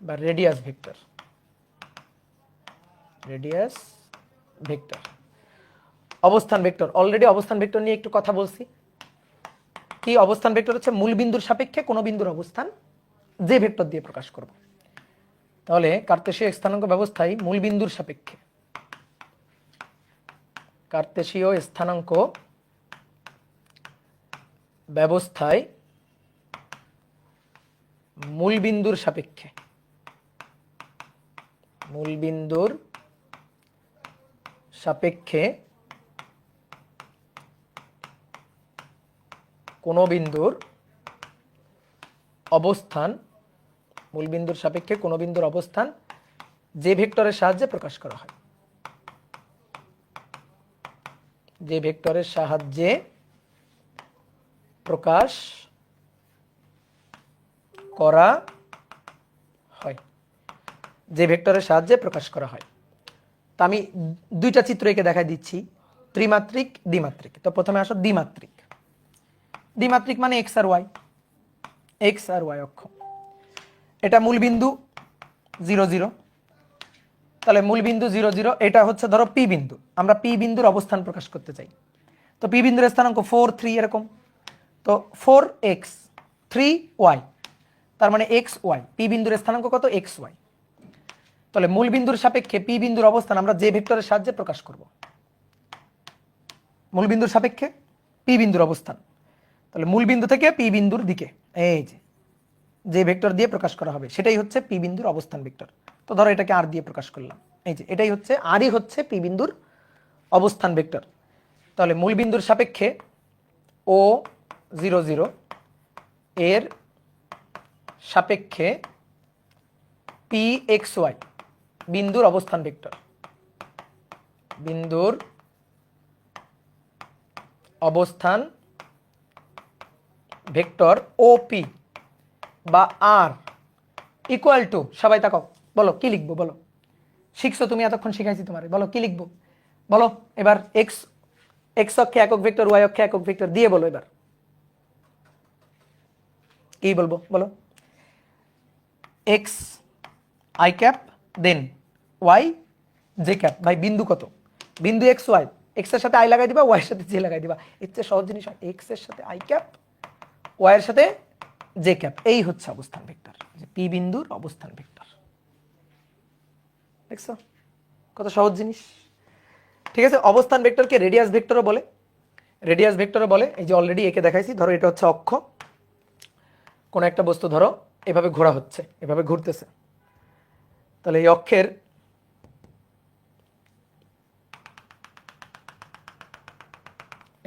বা রেডিয়াস ভেক্টর, রেডিয়াস ভেক্টর। অবস্থান ভেক্টর, অলরেডি অবস্থান ভেক্টর নিয়ে একটু কথা বলছি। কি অবস্থান ভেক্টর হচ্ছে মূল বিন্দুর সাপেক্ষে কোনো বিন্দুর অবস্থান যে ভেক্টর দিয়ে প্রকাশ করব। তাহলে কার্তেশীয় স্থানাঙ্ক ব্যবস্থায় মূল বিন্দুর সাপেক্ষে, কার্তেশীয় স্থানাঙ্ক ব্যবস্থায় মূল বিন্দুর সাপেক্ষে, মূল বিন্দুর সাপেক্ষে কোন বিন্দুর অবস্থান, মূল বিন্দুর সাপেক্ষে কোন বিন্দুর অবস্থান যে ভেক্টরের সাহায্যে প্রকাশ করা হয়, যে ভেক্টরের সাহায্যে প্রকাশ করা হয়, যে ভেক্টরের সাহায্যে প্রকাশ করা হয়। তো আমি দুইটা চিত্র এঁকে দেখাই দিচ্ছি, ত্রিমাত্রিক, দ্বিমাত্রিক। তো প্রথমে আসো দ্বিমাত্রিক। দ্বিমাত্রিক মানে এক্স আর ওয়াই, এক্স আর ওয়াই অক্ষ। এটা মূল বিন্দু 0, 0, তাহলে মূল বিন্দু 0, 0, এটা হচ্ছে ধরো পি বিন্দু, আমরা পি বিন্দুর অবস্থান প্রকাশ করতে চাই। তো পি বিন্দুর স্থানাঙ্ক 4, 3 এরকম, তো 4x 3y, তার মানে এক্স ওয়াই, পি বিন্দুর স্থানাঙ্ক কত, এক্স ওয়াই। তাহলে মূল বিন্দুর সাপেক্ষে পি বিন্দুর অবস্থান আমরা যে ভেক্টরের সাহায্যে প্রকাশ করব, মূল বিন্দুর সাপেক্ষে পি বিন্দুর অবস্থান, তাহলে মূল বিন্দু থেকে পি বিন্দুর দিকে, এই যে যে ভেক্টর দিয়ে প্রকাশ করা হবে সেটাই হচ্ছে পি বিন্দুর অবস্থান ভেক্টর। তো ধরো এটাকে আর দিয়ে প্রকাশ করলাম, এই যে এটাই হচ্ছে আরই হচ্ছে পি বিন্দুর অবস্থান ভেক্টর। তাহলে মূল বিন্দুর সাপেক্ষে ও 0 0 এর সাপেক্ষে পি এক্স ওয়াই বিন্দুর অবস্থান ভেক্টর, বিন্দুর অবস্থান ভেক্টর ওপি বা আর ইকুয়াল টু, সবাই তাকাও, বলো কি লিখবো, বলো শিখছো তুমি, এতক্ষণ শিখাইছি তোমারে, বলো কি লিখবো, বলো এবার এক্স এক্স অক্ষে একক ভেক্টর, ওয়াই অক্ষে একক ভেক্টর দিয়ে বলো এবার কি বলবো, বলো X I cap then Y J cap. ভাই বিন্দু কত, বিন্দু এক্স ওয়াই, এক্স এর সাথে আই লাগাই দিবা, ওয়াই এর সাথে জে লাগাই দিবা, এর চেয়ে সহজ জিনিস হয় এক্স এর সাথে আই ক্যাপ, ওয়াই এর সাথে জে ক্যাপ, এই হচ্ছে অবস্থান ভেক্টর, পি বিন্দুর অবস্থান ভেক্টর। দেখছো কত সহজ জিনিস। ঠিক আছে, অবস্থান ভেক্টরকে রেডিয়াস ভেক্টরও বলে, রেডিয়াস ভেক্টরও বলে। এই যে অলরেডি একে দেখাইছি, ধরো এটা হচ্ছে অক্ষ, কোন একটা বস্তু ধরো এভাবে ঘোরা হচ্ছে, এভাবে ঘুরতেছে, তাহলে এই অক্ষের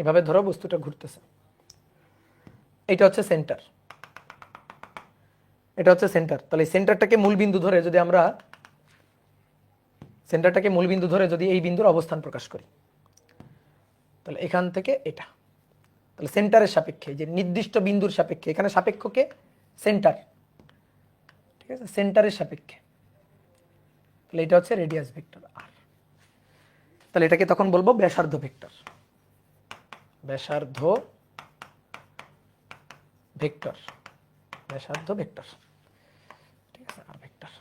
এভাবে ধরো বস্তুটা ঘুরতেছে, এটা হচ্ছে সেন্টার, এটা হচ্ছে সেন্টার। তাহলে এই সেন্টারটাকে মূল বিন্দু ধরে যদি আমরা সেন্টারটাকে মূল বিন্দু ধরে যদি এই বিন্দুর অবস্থান প্রকাশ করি, তাহলে এখান থেকে এটা, তাহলে সেন্টারের সাপেক্ষে, যে নির্দিষ্ট বিন্দুর সাপেক্ষে, এখানে সাপেক্ষকে সেন্টার, ঠিক আছে, সেন্টারের সাপেক্ষে, তাহলে এটা হচ্ছে রেডিয়াস ভেক্টর আর। তাহলে এটাকে তখন বলবো ব্যাসার্ধ ভেক্টর, ব্যাসার্ধ ভেক্টর, ব্যাসার্ধ ভেক্টর, ঠিক আছে, আর ভেক্টর।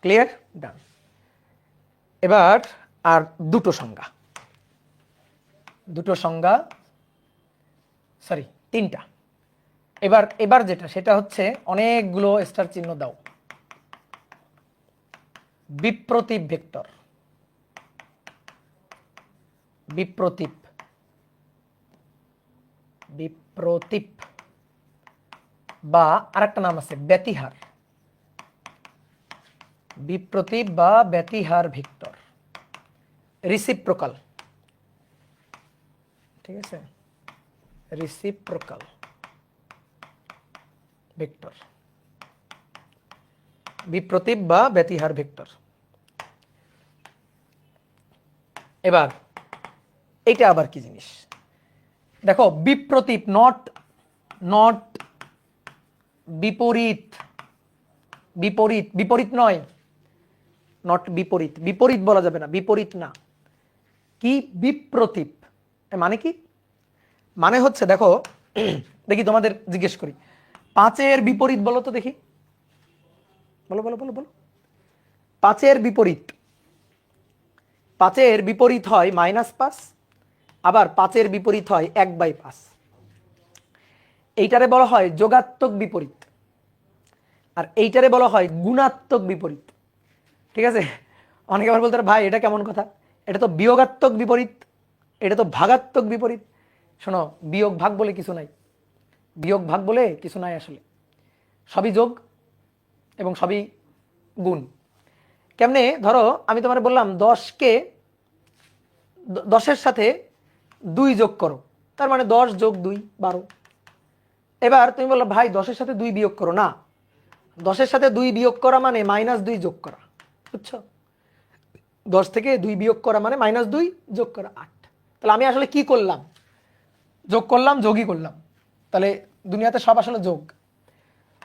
ক্লিয়ার, ডান। এবার আর দুটো সংজ্ঞা, দুটো সংজ্ঞা, সরি তিনটা। এবার এবার যেটা সেটা হচ্ছে অনেকগুলো স্টার চিহ্ন দাও, বিপ্রতীপ ভেক্টর, বিপ্রতীপ, বিপ্রতীপ বা আরেকটা নাম আছে ব্যতিহার, বিপ্রতীপ বা ব্যতিহার ভেক্টর, রিসিপ্রোকাল, ঠিক আছে, রিসিপ্রোকাল ভেক্টর, বিপ্রতীপ বা ব্যতিহার ভেক্টর। এবার এটা আবার কি জিনিস দেখো, বিপ্রতীপ, নট নট বিপরীত, বিপরীত, বিপরীত নয়, নট বিপরীত, বিপরীত বলা যাবে না, বিপরীত না, কি বিপ্রতীপ মানে কি, মানে হচ্ছে দেখো দেখি তোমাদের জিজ্ঞেস করি, 5-এর বিপরীত বলো তো দেখি, বলো বলো বলো বলো, 5-এর বিপরীত, 5-এর বিপরীত হয় -5, আবার 5-এর বিপরীত হয় 1/5, এইটারে বলা হয় যোগাত্মক বিপরীত, আর এইটারে বলা হয় গুণাত্মক বিপরীত। ঠিক আছে, অনেকে আবার বলতে ভাই এটা কেমন কথা, এটা তো বিয়োগাত্মক বিপরীত, এটা তো ভাগাত্মক বিপরীত। শোনো, বিয়োগ ভাগ বলে কিছু নাই, বিয়োগ ভাগ বলে কিছু নাই, আসলে সবই যোগ এবং সবই গুণ। কেমনে, ধরো আমি তোমার বললাম 10-কে 10-এর সাথে 2 যোগ করো, তার মানে 10 যোগ 2 12। এবার তুমি বললো ভাই 10-এর সাথে 2 বিয়োগ করো, না, 10-এর সাথে 2 বিয়োগ করা মানে -2 যোগ করা, বুঝছো, 10 থেকে 2 বিয়োগ করা মানে -2 যোগ করা 8। তাহলে আমি আসলে কি করলাম, যোগ করলাম, যোগই করলাম, তাহলে দুনিয়াতে সব আসলে যোগ।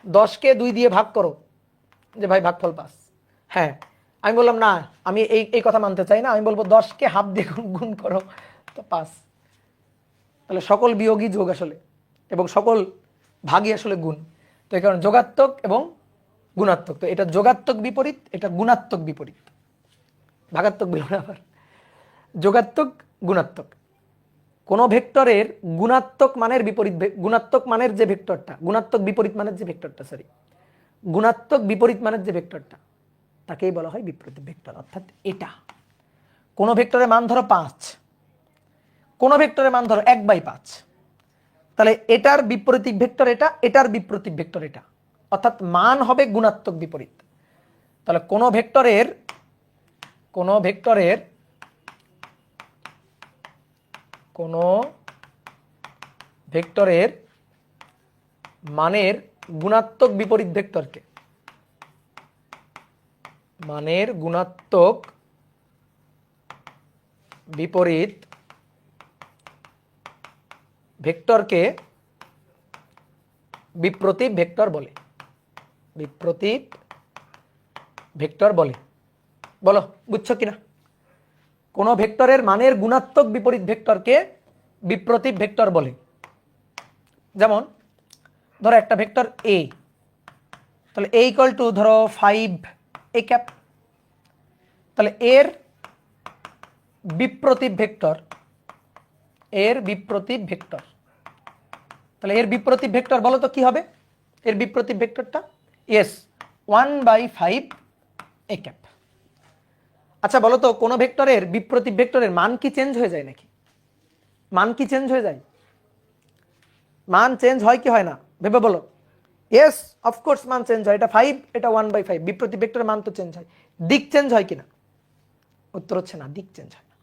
10-কে 2 দিয়ে ভাগ করো, যে ভাই ভাগফল 5, হ্যাঁ, আমি বললাম না, আমি এই কথা মানতে চাই না, আমি বলবো 10-কে হাফ দিয়ে গুণ করো তো 5। তাহলে সকল বিয়োগই যোগ আসলে, এবং সকল ভাগই আসলে গুণ। তো এই কারণে যোগাত্মক এবং গুণাত্মক, তো এটা যোগাত্মক বিপরীত, এটা গুণাত্মক বিপরীত, ভাগাত্মক বিল না আবার, যোগাত্মক গুণাত্মক। কোন ভেক্টরের গুণাত্মক মানের বিপরীত, গুণাত্মক মানের যে ভেক্টরটা, গুণাত্মক বিপরীত মানের যে ভেক্টরটা, সরি, গুণাত্মক বিপরীত মানের যে ভেক্টরটা, তাকেই বলা হয় বিপ্রতীপ ভেক্টর। অর্থাৎ এটা কোন ভেক্টরের মান ধরো 5, কোন ভেক্টরের মান ধরো 1/5, তাহলে এটার বিপরীত ভেক্টর এটা, এটার বিপরীত ভেক্টর এটা, অর্থাৎ মান হবে গুণাত্মক বিপরীত। তাহলে কোন ভেক্টরের মানের গুণাত্মক বিপরীত ভেক্টরকে বিপ্রতীপ ভেক্টর বলে। বলো বুঝছো কিনা? কোন ভেক্টরের মানের গুণাত্মক বিপরীত ভেক্টরকে বিপ্রতীপ ভেক্টর বলে। যেমন ধরো একটা ভেক্টর এ, তাহলে এ ইকুয়াল টু ধরো 5 a ক্যাপ, তাহলে এর বিপ্রতীপ ভেক্টর তাহলে এর বিপ্রতীপ ভেক্টর বলো তো কি হবে? এর বিপ্রতীপ ভেক্টরটা এস 1/5 a ক্যাপ। আচ্ছা বলো তো কোন ভেক্টরের বিপ্রতীপ ভেক্টরের মান কি চেঞ্জ হয়ে যায় নাকি? মান কি চেঞ্জ হয়ে যায়? মান চেঞ্জ হয় কি হয় না ভেবে বলো। ইয়েস অফকোর্স মান চেঞ্জ হয়, এটা 5 এটা 1/5, বিপ্রতীপ ভেক্টরের মান তো চেঞ্জ হয়। দিক চেঞ্জ হয় কিনা? উত্তর হচ্ছে না, দিক চেঞ্জ হয় না।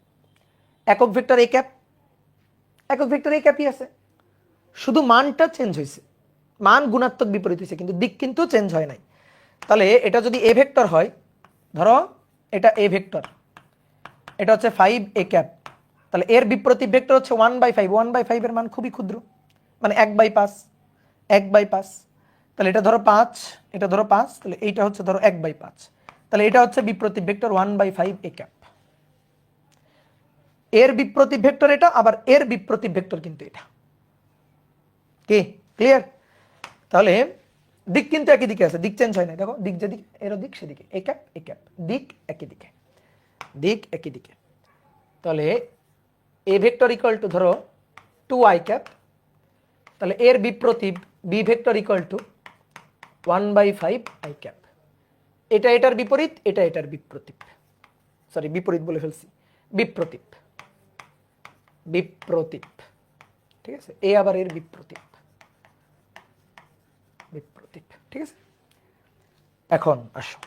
একক ভেক্টর এ ক্যাপই আছে, শুধু মানটা চেঞ্জ হয়েছে, মান গুণাত্মক বিপরীত হয়েছে, কিন্তু দিক কিন্তু চেঞ্জ হয় নাই। তাহলে এটা যদি এ ভেক্টর হয়, ধরো এটা এ ভেক্টর, এটা হচ্ছে 5 a ক্যাপ, তাহলে এর বিপরীত ভেক্টর হচ্ছে 1/5। 1/5 এর মান খুবই ক্ষুদ্র, মানে 1/5। তাহলে এটা ধরো 5, এটা ধরো 5, তাহলে এইটা হচ্ছে ধরো 1/5, তাহলে এটা হচ্ছে বিপরীত ভেক্টর 1/5 a ক্যাপ। এর বিপরীত ভেক্টর এটা, আবার এর বিপরীত ভেক্টর কিন্তু এটা। কি ক্লিয়ার? তাহলে দিক কিন্তু একই দিকে আছে, দিক চেঞ্জ হয় না। দেখো দিক যেদিকে, এরও দিক সেদিকে, এ ক্যাপ, দিক একই দিকে। তাহলে এ ভেক্টর ইকুয়াল টু ধরো 2i ক্যাপ, তাহলে এর বিপরীত B vector equal to 1/5 i cap. এটা এটার বিপরীত, এটা এটার বিপরীত, সরি বিপরীত বলে ফেলছি, বিপরীত। ঠিক আছে, এ আবার এর বিপরীত। ঠিক আছে, এখন আসো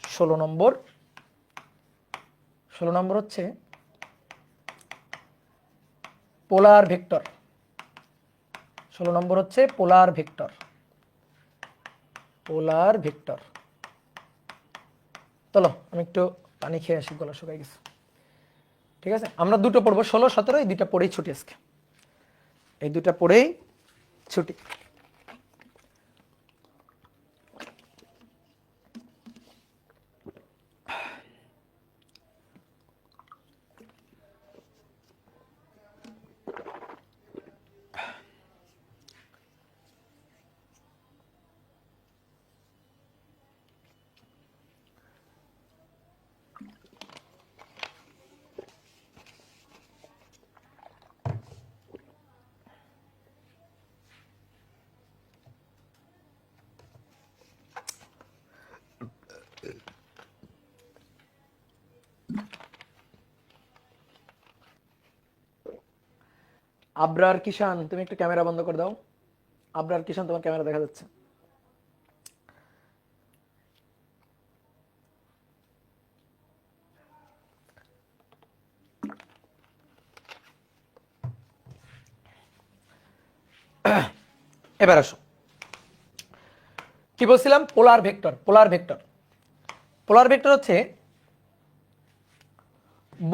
16 নম্বর হচ্ছে পোলার ভেক্টর। 16 নম্বর হচ্ছে পোলার ভেক্টর। চলো আমি একটু পানি খেয়ে আসি, গলা শুকাই গেছে। ঠিক আছে, আমরা দুটো পড়বো, 16, 17, এই দুটা পড়েই ছুটি আজকে, এই দুটা পড়েই ছুটি। আবরার কিষান, তুমি একটু ক্যামেরা বন্ধ করে দাও। আবরার কিষান, তোমার ক্যামেরা দেখা যাচ্ছে। এবার আসো, কি বলছিলাম? পোলার ভেক্টর হচ্ছে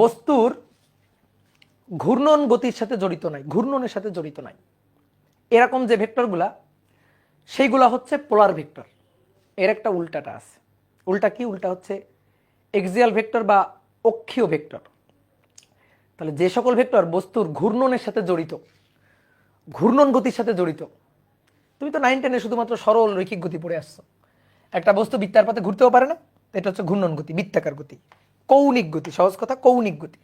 বস্তুর ঘূর্ণন গতির সাথে জড়িত নাই, ঘূর্ণনের সাথে জড়িত নাই, এরকম যে ভেক্টরগুলা, সেইগুলা হচ্ছে পোলার ভেক্টর। এর একটা উল্টাটা আছে। উল্টা কি? উল্টা হচ্ছে এক্সিয়াল ভেক্টর বা অক্ষীয় ভেক্টর। তাহলে যে সকল ভেক্টর বস্তুর ঘূর্ণনের সাথে জড়িত, ঘূর্ণন গতির সাথে জড়িত, তুমি তো 9, 10-এ শুধুমাত্র সরল রৈখিক গতি পড়ে আসছো। একটা বস্তু বৃত্তার পথে ঘুরতেও পারে না, এটা হচ্ছে ঘূর্ণন গতি, বৃত্তাকার গতি, কৌণিক গতি, সহজ কথা কৌণিক গতি।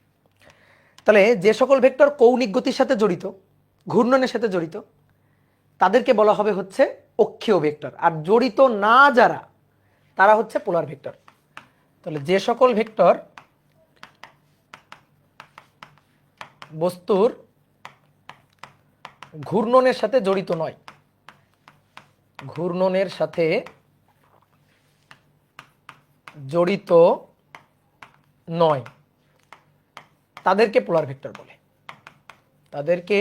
তাহলে যে সকল ভেক্টর কৌণিক গতির সাথে জড়িত, ঘূর্ণনের সাথে জড়িত, তাদেরকে বলা হবে হচ্ছে অক্ষীয় ভেক্টর। আর জড়িত না যারা, তারা হচ্ছে পোলার ভেক্টর। তাহলে যে সকল ভেক্টর বস্তুর ঘূর্ণনের সাথে জড়িত নয়, ঘূর্ণনের সাথে জড়িত নয়, তাদেরকে পোলার ভেক্টর বলে, তাদেরকে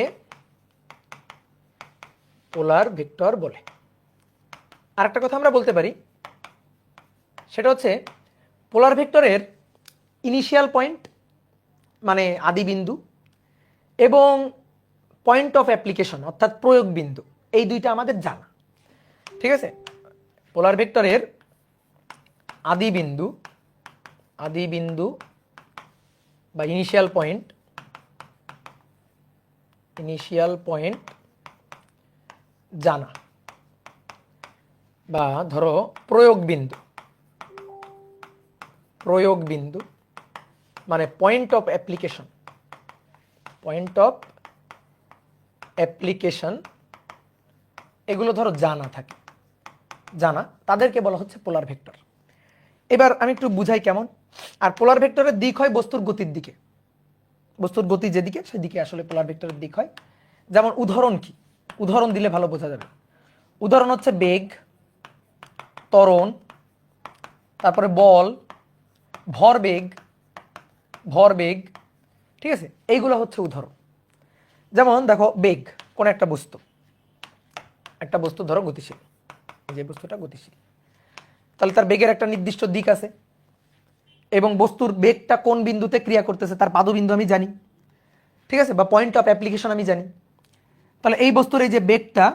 পোলার ভেক্টর বলে। আরেকটা কথা আমরা বলতে পারি, সেটা হচ্ছে পোলার ভেক্টরের ইনিশিয়াল পয়েন্ট মানে আদি বিন্দু এবং পয়েন্ট অফ অ্যাপ্লিকেশন অর্থাৎ প্রয়োগ বিন্দু, এই দুইটা আমাদের জানা। ঠিক আছে, পোলার ভেক্টরের আদি বিন্দু বা ইনিশিয়াল পয়েন্ট জানা, বা ধরো প্রয়োগ বিন্দু মানে পয়েন্ট অফ অ্যাপ্লিকেশন, এগুলো ধরো জানা, তাদেরকে বলা হচ্ছে পোলার ভেক্টর। এবার আমি একটু বুঝাই কেমন। আর পোলার ভেক্টরের দিক হয় বস্তুর গতির দিকে, বস্তুর গতি যেদিকে সেদিকে আসলে পোলার ভেক্টরের দিক হয়। যেমন উদাহরণ কি, উদাহরণ দিলে ভালো বোঝা যাবে। উদাহরণ হচ্ছে বেগ, ত্বরণ, তারপরে বল, ভরবেগ, ঠিক আছে, এইগুলো হচ্ছে উদাহরণ। যেমন দেখো বেগ, কোন একটা বস্তু ধরো গতিশীল, যে বস্তুটা গতিশীল, তাহলে তার বেগের একটা নির্দিষ্ট দিক আছে এবং বস্তুর বেগটা কোন বিন্দুতে ক্রিয়া করতেছে তার পাদবিন্দু আমি জানি, ঠিক আছে, বা পয়েন্ট অফ অ্যাপ্লিকেশন আমি জানি। তাহলে এই বস্তুর এই যে বেগটা,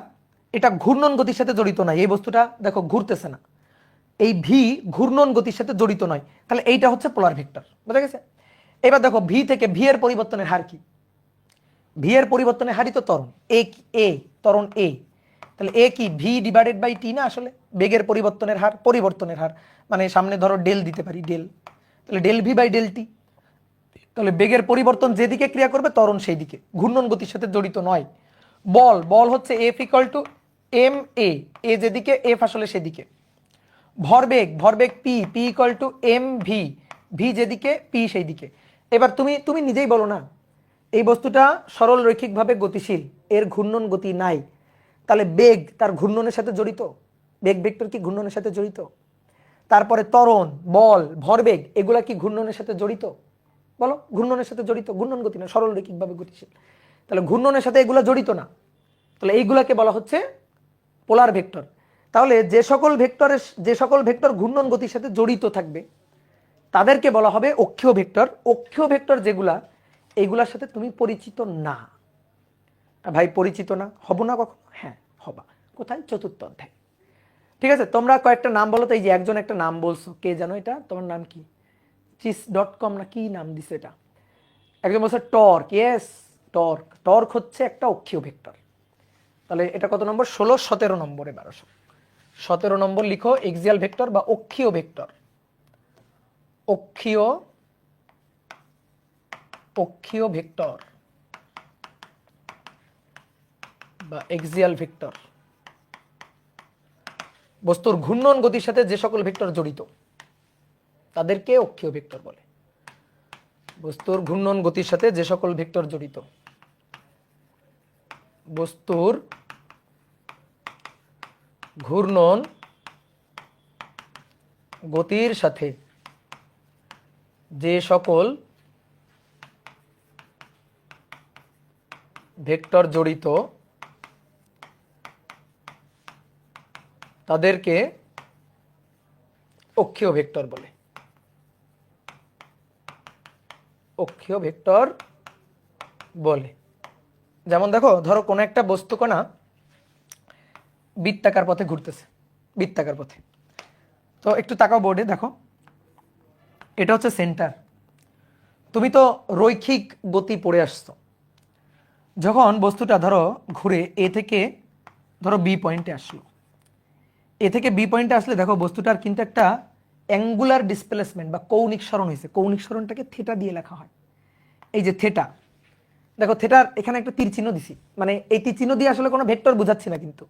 এটা ঘূর্ণন গতির সাথে জড়িত নয়, এই বস্তুটা দেখো ঘুরতেছে না, এই ভি ঘূর্ণন গতির সাথে জড়িত নয়, তাহলে এইটা হচ্ছে পোলার ভেক্টর। বুঝা গেছে? এবার দেখো ভি থেকে ভি এর পরিবর্তনের হার কি, ভি এর পরিবর্তনের হারই তো ত্বরণ, ত্বরণ এ, তাহলে এ কি ভি ডিভাইডেড বাই টি না, আসলে বেগের পরিবর্তনের হার মানে সামনে ধরো ডেল দিতে পারি, তাহলে del V by del T. তাহলে বেগের পরিবর্তন যেদিকে ক্রিয়া করবে ত্বরণ সেই দিকে, ঘূর্ণন গতির সাথে জড়িত নয়। বল হচ্ছে F equal to M A যেদিকে, এফ আসলে সেদিকে। ভরবেগ P equal to M V যেদিকে, পি সেই দিকে। এবার তুমি নিজেই বলো না, এই বস্তুটা সরল রৈখিকভাবে গতিশীল, এর ঘূর্ণন গতি নাই, তাহলে বেগ তার ঘূর্ণনের সাথে জড়িত, বেগ ভেক্টর কি ঘূর্ণনের সাথে জড়িত? তারপরে ত্বরণ, বল, ভরবেগ, এগুলা কি ঘূর্ণনের সাথে জড়িত? বলো, ঘূর্ণনের সাথে জড়িত, ঘূর্ণন গতি না, সরল রৈখিকভাবে গতিশীল, তাহলে ঘূর্ণনের সাথে এগুলা জড়িত না, তাহলে এইগুলাকে বলা হচ্ছে পোলার ভেক্টর। তাহলে যে সকল ভেক্টর ঘূর্ণন গতির সাথে জড়িত থাকবে তাদেরকে বলা হবে অক্ষীয় ভেক্টর। অক্ষীয় ভেক্টর যেগুলা, এইগুলার সাথে তুমি পরিচিত না। ভাই পরিচিত না, হব না কখনো? হ্যাঁ হবা। কোথায়? চতুর্থ অধ্যায়। ঠিক আছে, তোমরা কয়েকটা নাম বলো তো। এই যে একজন একটা নাম বলছো, কে জানো এটা? তোমার নাম কি? চিস.com না কি নাম দিছে এটা? একজন বলছে টর্ক। ইয়েস, টর্ক হচ্ছে একটা অক্ষীয় ভেক্টর। তাহলে এটা কত নম্বর? 16, 17 নম্বর। এবার 17 নম্বর লিখো, এক্সিয়াল ভেক্টর বা অক্ষীয় ভেক্টর। অক্ষীয় ভেক্টর বা এক্সিয়াল ভেক্টর, বস্তুর ঘূর্ণন গতির সাথে যে সকল ভেক্টর জড়িত তাদেরকে অক্ষীয় ভেক্টর বলে। বস্তুর ঘূর্ণন গতির সাথে যে সকল ভেক্টর জড়িত, বস্তুর ঘূর্ণন গতির সাথে যে সকল ভেক্টর জড়িত তাদেরকে অক্ষীয় ভেক্টর বলে। অক্ষীয় ভেক্টর বলে। যেমন দেখো, ধরো কোনো একটা বস্তুকণা বৃত্তাকার পথে ঘুরতেছে, বৃত্তাকার পথে। তো একটু তাকাও বোর্ডে, দেখো এটা হচ্ছে সেন্টার। তুমি তো রৈখিক গতি পড়ে আসছো। যখন বস্তুটা ধরো ঘুরে এ থেকে ধরো বি পয়েন্টে আসলো, এ থেকে বি পয়েন্টে আসলে দেখো বস্তুটার কিন্তু একটা অ্যাঙ্গুলার ডিসপ্লেসমেন্ট বা কৌণিক সরণ হয়েছে। কৌণিক সরণটাকে থিটা দিয়ে লেখা হয়। এই যে থিটা, দেখো থিটার এখানে একটা তীর চিহ্ন দিছি, মানে এই তীর চিহ্ন দিয়ে আসলে কোনো ভেক্টর বোঝাচ্ছি না কিন্তু,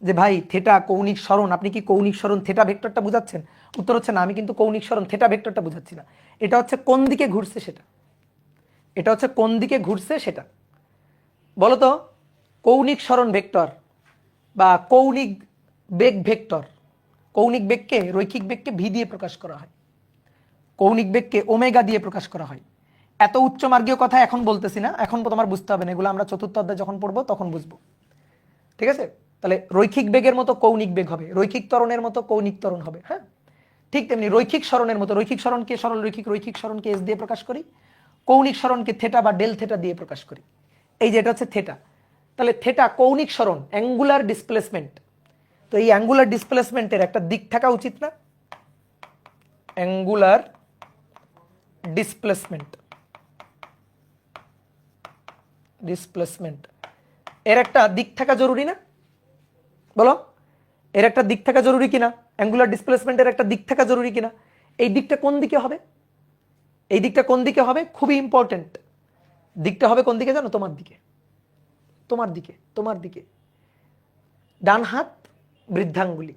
যে ভাই থিটা কৌণিক সরণ, আপনি কি কৌণিক সরণ থিটা ভেক্টরটা বুঝাচ্ছেন? উত্তর হচ্ছে না, আমি কিন্তু কৌণিক সরণ থিটা ভেক্টরটা বুঝাচ্ছি না। এটা হচ্ছে কোন দিকে ঘুরছে সেটা, এটা হচ্ছে কোন দিকে ঘুরছে সেটা। বলো তো, কৌণিক সরণ ভেক্টর বা কৌণিক বেগ ভেক্টর, কৌণিক বেগকে রৈখিক বেগকে ভি দিয়ে প্রকাশ করা হয়, কৌণিক বেগকে ওমেগা দিয়ে প্রকাশ করা হয়। এত উচ্চ মার্গীয় কথা এখন বলতেছি না, এখন তোমার বুঝতে হবে না, এগুলো আমরা চতুর্থ অধ্যায় যখন পড়বো তখন বুঝবো। ঠিক আছে? তাহলে রৈখিক বেগের মতো কৌণিক বেগ হবে, রৈখিক ত্বরণের মতো কৌণিক ত্বরণ হবে। হ্যাঁ, ঠিক তেমনি রৈখিক সরণের মতো, রৈখিক সরণকে সরল রৈখিক, রৈখিক সরণকে এস দিয়ে প্রকাশ করি, কৌণিক সরণকে থেটা বা ডেল থেটা দিয়ে প্রকাশ করি। এই যে এটা হচ্ছে থেটা, তাহলে থেটা কৌণিক সরণ, অ্যাঙ্গুলার ডিসপ্লেসমেন্ট। তো এই অ্যাঙ্গুলার ডিসপ্লেসমেন্টের একটা দিক থাকা উচিত না? অ্যাঙ্গুলার ডিসপ্লেসমেন্ট, ডিসপ্লেসমেন্ট এর একটা দিক থাকা জরুরি না? বলো, এর একটা দিক থাকা জরুরি কিনা? অ্যাঙ্গুলার ডিসপ্লেসমেন্টের একটা দিক থাকা জরুরি কিনা? এই দিকটা কোন দিকে হবে? এই দিকটা কোন দিকে হবে? খুবই ইম্পর্টেন্ট। দিকটা হবে কোন দিকে জানো? তোমার দিকে, তোমার দিকে, তোমার দিকে। ডান হাত বৃদ্ধাঙ্গুলি,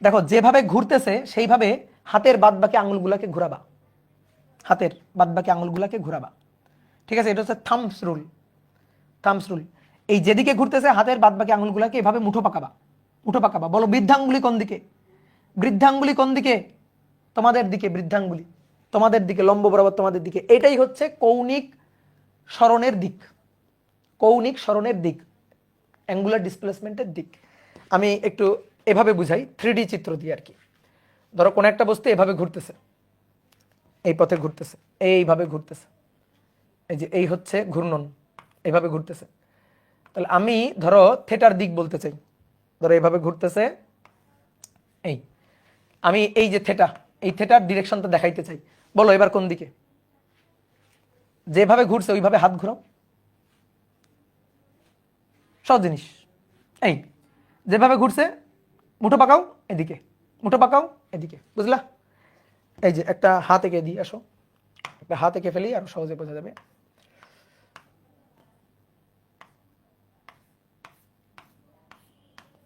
দেখো যেভাবে ঘুরতেছে সেইভাবে হাতের বাদবাকি আঙুলগুলোকে ঘুরাবা, হাতের বাদবাকি আঙুলগুলোকে ঘুরাবা। ঠিক আছে? এটা হচ্ছে থাম্বস রুল, থাম্বস রুল। এই যেদিকে ঘুরতেছে হাতের বাদবাকি আঙুলগুলোকে এভাবে মুঠো পাকাবা, মুঠো পাকাবা। বলো বৃদ্ধাঙ্গুলি কোন দিকে? বৃদ্ধাঙ্গুলি কোন দিকে? তোমাদের দিকে, বৃদ্ধাঙ্গুলি তোমাদের দিকে, লম্ব বরাবর তোমাদের দিকে। এটাই হচ্ছে কৌণিক সরণের দিক, কৌণিক সরণের দিক, অ্যাঙ্গুলার ডিসপ্লেসমেন্টের দিক। আমি একটু এভাবে বুঝাই 3D চিত্র দিয়ে আর কি। ধরো কোন একটা বস্তু এভাবে ঘুরতেছে, এই পথে ঘুরতেছে, এইভাবে ঘুরতেছে, এই যে এই হচ্ছে ঘূর্ণন, এইভাবে ঘুরতেছে। তাহলে আমি ধরো থেটার দিক বলতে চাই, ধরো এইভাবে ঘুরতেছে, এই আমি এই যে থেটা, এই থেটার ডিরেকশনটা দেখাইতে চাই। বলো এবার কোন দিকে? যেভাবে ঘুরছে ওইভাবে হাত ঘুরাও, সব জিনিস। এই যেভাবে ঘুরছে মুঠো পাকাও এদিকে, মুঠো পাকাও এদিকে, বুঝলা? এই যে একটা হাত এঁকে দিই, আসো একটা হাত এঁকে ফেলি, আরো সহজে বোঝা যাবে।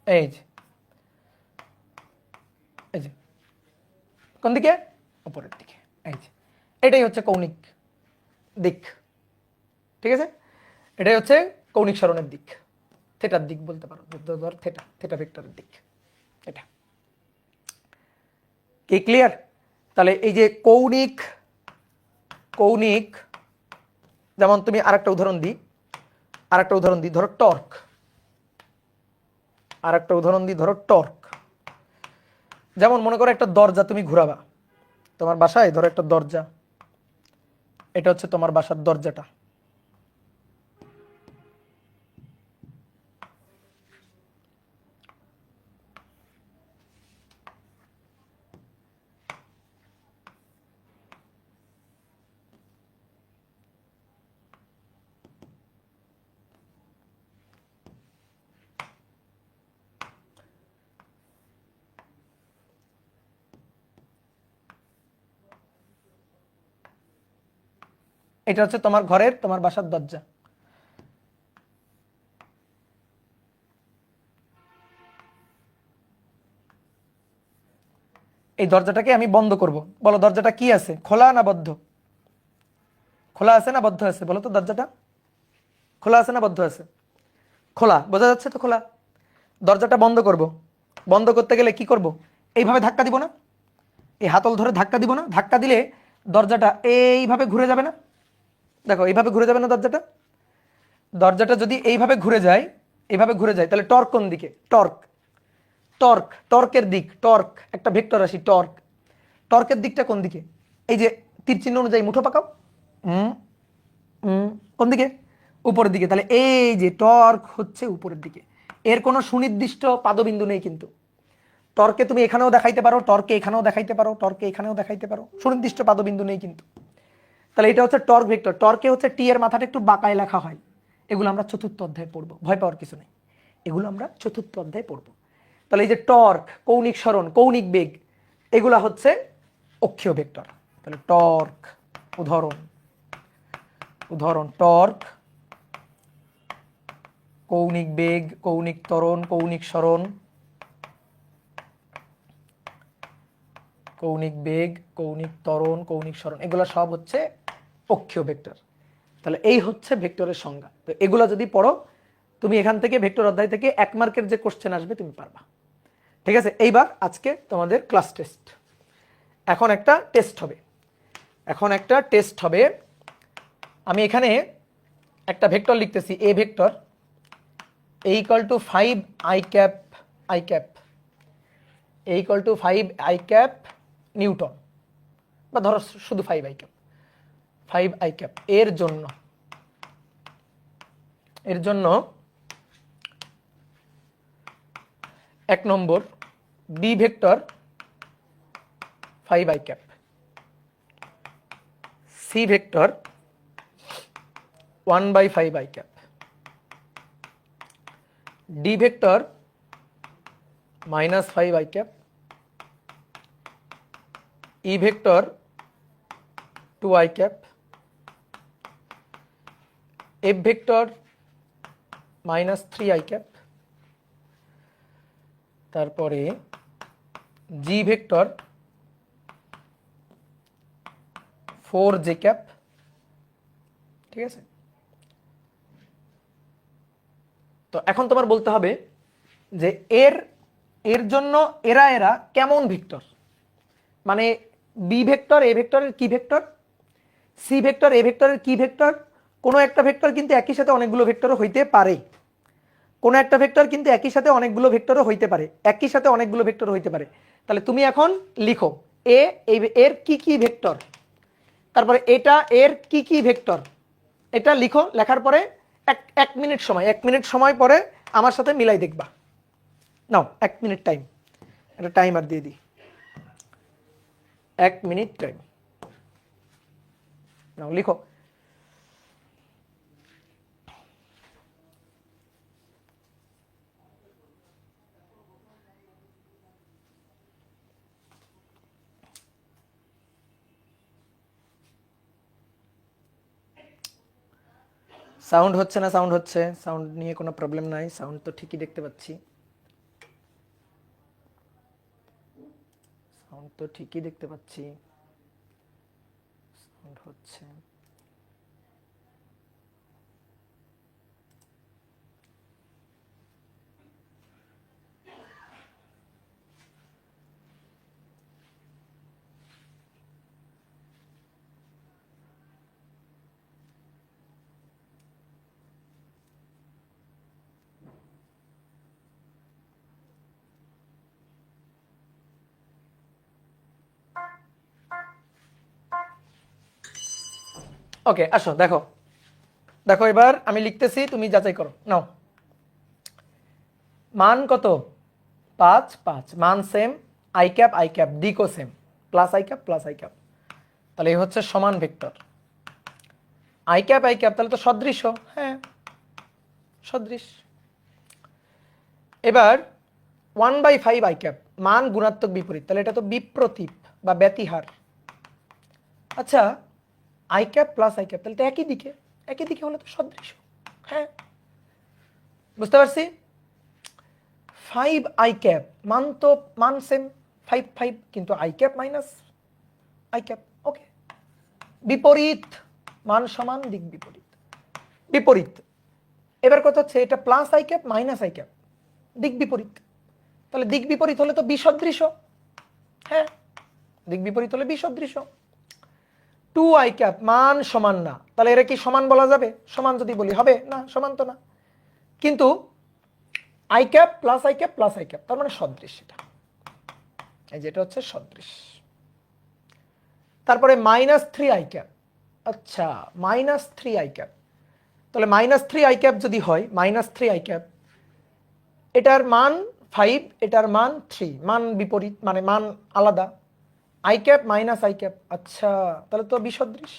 এই যে, এই যে কোন দিকে? উপরের দিকে। এই যে এটাই হচ্ছে কৌণিক দিক। ঠিক আছে? এটাই হচ্ছে কৌণিক সরণের দিক, থেটার দিক বলতে পারো, ধর থেটা, থেটা ভেক্টরের দিক এটা। কি ক্লিয়ার? তাহলে এই যে কৌণিক, কৌণিক, যেমন তুমি আরেকটা উদাহরণ দিই, আরেকটা উদাহরণ দিই, ধরো টর্ক, আরেকটা উদাহরণ দিই, ধরো টর্ক। যেমন মনে করো একটা দরজা তুমি ঘুরাবা তোমার বাসায়, ধরো একটা দরজা, এটা হচ্ছে তোমার বাসার দরজাটা। এটা হচ্ছে তোমার ঘরের, তোমার বাসার দরজা। এই দরজাটাকে আমি বন্ধ করব। বলো দরজাটা কি আছে, খোলা না বদ্ধ? খোলা আছে না বদ্ধ আছে? বলো তো দরজাটা খোলা আছে না বদ্ধ আছে? খোলা, বোঝা যাচ্ছে তো খোলা। দরজাটা বন্ধ করব, বন্ধ করতে গেলে কি করব? এইভাবে ধাক্কা দিব না? এই হাতল ধরে ধাক্কা দিব না? ধাক্কা দিলে দরজাটা এইভাবে ঘুরে যাবে না? দেখো এইভাবে ঘুরে যাবে না দরজাটা? দরজাটা যদি এইভাবে ঘুরে যায়, এইভাবে ঘুরে যায়, তাহলে টর্ক কোন দিকে? টর্ক, টর্ক, টর্কের দিক, টর্ক একটা ভেক্টর রাশি, টর্ক, টর্কের দিকটা কোন দিকে? এই যে তীর চিহ্ন অনুযায়ী মুঠো পাকাও, কোন দিকে? উপরের দিকে। তাহলে এই যে টর্ক হচ্ছে উপরের দিকে। এর কোনো সুনির্দিষ্ট পাদবিন্দু নেই কিন্তু। টর্কে তুমি এখানেও দেখাইতে পারো, টর্কে এখানেও দেখাইতে পারো, টর্কে এখানেও দেখাইতে পারো, সুনির্দিষ্ট পাদবিন্দু নেই কিন্তু। তাহলে এটা হচ্ছে টর্ক ভেক্টর। টর্কে হচ্ছে টি এর মাথাটা একটু বাঁকায় লেখা হয়, এগুলো আমরা চতুর্থ অধ্যায়ে পড়বো, ভয় পাওয়ার কিছু নেই, এগুলো আমরা চতুর্থ অধ্যায়ে পড়বো। তাহলে এই যে টর্ক, কৌণিক সরণ, কৌণিক বেগ, এগুলা হচ্ছে অক্ষীয় ভেক্টর। তাহলে টর্ক, উদাহরণ, উদাহরণ টর্ক, কৌণিক বেগ, কৌণিক ত্বরণ, কৌণিক সরণ, কৌণিক বেগ, কৌণিক ত্বরণ, কৌণিক সরণ, এগুলো সব হচ্ছে অক্ষীয় ভেক্টর। তাহলে এই হচ্ছে ভেক্টরের সংজ্ঞা। তো এগুলো যদি পড়ো তুমি এখান থেকে ভেক্টর অধ্যায় থেকে 1 মার্কের যে কোশ্চেন আসবে তুমি পারবা। ঠিক আছে, এইবার আজকে তোমাদের ক্লাস টেস্ট। এখন একটা টেস্ট হবে। আমি এখানে একটা ভেক্টর লিখতেছি, A vector A equal to 5 i cap A equal to 5 i cap newton, বা ধরো শুধু 5 i ক্যাপ। এর জন্য 1 নম্বর B vector 5 i cap, C vector 1/5 i cap, D vector -5 i cap, E vector 2 i cap, F vector -3 i cap, তারপরে G vector 4 j cap. ঠিক আছে, তো এখন তোমার বলতে হবে যে এর জন্য এরা কেমন ভেক্টর, মানে বি ভেক্টর এ ভেক্টরের কি ভেক্টর, সি ভেক্টর এ ভেক্টরের কি ভেক্টর। কোনো একটা ভেক্টর কিন্তু একই সাথে অনেকগুলো ভেক্টরও হইতে পারে, কোনো একটা ভেক্টর কিন্তু একই সাথে অনেকগুলো ভেক্টরও হইতে পারে, একই সাথে অনেকগুলো ভেক্টর হইতে পারে। তাহলে তুমি এখন লিখো এর কি কি ভেক্টর, তারপরে এটা এর কি কি ভেক্টর, এটা লিখো। লেখার পরে এক মিনিট সময় পরে আমার সাথে মিলাই দেখবা। নাও 1 মিনিট টাইম, একটা টাইমার দিয়ে দিই, 1 মিনিট টাইম। নাও লিখো। সাউন্ড হচ্ছে না? সাউন্ড হচ্ছে, সাউন্ড নিয়ে কোনো প্রবলেম নাই, সাউন্ড তো ঠিকই দেখতে পাচ্ছি, সাউন্ড হচ্ছে। ওকে, আসো দেখো এবার আমি লিখতেছি, তুমি যাচাই করো। নাও, মান কত? 5 মান সেম, i ক্যাপ দিকও সেম, প্লাস i ক্যাপ। তাহলে এই হচ্ছে সমান ভেক্টর। i ক্যাপ তাহলে তো সদৃশ, হ্যাঁ সদৃশ। এবার 1/5 i ক্যাপ, মান গুণাত্মক বিপরীত, তাহলে এটা তো বিপ্রতীপ বা ব্যতিহার। আচ্ছা, i cap plus i cap, তাহলে তো একই দিকে হলে তো সদৃশ, হ্যাঁ বুঝতে পারছি। 5 i ক্যাপ মান সেম 5 কিন্তু i cap minus i cap, okay. বিপরীত, মান সমান, দিক বিপরীত। এবার কথা হচ্ছে এটা plus i cap minus i cap, দিক বিপরীত। তাহলে দিক বিপরীত হলে তো বিসদৃশ, হ্যাঁ দিক বিপরীত হলে বিসদৃশ। 2 i ক্যাপ মান সমান না, তাহলে এরা কি সমান বলা যাবে? সমান যদি বলি হবে না, সমান তো না। কিন্তু i cap plus i cap তার মানে সদৃশ, এই যেটা হচ্ছে সদৃশ। তারপরে -3 i ক্যাপ, আচ্ছা -3 i ক্যাপ, তাহলে -3 i ক্যাপ যদি হয়, -3 i ক্যাপ, এটার মান 5, এটার মান 3, মান বিপরীত মানে মান আলাদা। i cap minus i cap, আচ্ছা তাহলে তো বিসদৃশ,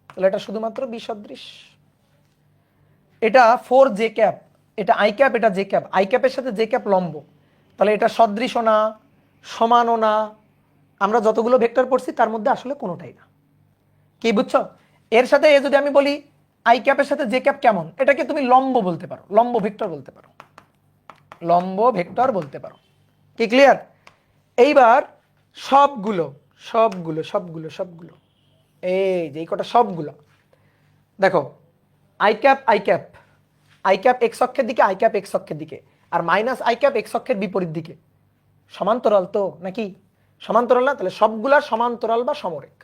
তাহলে এটা শুধুমাত্র বিসদৃশ। এটা 4 j ক্যাপ, এটা i ক্যাপ এটা j ক্যাপ, i ক্যাপের সাথে j ক্যাপ লম্ব, তাহলে এটা সদৃশও না সমানও না। আমরা যতগুলো ভেক্টর পড়ছি তার মধ্যে আসলে কোনোটাই না। কি বুঝছো? এর সাথে যদি আমি বলি i ক্যাপের সাথে j ক্যাপ কেমন, এটাকে তুমি লম্ব বলতে পারো, লম্ব ভেক্টর বলতে পারো। কি ক্লিয়ার? এইবার সবগুলো এই যে কটা সবগুলো দেখো, i cap I cap x অক্ষের দিকে, আই ক্যাপ এক্স অক্ষের দিকে, আর মাইনাস আই ক্যাপ এক্স অক্ষের বিপরীত দিকে। সমান্তরাল তো নাকি? সমান্তরাল না? তাহলে সবগুলা সমান্তরাল বা সমরেখ।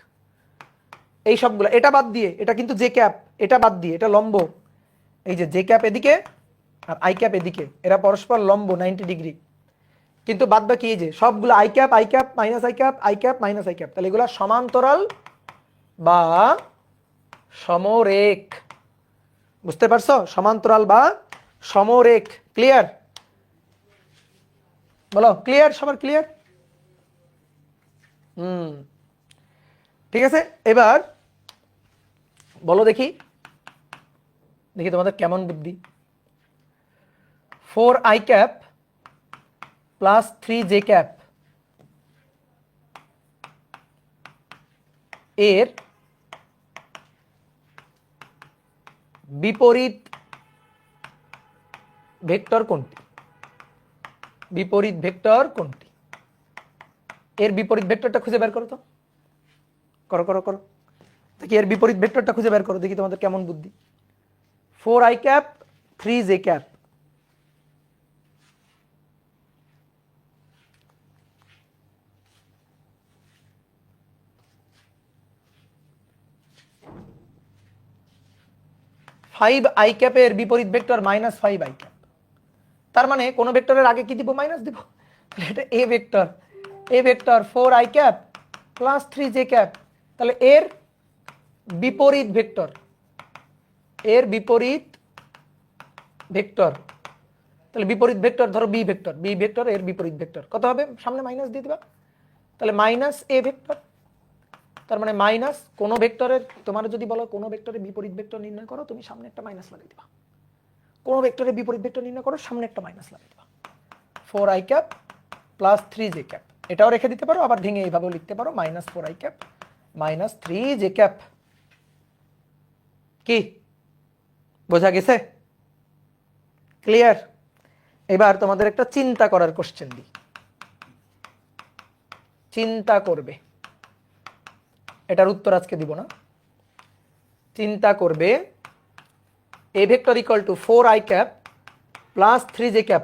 এই সবগুলা, এটা বাদ দিয়ে, এটা কিন্তু জে ক্যাপ, এটা বাদ দিয়ে, এটা লম্ব। এই যে জে ক্যাপ এদিকে আর আই ক্যাপ এদিকে, এরা পরস্পর লম্ব 90 ডিগ্রি। কিন্তু বাদ বাকি এই যে সবগুলো I cap minus I cap, I cap minus I cap, তাহলে এগুলা সমান্তরাল বা সমরেখ। বুঝতে পারছো? সমান্তরাল বা সমরেখ। ক্লিয়ার? বলো ক্লিয়ার? সবার ক্লিয়ার? ঠিক আছে। এবার বলো দেখি, দেখি তোমাদের কেমন বুদ্ধি। 4i cap plus 3j cap এর বিপরীত ভেক্টর কোনটি? বিপরীত ভেক্টর কোনটি? এর বিপরীত ভেক্টরটা খুঁজে বের করো তো। করো করো করো দেখি, এর বিপরীত ভেক্টরটা খুঁজে বের করো দেখি তোমাদের কেমন বুদ্ধি। 4i cap 3j cap, (5i ক্যাপের বিপরীত ভেক্টর -5i ক্যাপ। তার মানে কোন ভেক্টরের আগে কি দিব? মাইনাস দিব। এটা এ vector, A vector 4i cap plus 3j cap, তাহলে এর বিপরীত ভেক্টর, এর বিপরীত ভেক্টর, তাহলে বিপরীত ভেক্টর ধরো বি ভেক্টর, বি ভেক্টর এর বিপরীত ভেক্টর কত হবে? সামনে মাইনাস দিয়ে দিবা, তাহলে মাইনাস এ ভেক্টর। তার মানে মাইনাস কোন ভেক্টরের, তোমার যদি বলো কোন ভেক্টরের বিপরীত ভেক্টর নির্ণয় করো, তুমি সামনে একটা মাইনাস লাগিয়ে দিবা। কোন ভেক্টরের বিপরীত ভেক্টর নির্ণয় করো, সামনে একটা মাইনাস লাগিয়ে দিবা। 4i cap plus 3j cap, এটাও রেখে দিতে পারো, আবার ভেঙে এইভাবেও লিখতে পারো, -4i cap minus 3j cap. কি বোঝা গেছে? ক্লিয়ার? এবার তোমাদের একটা চিন্তা করার কোশ্চেন দিই, চিন্তা করবে। এটার উত্তর আজকে দিব না, চিন্তা করবে। এ vector equal two 4i cap plus 3j cap.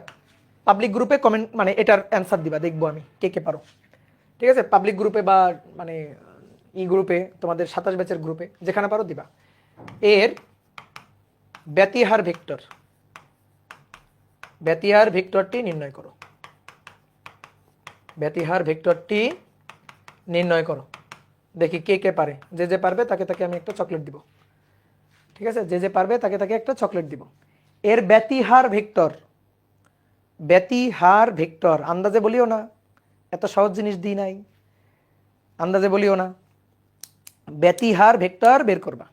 Public গ্রুপে কমেন্ট, মানে এটার অ্যান্সার দিবা, দেখবো আমি কে কে পারো। ঠিক আছে? পাবলিক গ্রুপে বা মানে ই গ্রুপে, তোমাদের 27 ব্যাচের গ্রুপে, যেখানে পারো দিবা। এর ব্যতিহার ভেক্টর, ব্যতিহার ভেক্টরটি নির্ণয় করো, ব্যতিহার ভেক্টরটি নির্ণয় করো। দেখি কে কে পারে। যে যে পারবে তাকে তাকে আমি একটা চকলেট দিব। ঠিক আছে? যে যে পারবে তাকে তাকে একটা চকলেট দিব। এর ব্যতিহার ভেক্টর, ব্যতিহার ভেক্টর আন্দাজে বলিও না, এত সহজ জিনিস দিই নাই, আন্দাজে বলিও না। ব্যতিহার ভেক্টর বের করবা।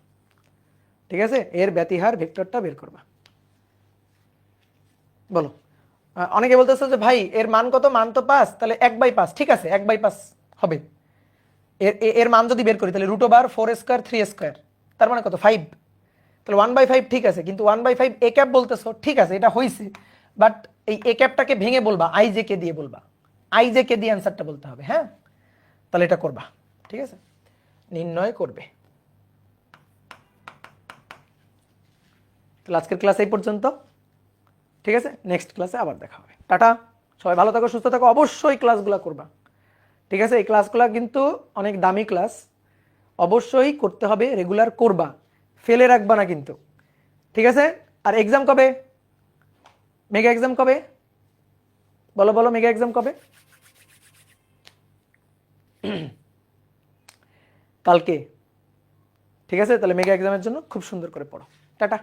ঠিক আছে? এর ব্যতিহার ভেক্টরটা বের করবা। বলো। অনেকে বলতেছে যে ভাই এর মান কত? মান তো 5, তাহলে 1/5। ঠিক আছে, 1/5 হবে। এর এর মান যদি বের করি তাহলে √4² 3², তার মানে কত? 5। তাহলে 1/5 ঠিক আছে, কিন্তু 1/5 এ ক্যাপ বলতেছো, ঠিক আছে এটা হইছে, বাট এই এ ক্যাপটাকে ভেঙে বলবা, আই জে কে দিয়ে বলবা, আই জে কে দিয়ে অ্যান্সারটা বলতে হবে। হ্যাঁ, তাহলে এটা করবা। ঠিক আছে? নির্ণয় করবে। তাহলে আজকের ক্লাস এই পর্যন্ত। ঠিক আছে? নেক্সট ক্লাসে আবার দেখা হবে। টাটা, সবাই ভালো থাকো, সুস্থ থাকো, অবশ্যই ক্লাসগুলো করবা। ঠিক আছে? এই ক্লাসগুলো কিন্তু অনেক দামি ক্লাস, অবশ্যই করতে হবে, রেগুলার করবা, ফেলে রাখবা না কিন্তু। ঠিক আছে? আর এক্সাম কবে? মেগা এক্সাম কবে? বলো বলো, মেগা এক্সাম কবে? কালকে। ঠিক আছে? তাহলে মেগা এক্সামের জন্য খুব সুন্দর করে পড়ো। টাটা।